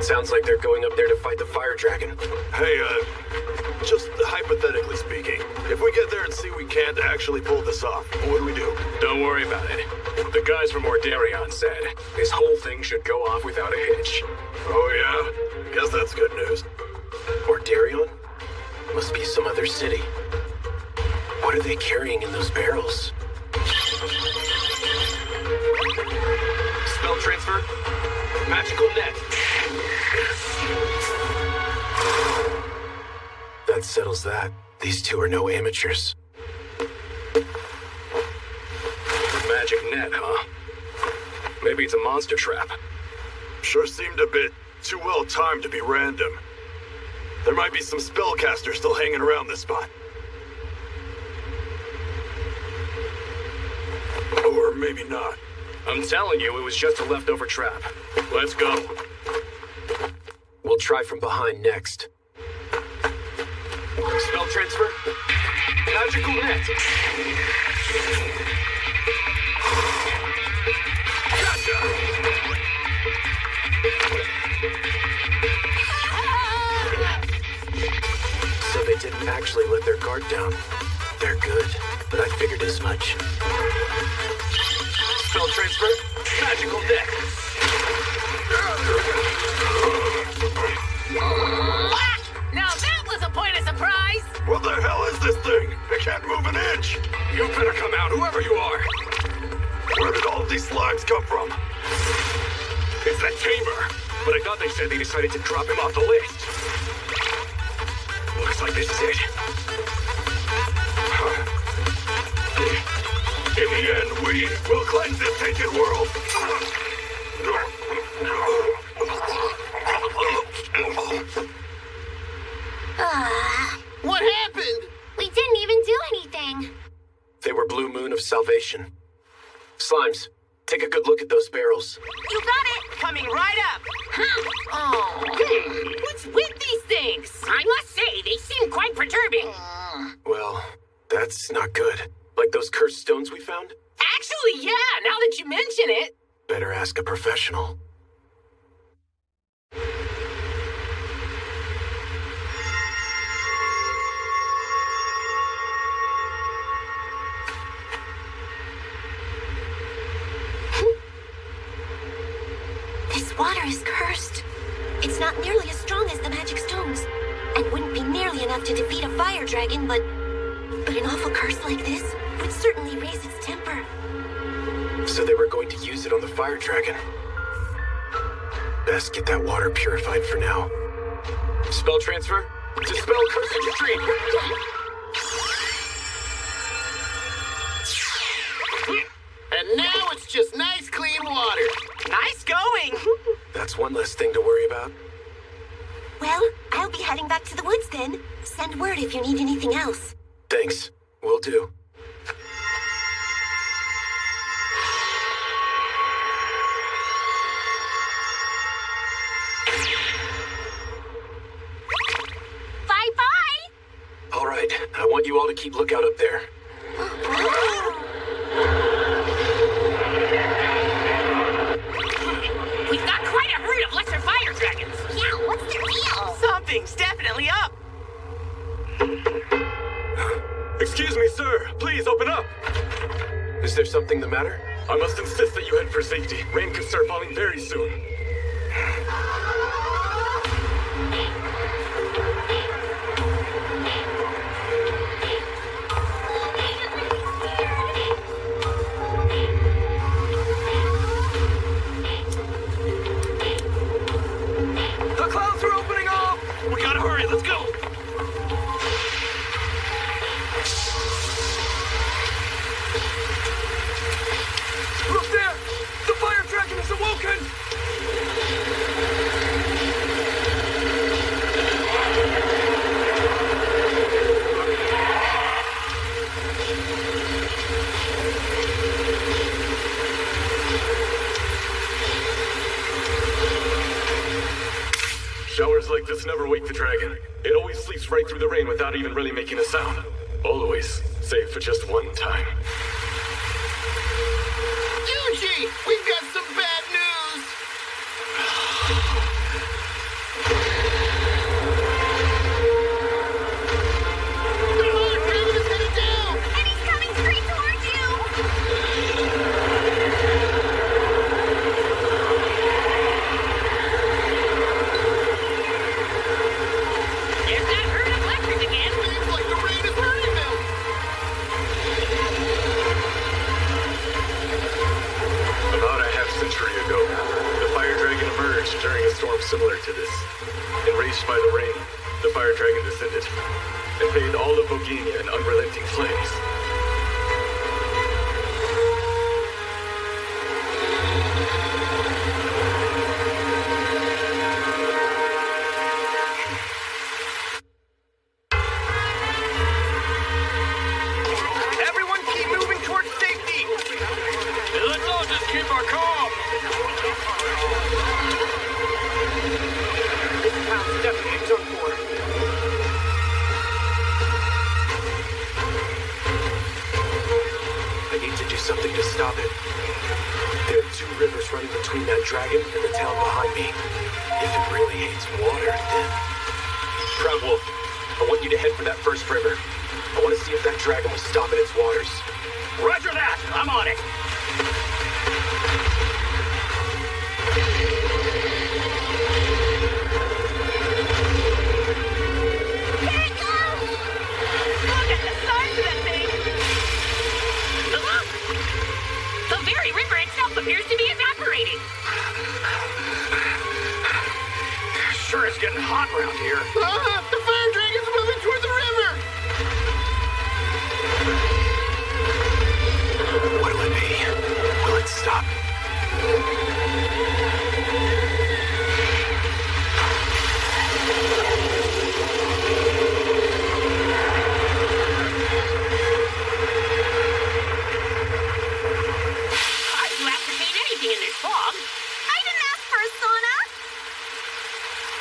Sounds like they're going up there to fight the fire dragon. Hey, just hypothetically speaking, if we get there and see we can't actually pull this off, what do we do? Don't worry about it. The guys from Ordarion said this whole thing should go off without a hitch. Oh yeah? Guess that's good news. Ordarion? Must be some other city. What are they carrying in those barrels? Spell transfer. Magical net. That settles that. These two are no amateurs. Magic net, huh? Maybe it's a monster trap. Sure seemed a bit too well timed to be random. There might be some spellcasters still hanging around this spot. Or maybe not. I'm telling you, it was just a leftover trap. Let's go. We'll try from behind next. Spell transfer? Magical net! Gotcha! So they didn't actually let their guard down. They're good, but I figured as much. Spell transfer? Magical net! Now that was a point of surprise! What the hell is this thing? It can't move an inch! You better come out, whoever you are! Where did all of these slimes come from? It's that chamber! But I thought they said they decided to drop him off the list. Looks like this is it. In the end, we will cleanse this tainted world! What happened? We didn't even do anything. They were Blue Moon of Salvation. Slimes, take a good look at those barrels. You got it. Coming right up. Oh. What's with these things? I must say, they seem quite perturbing. Well, that's not good. Like those cursed stones we found? Actually, yeah, now that you mention it. Better ask a professional. This water is cursed. It's not nearly as strong as the magic stones, and wouldn't be nearly enough to defeat a fire dragon, but an awful curse like this would certainly raise its temper. So they were going to use it on the fire dragon. Best get that water purified for now. Spell transfer? Dispel curse and retreat! And now it's just nice, clean water. Nice going. That's one less thing to worry about. Well, I'll be heading back to the woods then. Send word if you need anything else. Thanks. Will do. Bye-bye! All right, I want you all to keep lookout up there. We've got quite a herd of lesser fire dragons. Yeah, what's their deal? Something's definitely up. Excuse me, sir. Please open up. Is there something the matter? I must insist that you head for safety. Rain could start falling very soon. The clouds are opening up! We gotta hurry. Let's go. Look there! The fire dragon is awoken! Showers like this never wake the dragon. It always sleeps right through the rain without even really making a sound. Always, save for just one time. Yuji, we've got some bad news. The fire dragon is headed down. And he's coming straight towards you! There's that herd of lessers again. Seems like the rain is hurting them. About a half-century ago, the fire dragon emerged during a storm similar to this. Enraged by the rain, the fire dragon descended. and bathe all of Bohemia in unrelenting flames. Everyone keep moving towards safety! And let's all just keep our calm! This town's definitely done for. I need to do something to stop it. There are two rivers running between that dragon and the town behind me. If it really hates water, then... Proud Wolf, I want you to head for that first river. I want to see if that dragon will stop in its waters. Roger that! I'm on it! Here it goes! Look at the size of that thing! The very river itself appears to be evaporating. Sure is getting hot around here. The fire dragon's moving toward the river! What'll it be? Will it stop? I'd replicate anything in this fog. I didn't ask for a sauna!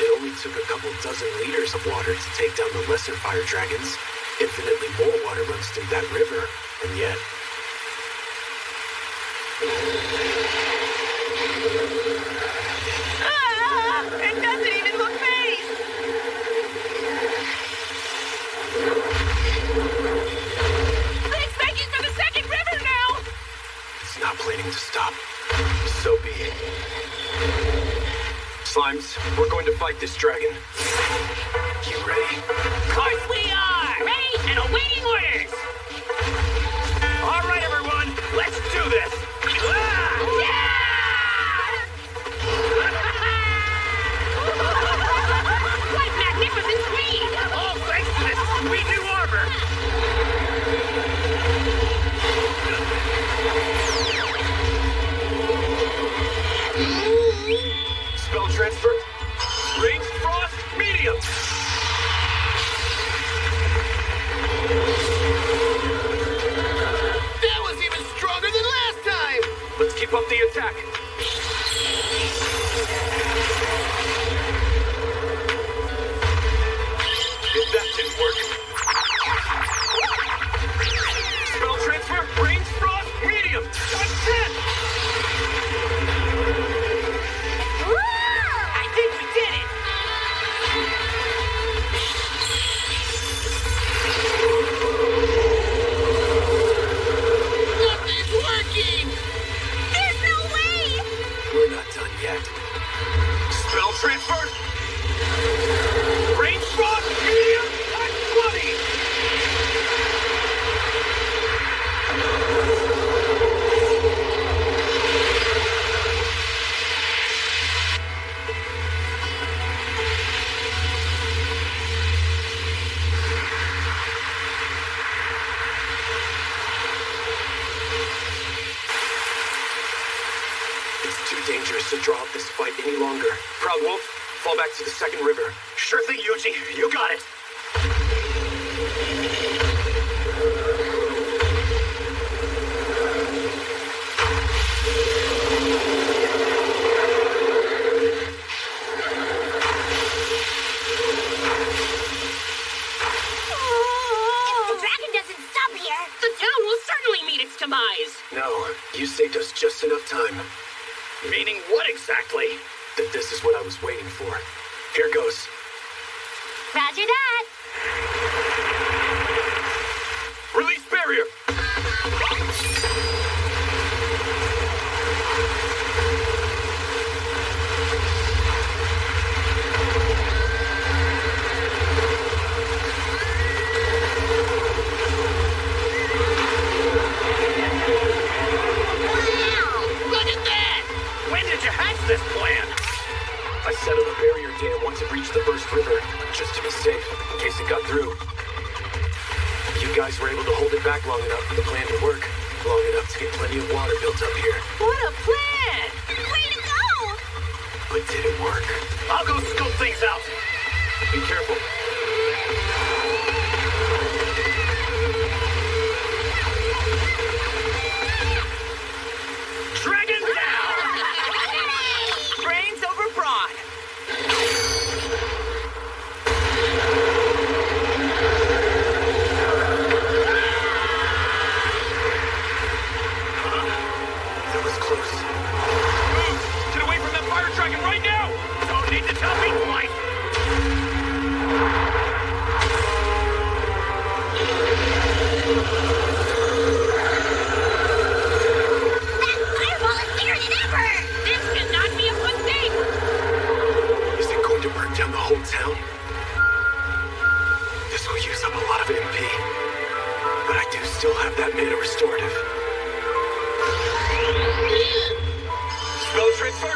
It only took a couple dozen liters of water to take down the lesser fire dragons. Infinitely more water runs through that river, and yet... It doesn't even look phased! It's making for the second river now. It's not planning to stop. So be it. Slimes, we're going to fight this dragon. You ready? Of course we are. Ready and awaiting orders. All right, everyone, let's do this! What magnificent speed! All thanks to this sweet new armor! Spell transfer. Ranged frost, medium. That was even stronger than last time! Let's keep up the attack. If that didn't work. Spell transfer, ranged frost, medium. That's 10. I think we did it! Nothing's working! There's no way! We're not done yet. Spell transfer. Range frost, medium, at 20. It's too dangerous to draw out this fight any longer. Proud Wolf, fall back to the second river. Sure thing, Yuji. You got it. If the dragon doesn't stop here... The town will certainly meet its demise. No, you saved us just enough time. Meaning what exactly? That this is what I was waiting for. Here goes. Roger that! Release barrier. Look at that! When did you hatch this plan? I set up a barrier dam once it reached the first river, just to be safe, in case it got through. guys were able to hold it back long enough for the plan to work. Long enough to get plenty of water built up here. What a plan! Way to go! But did it work? I'll go scope things out. Be careful. Dragon down! Brains over brawn. That was close. Move! Get away from that fire dragon right now! Don't need to tell me twice! That fireball is bigger than ever! This cannot be a good thing! Is it going to burn down the whole town? This will use up a lot of MP. But I do still have that mana restorative. Spell transfer?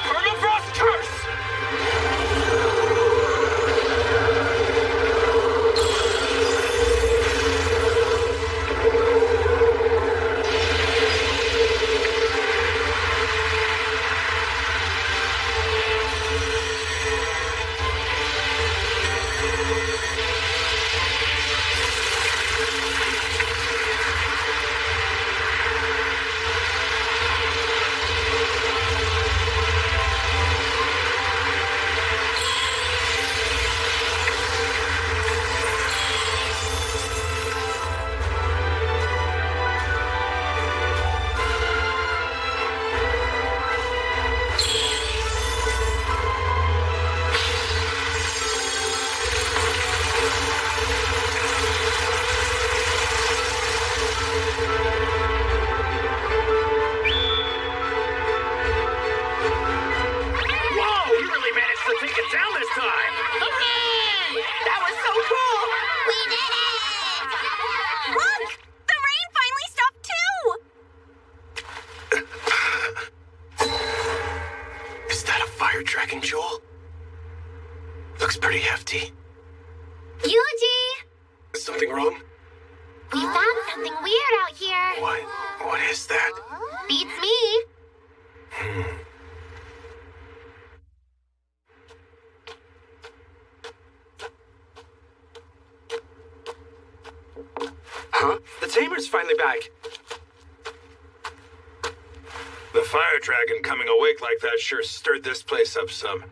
Permafrost curse! Whoa! You really managed to take it down this time! Hooray! That was so cool! We did it! Look! The rain finally stopped too! Is that a fire dragon, Jewel? Looks pretty hefty. Yuji! Something wrong? We found something weird out here. What is that? Beats me. Huh? The Tamer's finally back. The fire dragon coming awake like that sure stirred this place up some.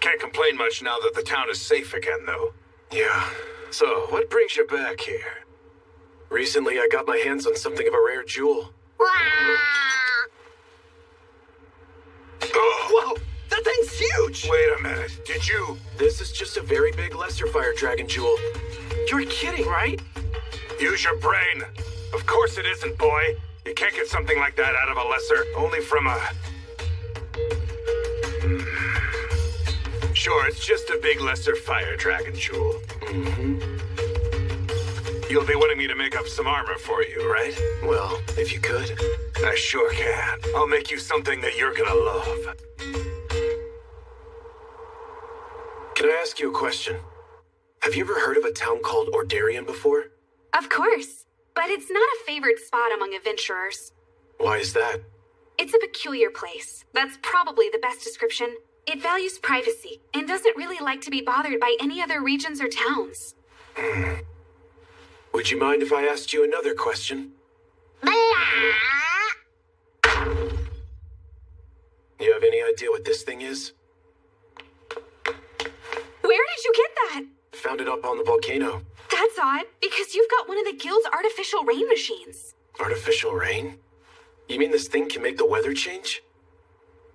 Can't complain much now that the town is safe again, though. Yeah. So, what brings you back here? Recently, I got my hands on something of a rare jewel. Oh, Whoa! That thing's huge! wait a minute. Did you? This is just a very big lesser fire dragon jewel. You're kidding, right? Use your brain. Of course it isn't, boy. You can't get something like that out of a lesser, only from a... Sure, it's just a big lesser fire dragon jewel. You'll be wanting me to make up some armor for you, right? Well, if you could. I sure can. I'll make you something that you're gonna love. Can I ask you a question? Have you ever heard of a town called Ordarian before? Of course. But it's not a favored spot among adventurers. Why is that? It's a peculiar place. That's probably the best description. It values privacy and doesn't really like to be bothered by any other regions or towns. Would you mind if I asked you another question? You have any idea what this thing is? Where did you get that? Found it up on the volcano. That's odd, because you've got one of the guild's artificial rain machines. Artificial rain? You mean this thing can make the weather change?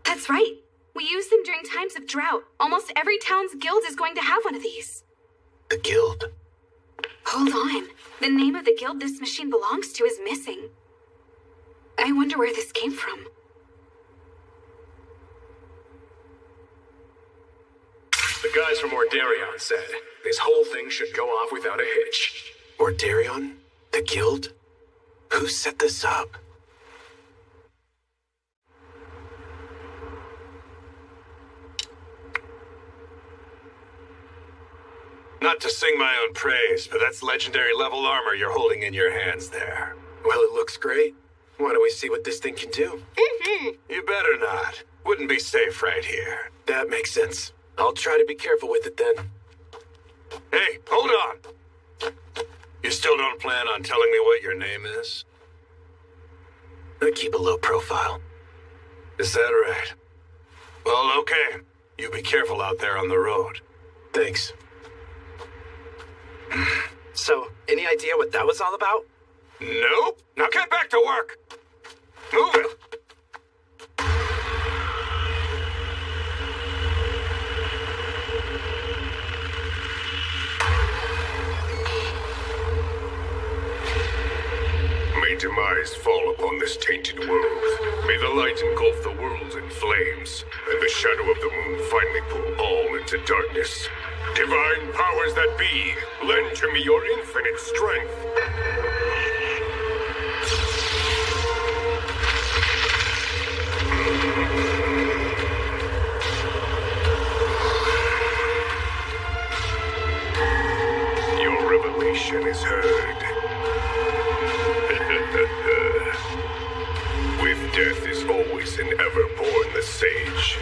That's right. We use them during times of drought. Almost every town's guild is going to have one of these. The guild? Hold on. The name of the guild this machine belongs to is missing. I wonder where this came from. The guys from Ordarion said this whole thing should go off without a hitch. Ordarion? The guild? Who set this up? Not to sing my own praise, but that's legendary level armor you're holding in your hands there. Well, it looks great. Why don't we see what this thing can do? You better not. Wouldn't be safe right here. That makes sense. I'll try to be careful with it then. Hey, hold on. You still don't plan on telling me what your name is? I keep a low profile. Is that right? Well, okay. You be careful out there on the road. Thanks. So, any idea what that was all about? Nope. Now get back to work. Move it. May demise fall upon this tainted world. May the light engulf the world in flames, and the shadow of the moon finally pull all into darkness. Divine powers that be, lend to me your infinite strength. Your revelation is heard. With death is always and ever born the sage.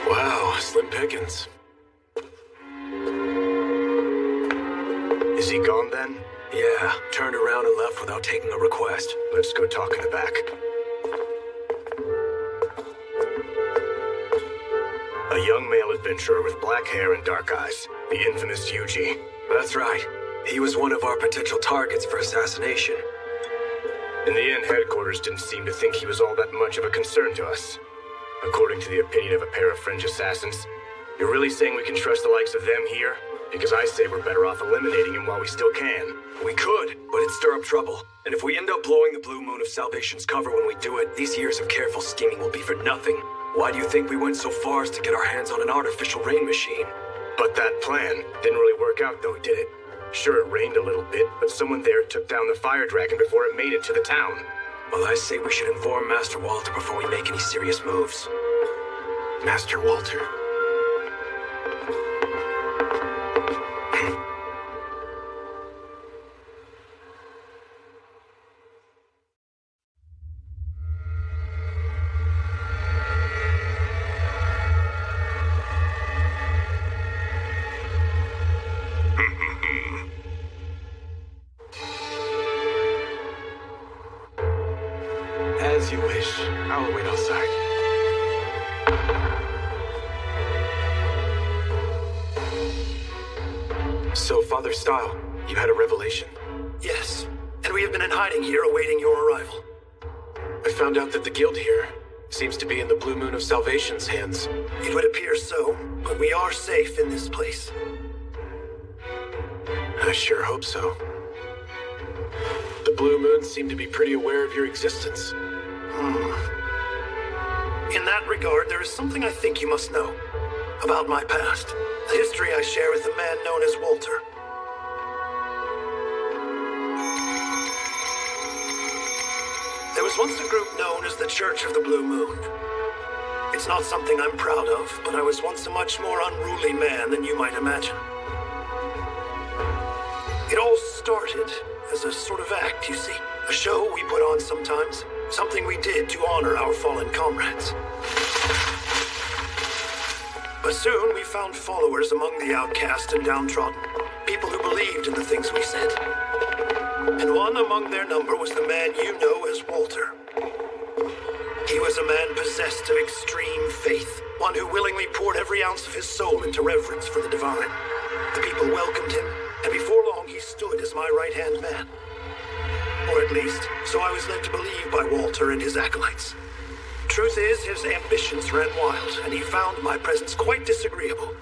Wow, slim pickings. Is he gone then? Yeah, turned around and left without taking a request. Let's go talk in the back. A young male adventurer with black hair and dark eyes. The infamous Yuji. That's right. He was one of our potential targets for assassination. In the end, headquarters didn't seem to think he was all that much of a concern to us. According to the opinion of a pair of fringe assassins, you're really saying we can trust the likes of them here? Because I say we're better off eliminating him while we still can. We could, but it'd stir up trouble. And if we end up blowing the Blue Moon of Salvation's cover when we do it, these years of careful scheming will be for nothing. Why do you think we went so far as to get our hands on an artificial rain machine? But that plan didn't really work out though, did it? Sure, it rained a little bit, but someone there took down the fire dragon before it made it to the town. Well, I say we should inform Master Walter before we make any serious moves. Master Walter? As you wish. I'll wait outside. So, Father Style, you had a revelation? Yes, and we have been in hiding here awaiting your arrival. I found out that the guild here seems to be in the Blue Moon of Salvation's hands. It would appear so, but we are safe in this place. I sure hope so. The Blue Moon seemed to be pretty aware of your existence. In that regard, there is something I think you must know about my past. The history I share with a man known as Walter. There was once a group known as the Church of the Blue Moon. It's not something I'm proud of, but I was once a much more unruly man than you might imagine. It all started as a sort of act, you see. A show we put on sometimes. Something we did to honor our fallen comrades. But soon we found followers among the outcast and downtrodden. people who believed in the things we said. And one among their number was the man you know as Walter. He was a man possessed of extreme faith, one who willingly poured every ounce of his soul into reverence for the divine. The people welcomed him, and before long he stood as my right-hand man. Or at least, so I was led to believe by Walter and his acolytes. Truth is, his ambitions ran wild, and he found my presence quite disagreeable.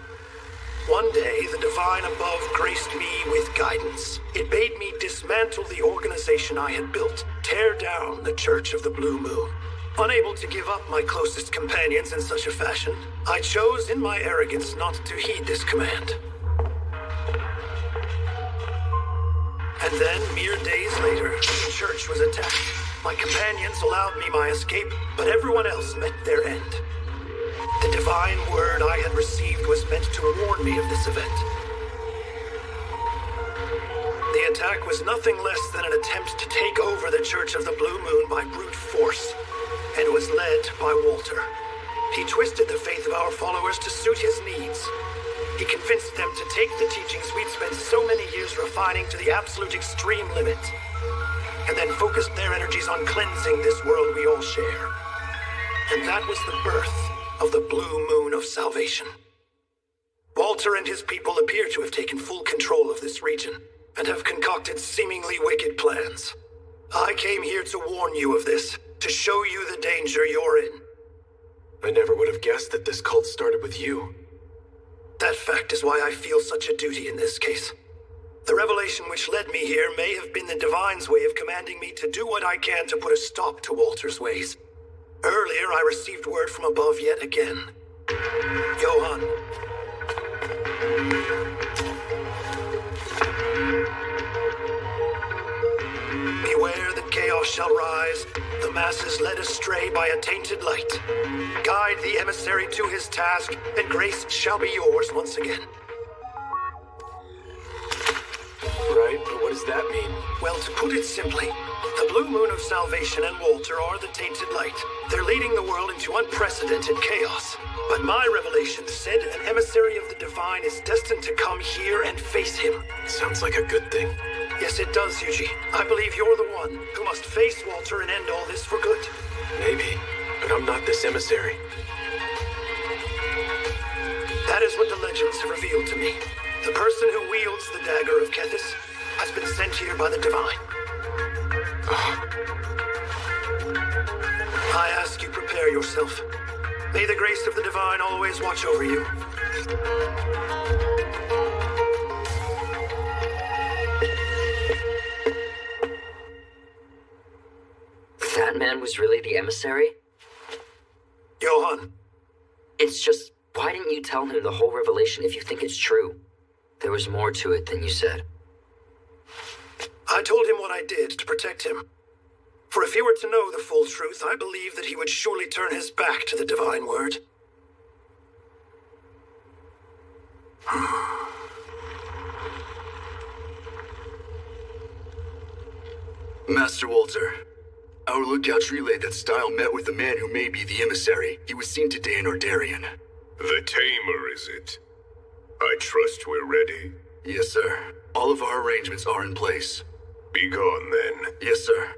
One day, the divine above graced me with guidance. It bade me dismantle the organization I had built, tear down the Church of the Blue Moon. Unable to give up my closest companions in such a fashion, I chose in my arrogance not to heed this command. And then, mere days later, the church was attacked. My companions allowed me my escape, but everyone else met their end. The divine word I had received was meant to warn me of this event. The attack was nothing less than an attempt to take over the Church of the Blue Moon by brute force, and was led by Walter. He twisted the faith of our followers to suit his needs. He convinced them to take the teachings we'd spent so many years refining to the absolute extreme limit, and then focused their energies on cleansing this world we all share. And that was the birth of the Blue Moon of Salvation. Walter and his people appear to have taken full control of this region, and have concocted seemingly wicked plans. I came here to warn you of this, to show you the danger you're in. I never would have guessed that this cult started with you. That fact is why I feel such a duty in this case. The revelation which led me here may have been the Divine's way of commanding me to do what I can to put a stop to Walter's ways. Earlier, I received word from above yet again. Johann. Beware that chaos shall rise, the masses led astray by a tainted light. Guide the emissary to his task, and grace shall be yours once again. Right, but what does that mean? Well, to put it simply, the Blue Moon of Salvation and Walter are the tainted light. They're leading the world into unprecedented chaos. But my revelation said an emissary of the divine is destined to come here and face him. Sounds like a good thing. Yes, it does, Yuji. I believe you're the one who must face Walter and end all this for good. Maybe, but I'm not this emissary. That is what the legends have revealed to me. The person who wields the dagger of Kethis has been sent here by the divine. I ask you prepare yourself. May the grace of the divine always watch over you. That man was really the emissary? Johann. It's just, why didn't you tell him the whole revelation if you think it's true? There was more to it than you said. I told him what I did to protect him. For if he were to know the full truth, I believe that he would surely turn his back to the divine word. Master Walter, our lookouts relayed that Style met with the man who may be the emissary. He was seen today in Ordarian. The Tamer, is it? I trust we're ready. Yes, sir. All of our arrangements are in place. Be gone, then. Yes, sir.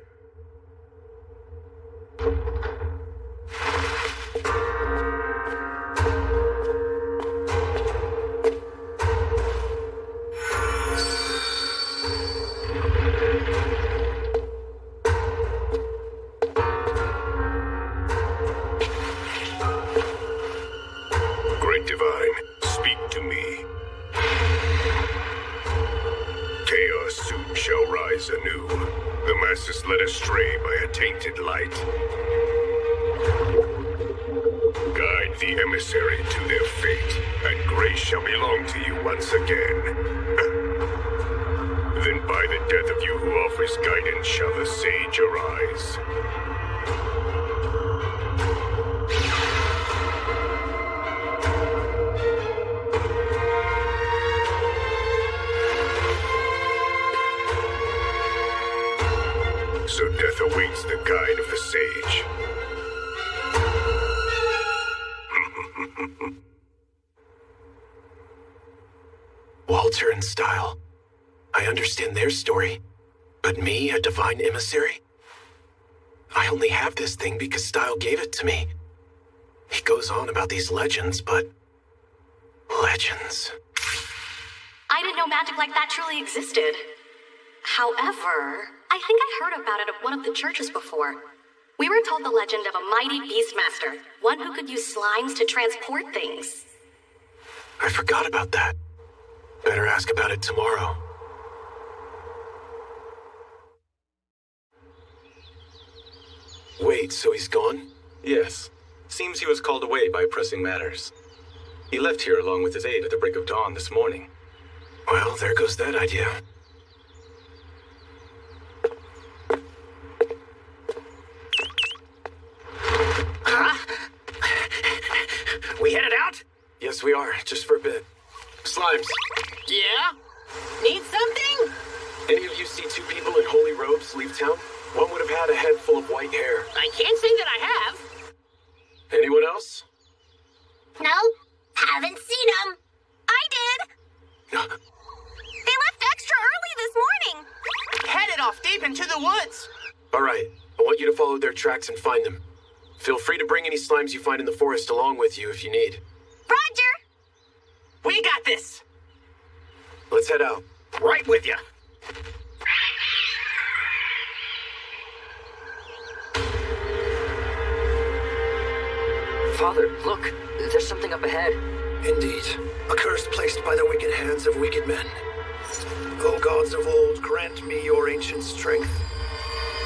Great Divine, speak to me. Chaos soon shall rise anew. The masses led astray by a tainted light. Guide the emissary to their fate, and grace shall belong to you once again. Then by the death of you who offers guidance shall the sage arise. So death awaits the guide of the sage. Walter and Style. I understand their story. But me, a divine emissary? I only have this thing because Style gave it to me. He goes on about these legends, but... legends. I didn't know magic like that truly existed. However, I think I heard about it at one of the churches before. We were told the legend of a mighty beastmaster, one who could use slimes to transport things. I forgot about that. Better ask about it tomorrow. Wait, so he's gone? Yes. Seems he was called away by pressing matters. He left here along with his aide at the break of dawn this morning. Well, there goes that idea. We headed out? Yes, we are. Just for a bit. Slimes. Yeah? Need something? Any of you see two people in holy robes leave town? One would have had a head full of white hair. I can't say that I have. Anyone else? No, haven't seen them. I did! They left extra early this morning! Headed off deep into the woods. All right. I want you to follow their tracks and find them. Feel free to bring any slimes you find in the forest along with you if you need. Roger! We got this. Let's head out. Right with you. Father, look. There's something up ahead. Indeed. A curse placed by the wicked hands of wicked men. O gods of old, grant me your ancient strength.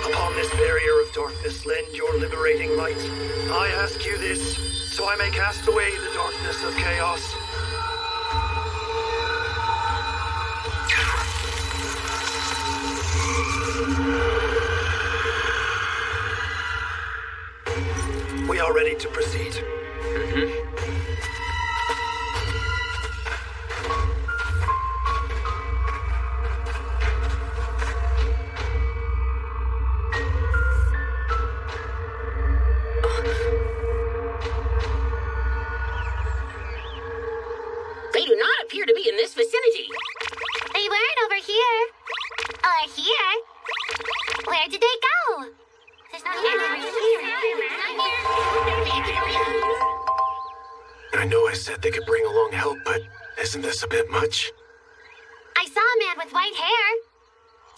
Upon this barrier of darkness, lend your liberating light. I ask you this, so I may cast away the darkness of chaos. We are ready to proceed. They do not appear to be in this vicinity. They weren't over here. Or here. Where did they go? There's nothing over here. I know I said they could bring along help, but isn't this a bit much? I saw a man with white hair.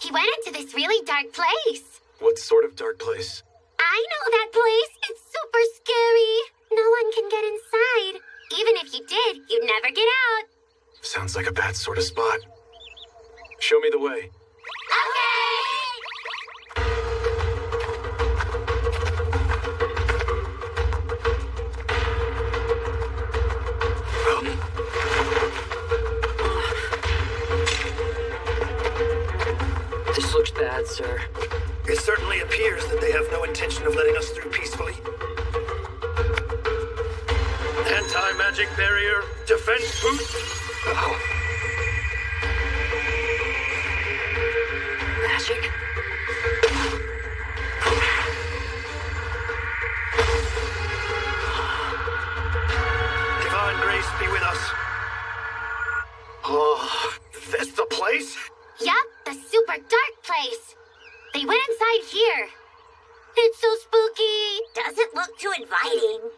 He went into this really dark place. What sort of dark place? I know that place. It's super scary. No one can get inside. Even if you did, you'd never get out. Sounds like a bad sort of spot. Show me the way. This looks bad, sir. It certainly appears that they have no intention of letting us through peacefully. Anti-magic barrier, defense boost. Magic? Divine grace be with us. Oh, this the place? Yup, the super dark place. They went inside here. It's so spooky. Doesn't look too inviting.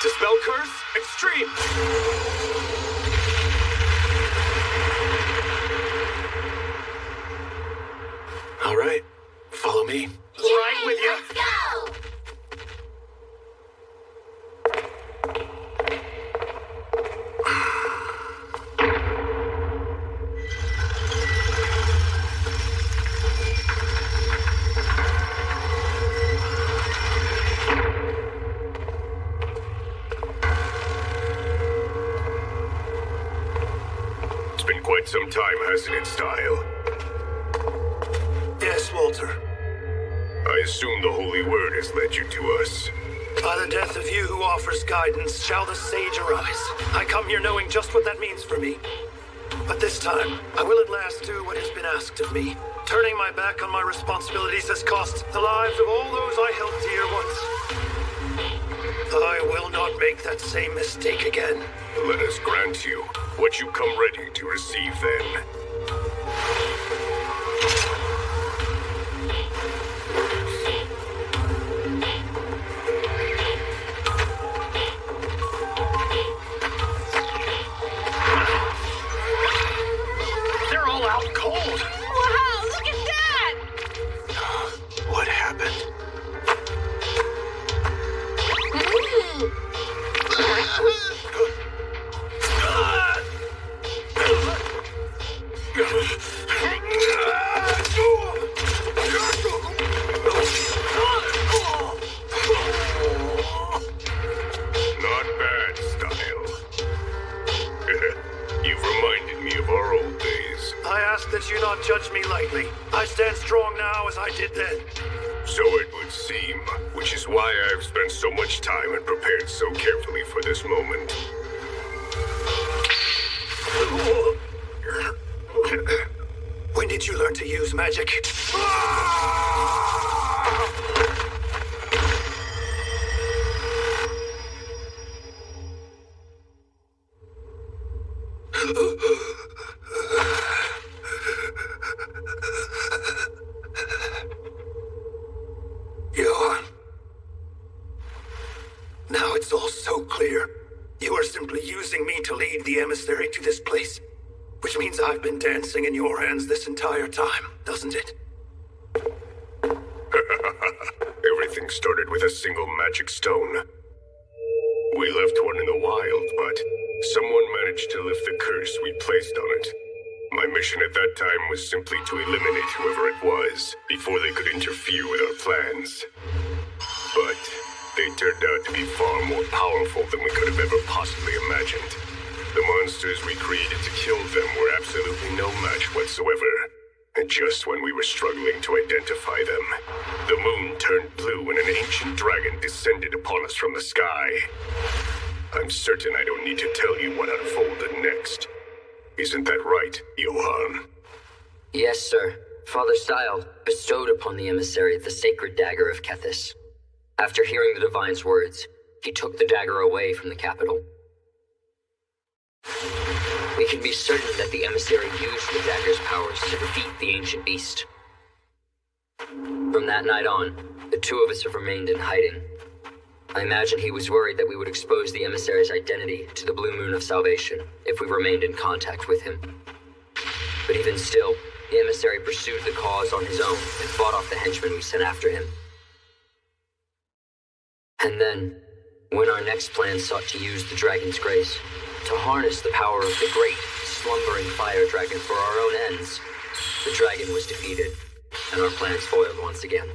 Dispel curse, extreme! All right, follow me. Right with you. Let's go! It's been quite some time, hasn't it, Style? Yes, Walter. I assume the Holy Word has led you to us. By the death of you who offers guidance, shall the sage arise. I come here knowing just what that means for me. But this time, I will at last do what has been asked of me. Turning my back on my responsibilities has cost the lives of all those I held dear once. I will not make that same mistake again. Let us grant you what you come ready to receive then. They're all out cold. Wow, look at that! What happened? Not bad, Style. You've reminded me of our old days. I ask that you not judge me lightly. I stand strong now as I did then. So it would seem, which is why I've spent so much time and prepared so carefully for this moment. When did you learn to use magic? Johan. Now it's all so clear. You are simply using me to lead the emissary to this place. Which means I've been dancing in your hands this entire time, doesn't it? Everything started with a single magic stone. We left one in the wild, but someone managed to lift the curse we placed on it. My mission at that time was simply to eliminate whoever it was, before they could interfere with our plans. But they turned out to be far more powerful than we could have ever possibly imagined. The monsters we created to kill them were absolutely no match whatsoever. And just when we were struggling to identify them, the moon turned blue and an ancient dragon descended upon us from the sky. I'm certain I don't need to tell you what unfolded next. Isn't that right, Johan? Yes, sir. Father Style bestowed upon the emissary the sacred dagger of Kethis. After hearing the divine's words, he took the dagger away from the capital. We can be certain that the emissary used the dagger's powers to defeat the ancient beast. From that night on, the two of us have remained in hiding. I imagine he was worried that we would expose the emissary's identity to the Blue Moon of Salvation if we remained in contact with him. But even still, the emissary pursued the cause on his own and fought off the henchmen we sent after him. And then, when our next plan sought to use the dragon's grace, to harness the power of the great, slumbering fire dragon for our own ends, the dragon was defeated, and our plans foiled once again.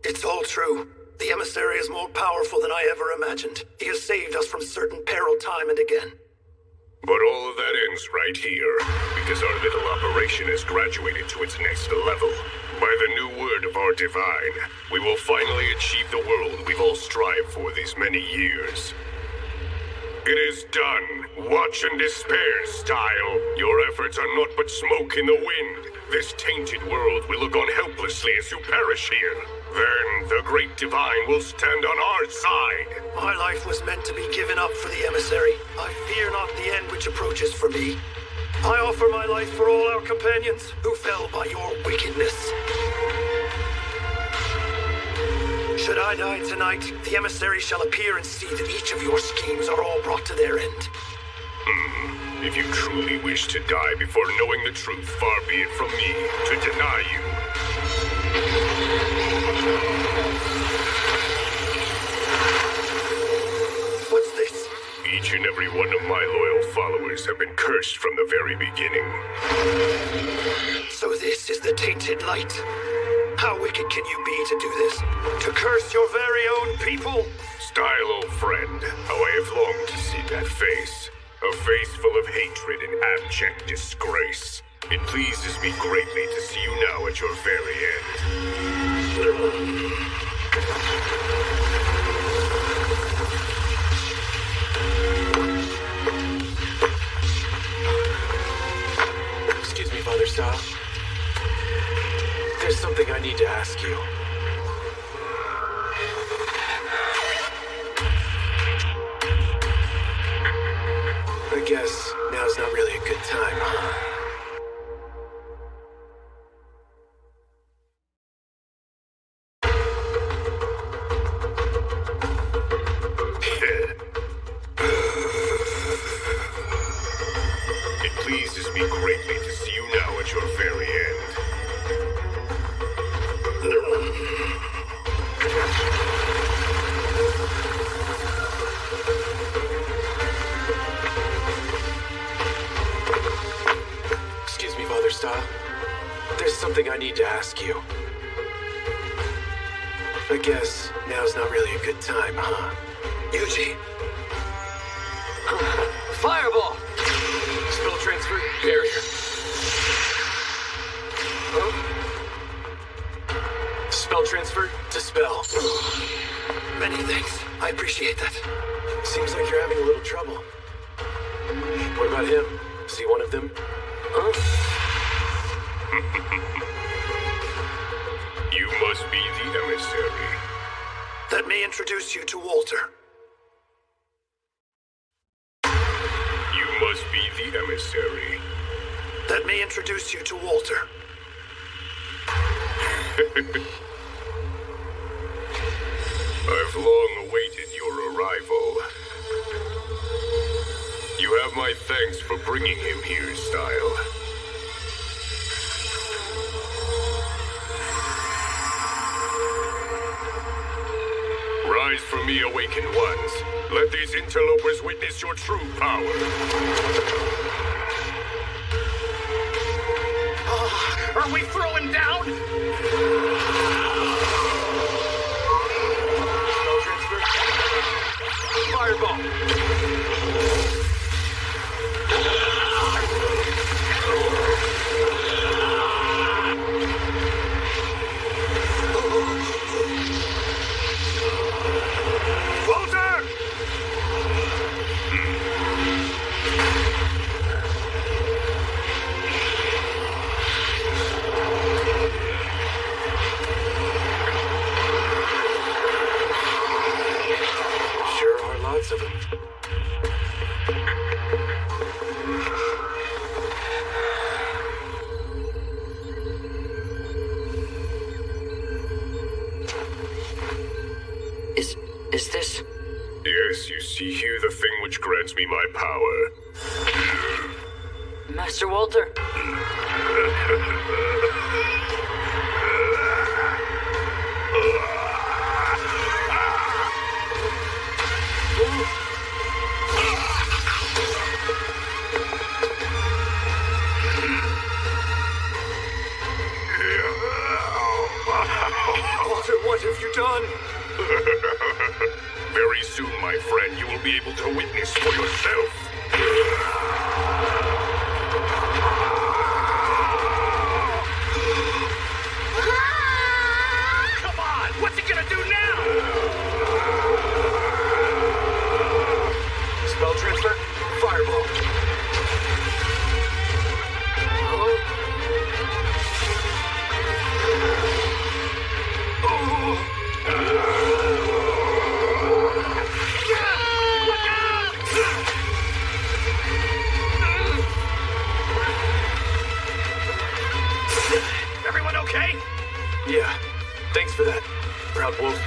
It's all true. The emissary is more powerful than I ever imagined. He has saved us from certain peril time and again. But all of that ends right here, because our little operation has graduated to its next level. By the new word of our divine, we will finally achieve the world we've all strived for these many years. It is done. Watch and despair, Style. Your efforts are naught but smoke in the wind. This tainted world will look on helplessly as you perish here. Then the great divine will stand on our side. My life was meant to be given up for the emissary. I fear not the end which approaches for me. I offer my life for all our companions who fell by your wickedness. Should I die tonight, the emissary shall appear and see that each of your schemes are all brought to their end. If you truly wish to die before knowing the truth, far be it from me to deny you. What's this? Each and every one of my loyal followers have been cursed from the very beginning. So this is the tainted light. How wicked can you be to do this? To curse your very own people? Style, old friend, how I have longed to see that face. A face full of hatred and abject disgrace. It pleases me greatly to see you now at your very end. Excuse me, Father Style. There's something I need to ask you. time, huh? It pleases me greatly to see you now at your very end. Excuse me, Father Style. There's something I need to ask you. I guess now's not really a good time, huh? Yuji. Fireball! Spell transfer, barrier. Huh? Spell transfer, dispel. Many thanks. I appreciate that. Seems like you're having a little trouble. What about him? Is he one of them? Huh? You must be the emissary. Let me introduce you to Walter. You must be the emissary. Let me introduce you to Walter. I've long awaited your arrival. You have my thanks for bringing him here, Style. Rise from me, awakened ones. Let these interlopers witness your true power. Are we throwing down? Spell transfer. Fireball. Walter! Sure are lots of them. Is this... Yes, you see here the thing which grants me my power. Master Walter? Walter, what have you done? Very soon, my friend, you will be able to witness for yourself. Come on! What's he gonna do now? Spell transfer, fireball. Everyone okay? Yeah, thanks for that, Proud Wolf.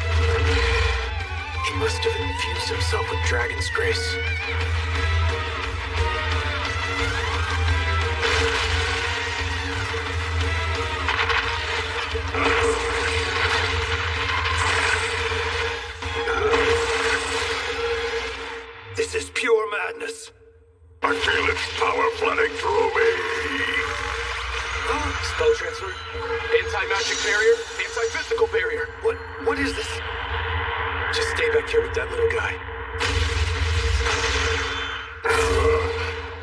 He must have infused himself with Dragon's Grace. This is pure madness. I feel its power flooding through me. Spell transfer, anti-magic barrier, anti-physical barrier. What is this? Just stay back here with that little guy.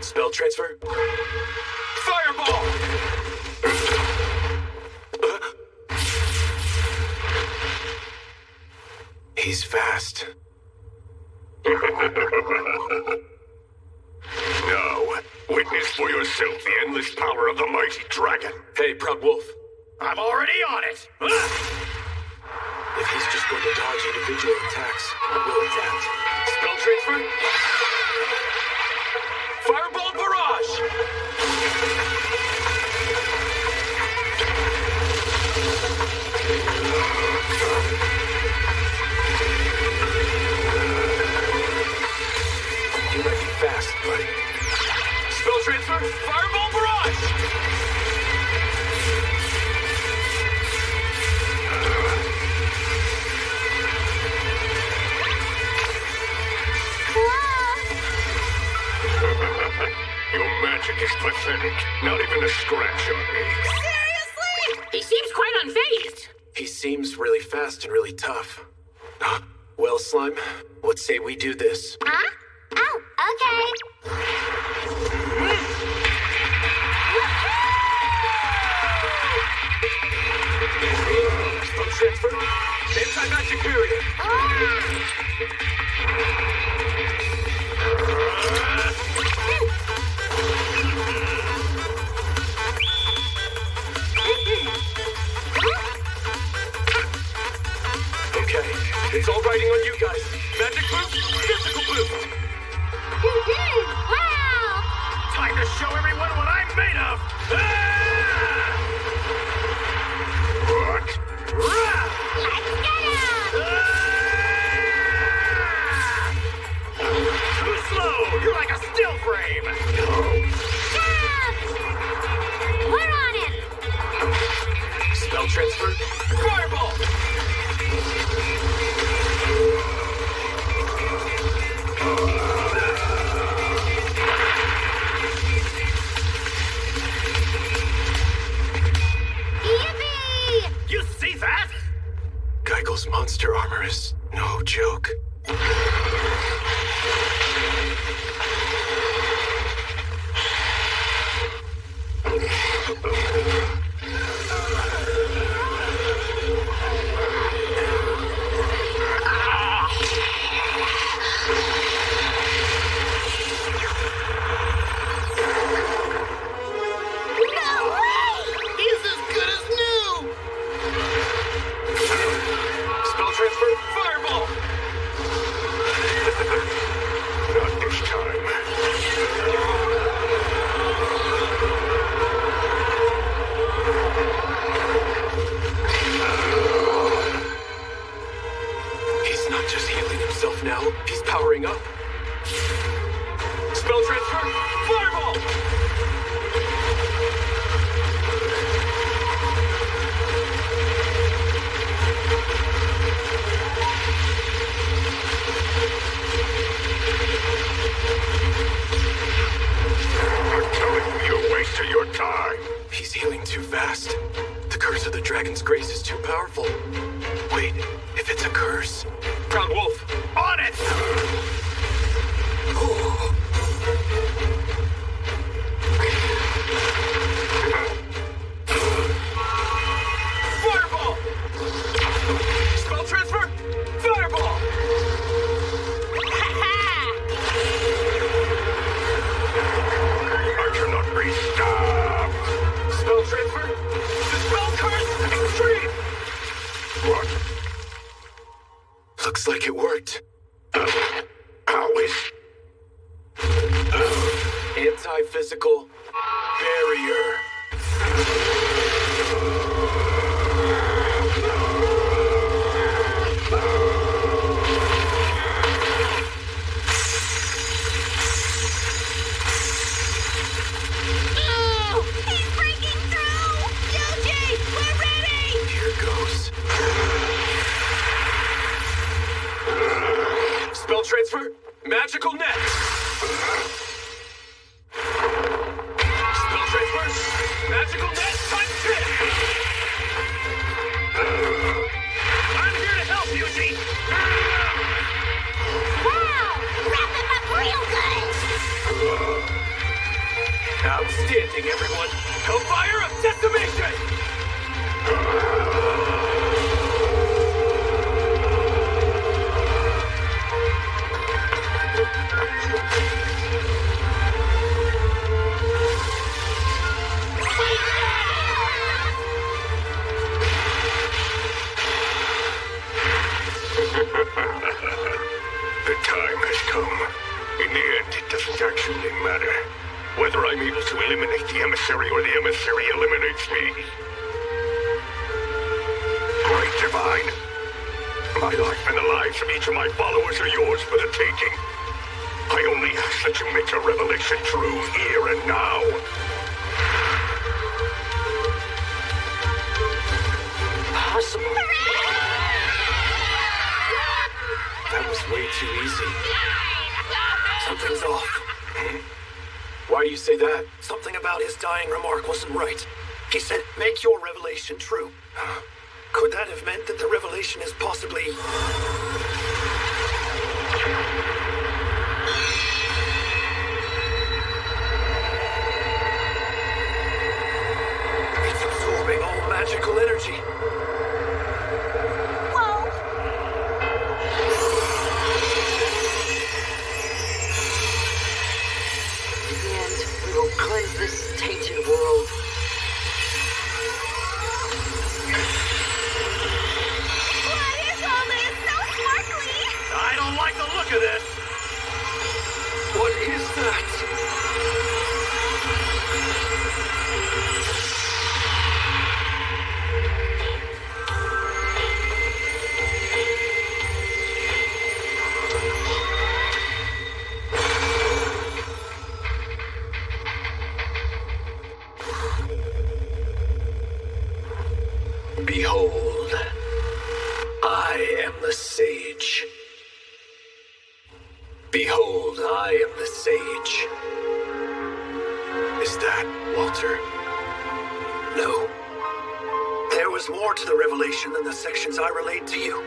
Spell transfer, fireball! He's fast. Now, witness for yourself the endless power of the mighty dragon. Hey, Proud Wolf. I'm already on it. If he's just going to dodge individual attacks, we'll adapt. Spell transfer? Fireball barrage! You might be fast, but... Spell transfer! Fireball barrage! Your magic is pathetic. Not even a scratch on me. Seriously? He seems quite unfazed. He seems really fast and really tough. Well, Slime, what say we do this? Huh? Oh, okay. Spell transfer! Anti-magic period! Okay, it's all riding on you guys. Magic boost, physical boost. Wow! Time to show everyone what I'm made of. What? Let's get him! Too slow. You're like a still frame. Jump! We're on him! Spell transfer. Fireball. Yippee! You see that? Geigel's monster armor is no joke. No way! He's as good as new! Spell transfer. Fireball. Not this time. He's not just healing himself now, he's powering up. Spell transfer. Fireball. I'm telling you, you're a waste of your time. He's healing too fast. The curse of the dragon's grace is too powerful. Wait, if it's a curse... Proud Wolf. On it. Fireball. Spell transfer. Fireball. I cannot be stopped. Spell transfer. Dispel curse. Extreme. What? Looks like it worked. Always. Anti-physical barrier. Oh! He's breaking through! Yuji! We're ready! Here goes. Spell transfer. Magical net. Spell transfer. Magical net times 10. I'm here to help, Yuji. Wow! Wrap him up real good! Outstanding, everyone. Hellfire of decimation. emissary eliminates me. Great Divine. My life and the lives of each of my followers are yours for the taking. I only ask that you make your revelation true here and now. Impossible. That was way too easy. Something's off. Why do you say that? Something about his dying remark wasn't right. He said, make your revelation true. Could that have meant that the revelation is possibly... It's absorbing all magical energy. We will cleanse this tainted world. What is all this? So sparkly! I don't like the look of this. What is that? Behold, I am the sage. Behold, I am the sage. Is that Walter? No. There was more to the revelation than the sections I relayed to you.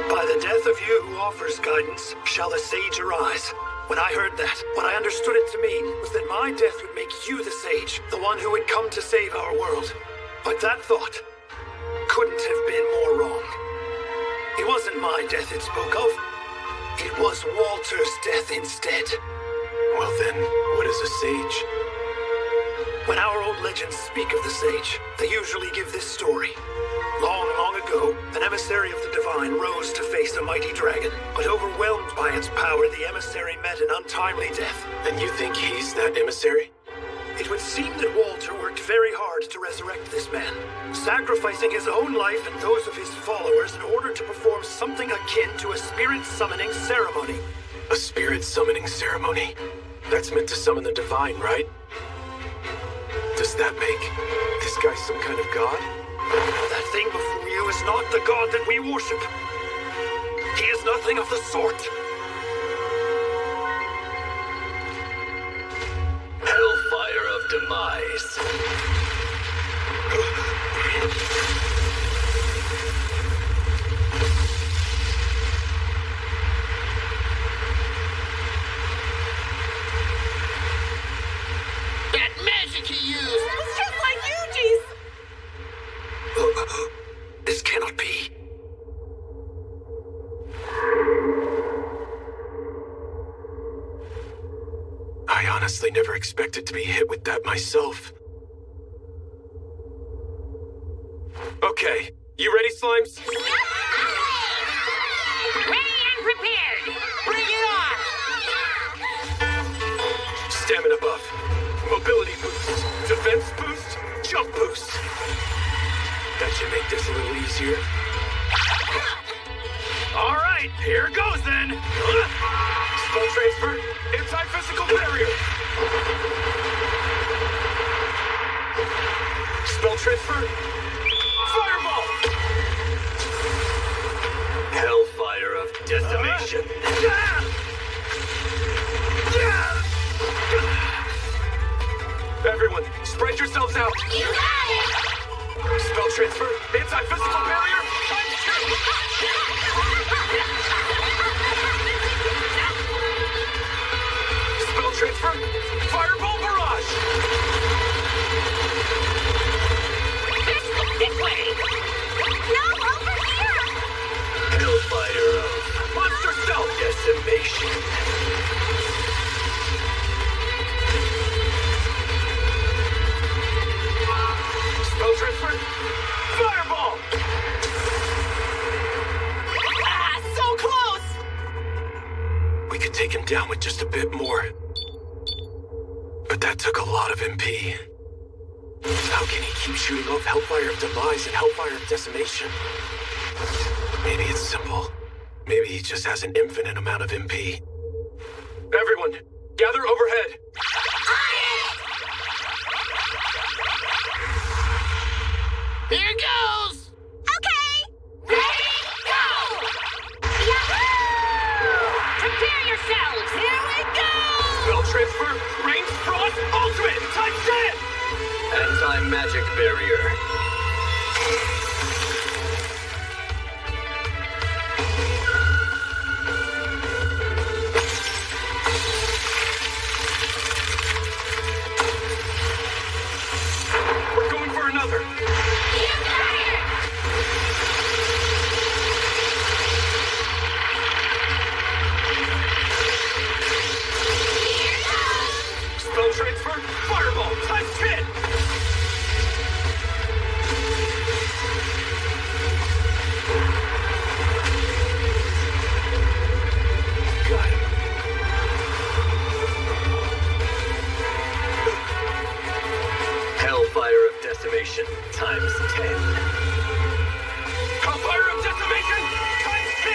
By the death of you who offers guidance, shall the sage arise. When I heard that, what I understood it to mean was that my death would make you the sage, the one who would come to save our world. But that thought couldn't have been more wrong. It wasn't my death it spoke of. It was Walter's death instead. Well then, what is a sage? When our old legends speak of the sage, they usually give this story. Long, long ago, an emissary of the divine rose to face a mighty dragon, but overwhelmed by its power, the emissary met an untimely death. And you think he's that emissary? It would seem that Walter worked very hard to resurrect this man, sacrificing his own life and those of his followers in order to perform something akin to a spirit summoning ceremony. A spirit summoning ceremony? That's meant to summon the divine, right? Does that make this guy some kind of god? That thing before you is not the god that we worship. He is nothing of the sort. Hellfire of demise. That magic he used! It's just like Yuji's! This cannot be. I honestly never expected to be hit with that myself. Okay, you ready, Slimes? Ready and prepared! Bring it on! Stamina buff, mobility boost, defense boost, jump boost. That should make this a little easier. All right, here goes then. Spell transfer, anti-physical barrier. Spell transfer, fireball. Hellfire of decimation. Everyone, spread yourselves out. You got it! Spell transfer, anti-physical barrier, times 2. Spell transfer, fireball barrage. This way! No, over here! Hellfire of monster stealth decimation. Spell transfer, fireball. Ah, so close! We could take him down with just a bit more. But that took a lot of MP. How can he keep shooting off Hellfire of Demise and Hellfire of Decimation? Maybe it's simple. Maybe he just has an infinite amount of MP. Everyone, gather overhead. Here goes! Okay! Ready, go! Yahoo! Prepare yourselves! Here we go! Spell transfer, range frost, ultimate, type 10! Anti-magic barrier. We're going for another. You got it! Spell transfer, fireball, type 10! Got him. Hellfire of Decimation times 10. Hellfire of Decimation, times 10!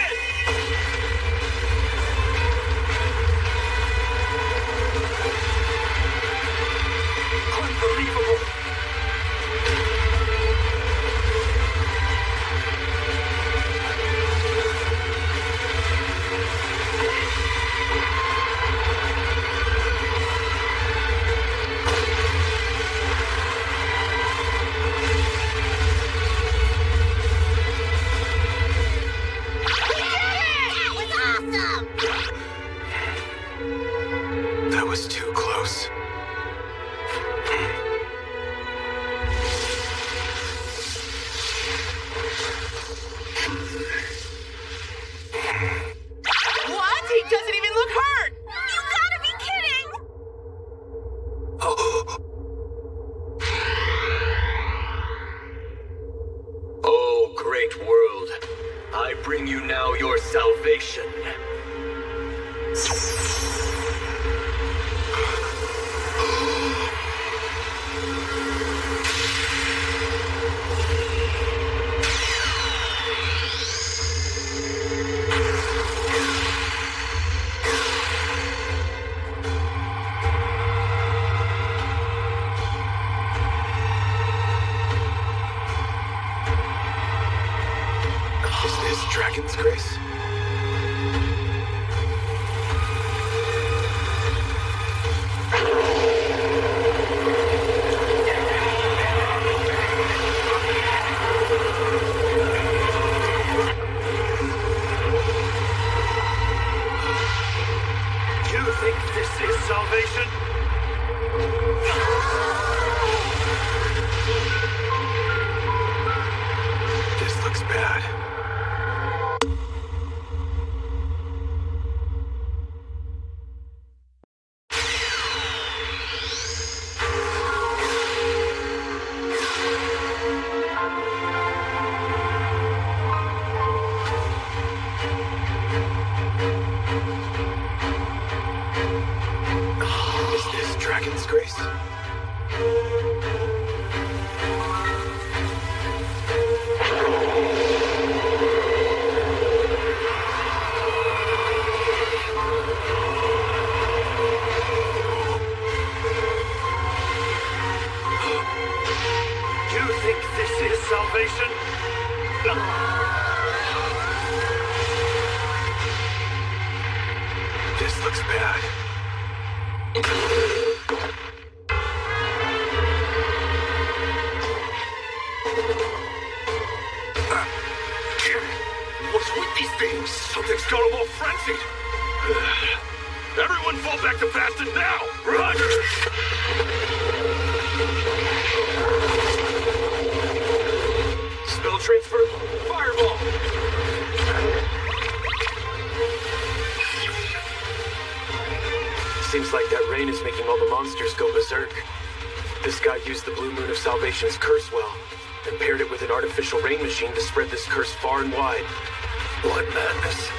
Unbelievable! That was awesome! That was too close. What? He doesn't even look hurt! You gotta be kidding! Oh, great world, I bring you now your salvation. Is this Dragon's Grace? You think this is salvation? This looks bad. Is this Dragon's Grace? You think this is salvation? This looks bad. What's with these things? Something's got them all frenzied. Everyone fall back to Bastion now! Run! Spell transfer, fireball! Seems like that rain is making all the monsters go berserk. This guy used the Blue Moon of Salvation's curse well, and paired it with an artificial rain machine to spread this curse far and wide. What madness.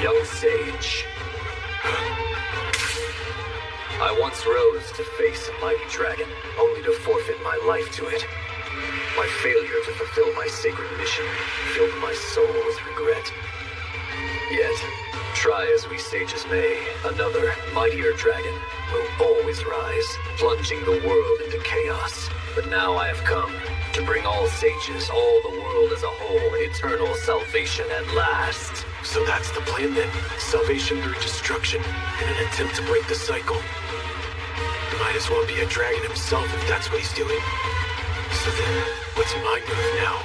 Young sage. I once rose to face a mighty dragon, only to forfeit my life to it. My failure to fulfill my sacred mission filled my soul with regret. Yet, try as we sages may, another, mightier dragon will always rise, plunging the world into chaos. But now I have come to bring all sages, all the world as a whole, eternal salvation at last. So that's the plan then? Salvation through destruction, in an attempt to break the cycle. He might as well be a dragon himself if that's what he's doing. So then, what's my move now?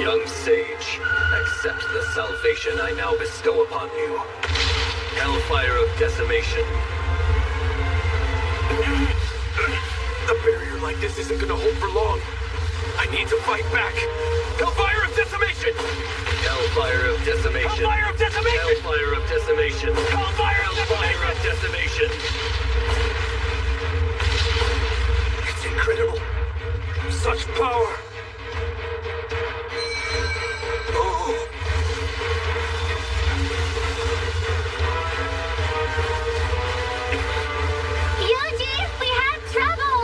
Young sage, accept the salvation I now bestow upon you. Hellfire of decimation. A barrier like this isn't gonna hold for long. I need to fight back. Hellfire of decimation! Hellfire of decimation. Hellfire of decimation! Hellfire of decimation. Hellfire Hellfire of decimation. It's incredible. Such power. Yuji, we have trouble!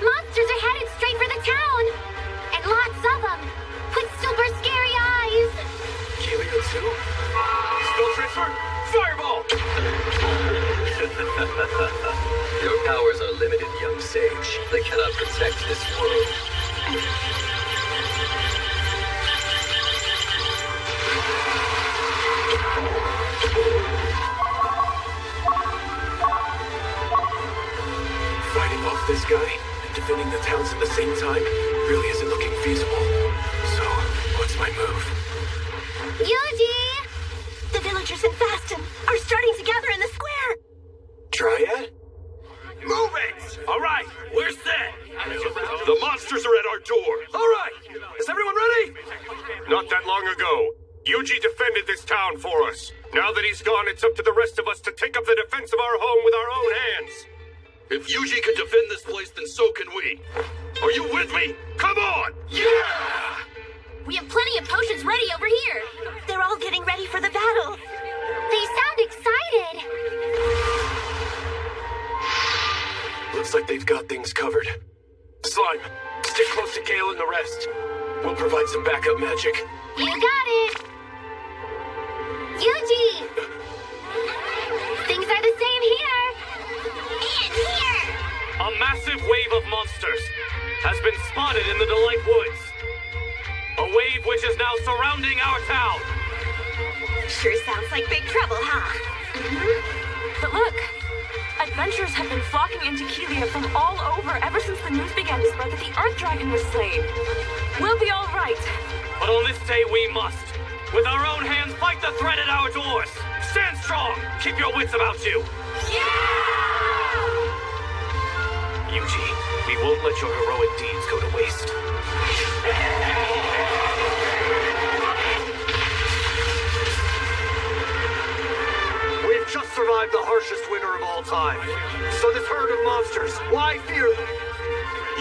Monsters are headed straight for the town! And lots of them! With super scary eyes! Kelia too? Spell transfer? Fireball! Your powers are limited, young sage. They cannot protect this world. Fighting off this guy and defending the towns at the same time really isn't looking feasible. So, what's my move? Yuji! The villagers in Faston are starting to gather in the square! Dryad? Move it! All right, we're set. The monsters are at our door. All right! Is everyone ready? Not that long ago, Yuji defended this town for us. Now that he's gone, it's up to the rest of us to take up the defense of our home with our own hands. If Yuji can defend this place, then so can we. Are you with me? Come on! Yeah! We have plenty of potions ready over here! They're all getting ready for the battle! They sound excited! Looks like they've got things covered. Slime, stick close to Gale and the rest. We'll provide some backup magic. You got it! Yuji! Things are the same here! And here! A massive wave of monsters has been spotted in the Delight Woods. A wave which is now surrounding our town. Sure sounds like big trouble, huh? But look, adventurers have been flocking into Kelia from all over ever since the news began to spread that the Earth Dragon was slain. We'll be all right. But on this day we must, with our own hands, fight the threat at our doors. Stand strong. Keep your wits about you. Yuji, we won't let your heroic deeds go to waste. We've just survived the harshest winter of all time. So this herd of monsters, why fear them?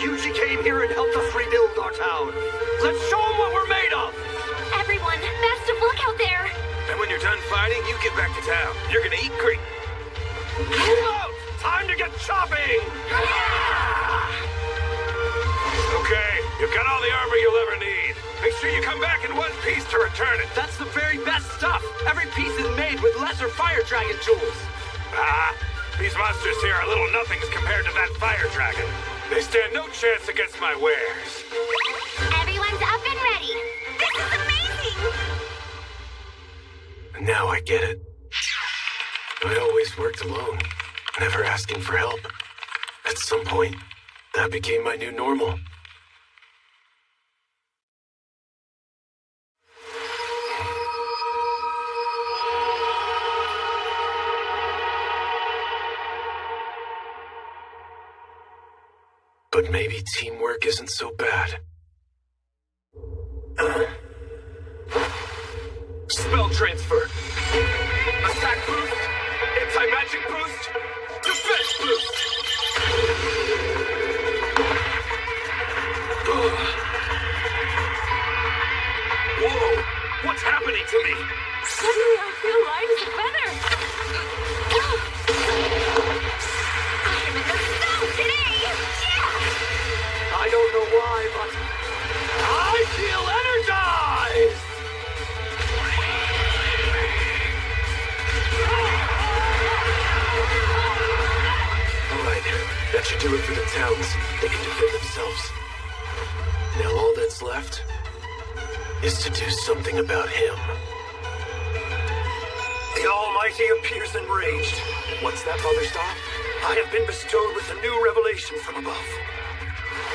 Yuji came here and helped us rebuild our town. Let's show them what we're made of! Everyone, best of luck out there! And when you're done fighting, you get back to town. You're gonna eat great. Move out! Time to get chopping! Okay, you've got all the armor you'll ever need. Make sure you come back in one piece to return it. That's the very best stuff! Every piece is made with lesser fire dragon tools! Ah, these monsters here are little nothings compared to that fire dragon. They stand no chance against my wares. Everyone's up and ready! This is amazing! Now I get it. I always worked alone, never asking for help. At some point, that became my new normal. But maybe teamwork isn't so bad. Spell transfer. Attack boost. Anti-magic boost. Defense boost. to me! Suddenly I feel light as a feather. I'm in the zone today! Yeah! I don't know why, but I feel energized! Alright, that should do it for the towns. They can defend themselves. Now all that's left is to do something about him. The Almighty appears enraged. What's that, Father Star? I have been bestowed with a new revelation from above.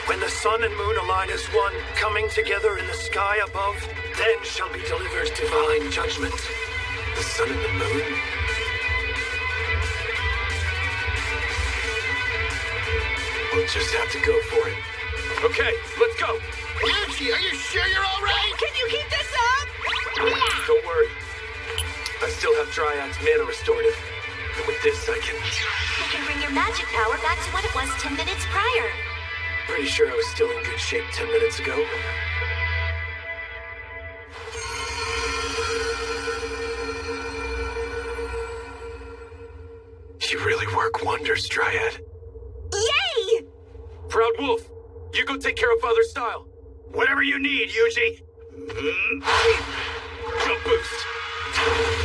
When the sun and moon align as one, coming together in the sky above, then shall be delivered divine judgment. The sun and the moon? We'll just have to go for it. Okay, let's go! Yuji, are you sure you're all right? Can you keep this up? Yeah! Don't worry. I still have Dryad's mana restorative. And with this, I can... You can bring your magic power back to what it was 10 minutes prior. Pretty sure I was still in good shape 10 minutes ago. You really work wonders, Dryad. Yay! Proud Wolf, you go take care of Father Style. Whatever you need, Yuji. Jump boost.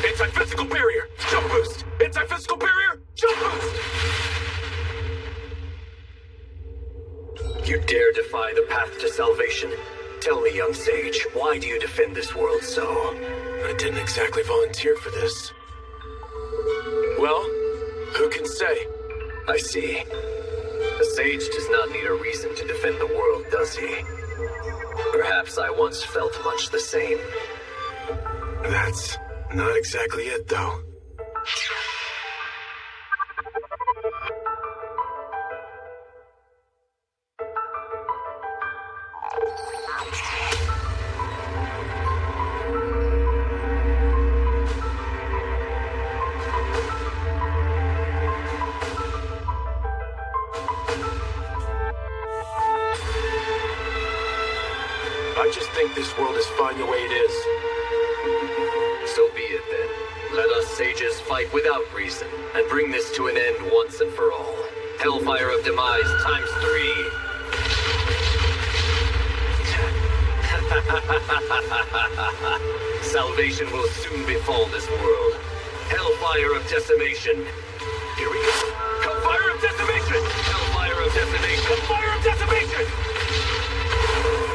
Anti-physical barrier. Jump boost. Anti-physical barrier. Jump boost. You dare defy the path to salvation? Tell me, young sage, why do you defend this world so? I didn't exactly volunteer for this. Well, who can say? I see. A sage does not need a reason to defend the world, does he? Perhaps I once felt much the same. That's not exactly it, though. I just think this world is fine the way it is. So be it then. Let us sages fight without reason, and bring this to an end once and for all. Hellfire of Demise times 3. Salvation will soon befall this world. Hellfire of Decimation. Here we go. Hellfire of Decimation! Hellfire of Decimation. Hellfire of Decimation!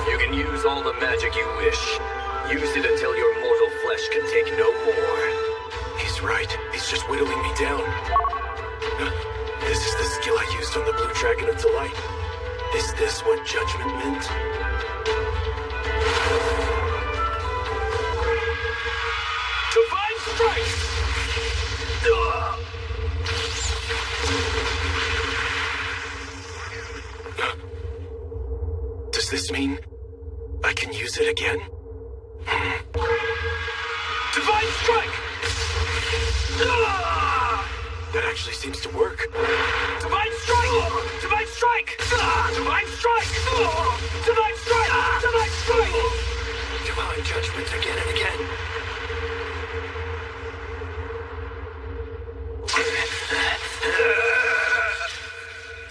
You can use all the magic you wish. Use it until your mortal flesh can take no more. He's right. He's just whittling me down. This is the skill I used on the Blue Dragon of Delight. Is this what judgment meant? Divine Strike! Does this mean I can use it again? Divine Strike! That actually seems to work. Divine Strike! Divine Strike! Divine Strike! Divine Strike! Divine Strike! Divine judgment again and again.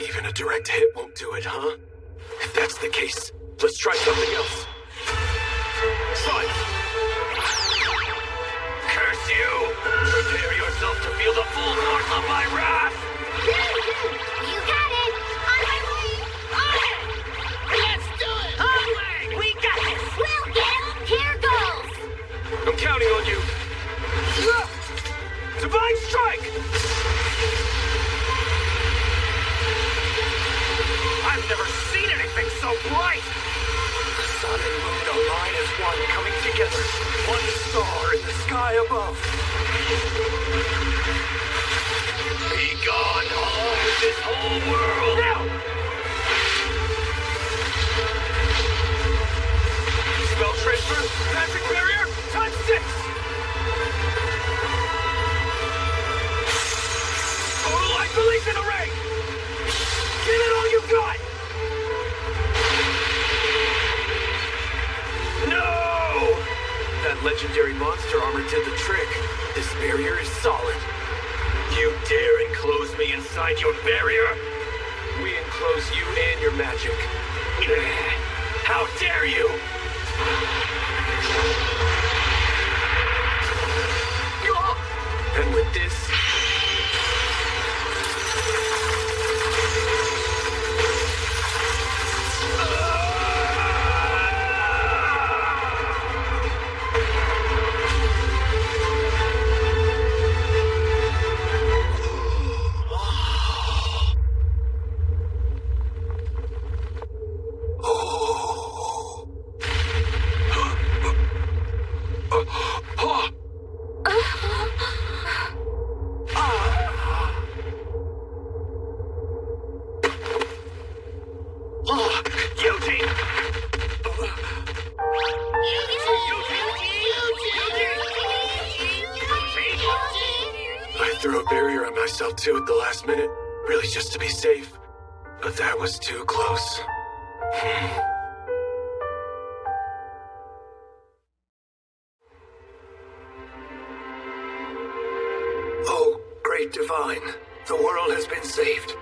Even a direct hit won't do it, huh? If that's the case, let's try something else. Sun! Curse you! Prepare yourself to feel the full force of my wrath! You got it! On my way! On it! Let's do it! On way! We got this! We'll get him! Here goes! I'm counting on you! Divine Strike! I've never seen anything so bright! The sun and moon align as one, coming together. One star in the sky above. Be gone, all with this whole world! Now! Spell transfer, magic barrier, times 6! Total isolation array! Give it all you got! No! That legendary monster armor did the trick. This barrier is solid. You dare enclose me inside your barrier? We enclose you and your magic. How dare you! And with this... Too at the last minute, really just to be safe. But that was too close. Oh, great divine, the world has been saved.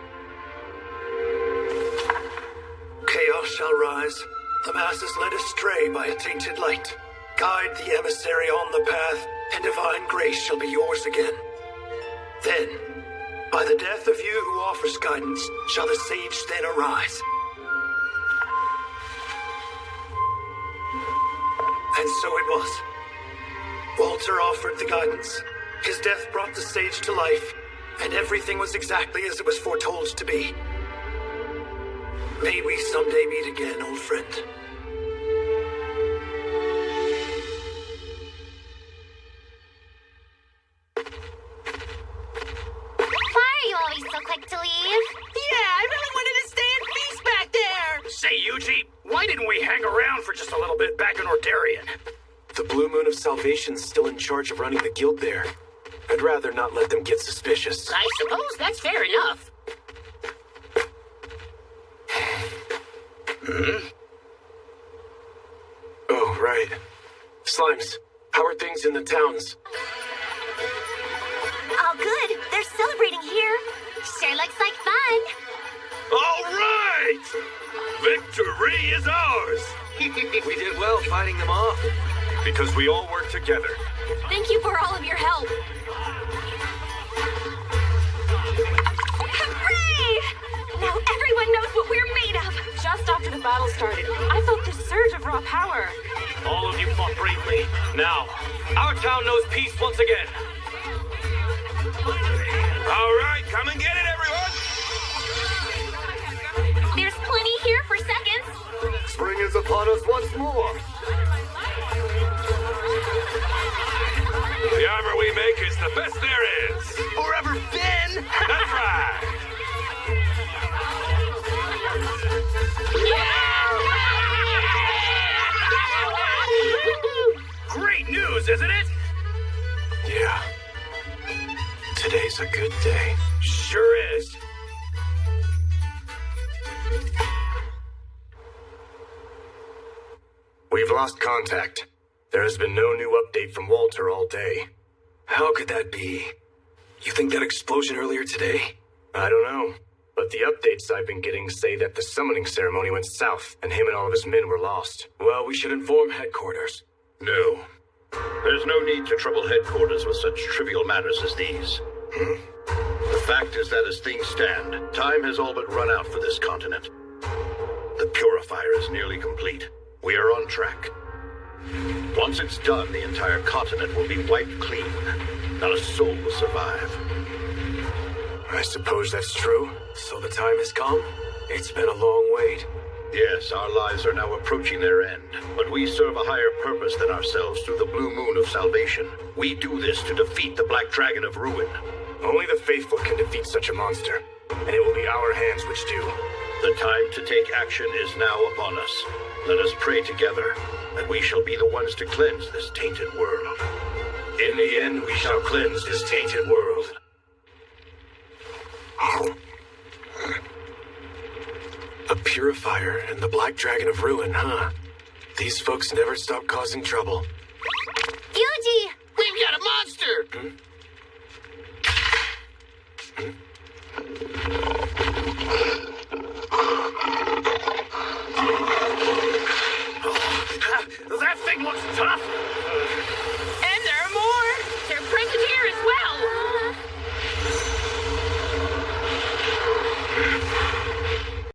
Chaos shall rise, the masses led astray by a tainted light. Guide the emissary on the path, and divine grace shall be yours again. Then, by the death of you who offers guidance, shall the sage then arise. And so it was. Walter offered the guidance. His death brought the sage to life, and everything was exactly as it was foretold to be. May we someday meet again, old friend. Why didn't we hang around for just a little bit back in Ordarian? The Blue Moon of Salvation's still in charge of running the guild there. I'd rather not let them get suspicious. I suppose that's fair enough. Oh, right. Slimes, how are things in the towns? All good. They're celebrating here. Sure looks like fun. All right! Victory is ours! We did well fighting them off. Because we all work together. Thank you for all of your help. Hooray! Now everyone knows what we're made of. Just after the battle started, I felt this surge of raw power. All of you fought bravely. Now, our town knows peace once again. All right, come and get it, everyone! There's plenty here for seconds. Spring is upon us once more. The armor we make is the best there is. Or ever been. That's right. Great news, isn't it? Yeah. Today's a good day. Sure is. We've lost contact. There has been no new update from Walter all day. How could that be? You think that explosion earlier today? I don't know. But the updates I've been getting say that the summoning ceremony went south, and him and all of his men were lost. Well, we should inform headquarters. No. There's no need to trouble headquarters with such trivial matters as these. The fact is that as things stand, time has all but run out for this continent. The purifier is nearly complete. We are on track. Once it's done, the entire continent will be wiped clean. Not a soul will survive. I suppose that's true. So the time has come? It's been a long wait. Yes, our lives are now approaching their end, but we serve a higher purpose than ourselves through the Blue Moon of Salvation. We do this to defeat the Black Dragon of Ruin. Only the faithful can defeat such a monster, and it will be our hands which do. The time to take action is now upon us. Let us pray together that we shall be the ones to cleanse this tainted world. In the end, we shall cleanse this tainted world. A purifier and the Black Dragon of Ruin, huh? These folks never stop causing trouble. got a monster!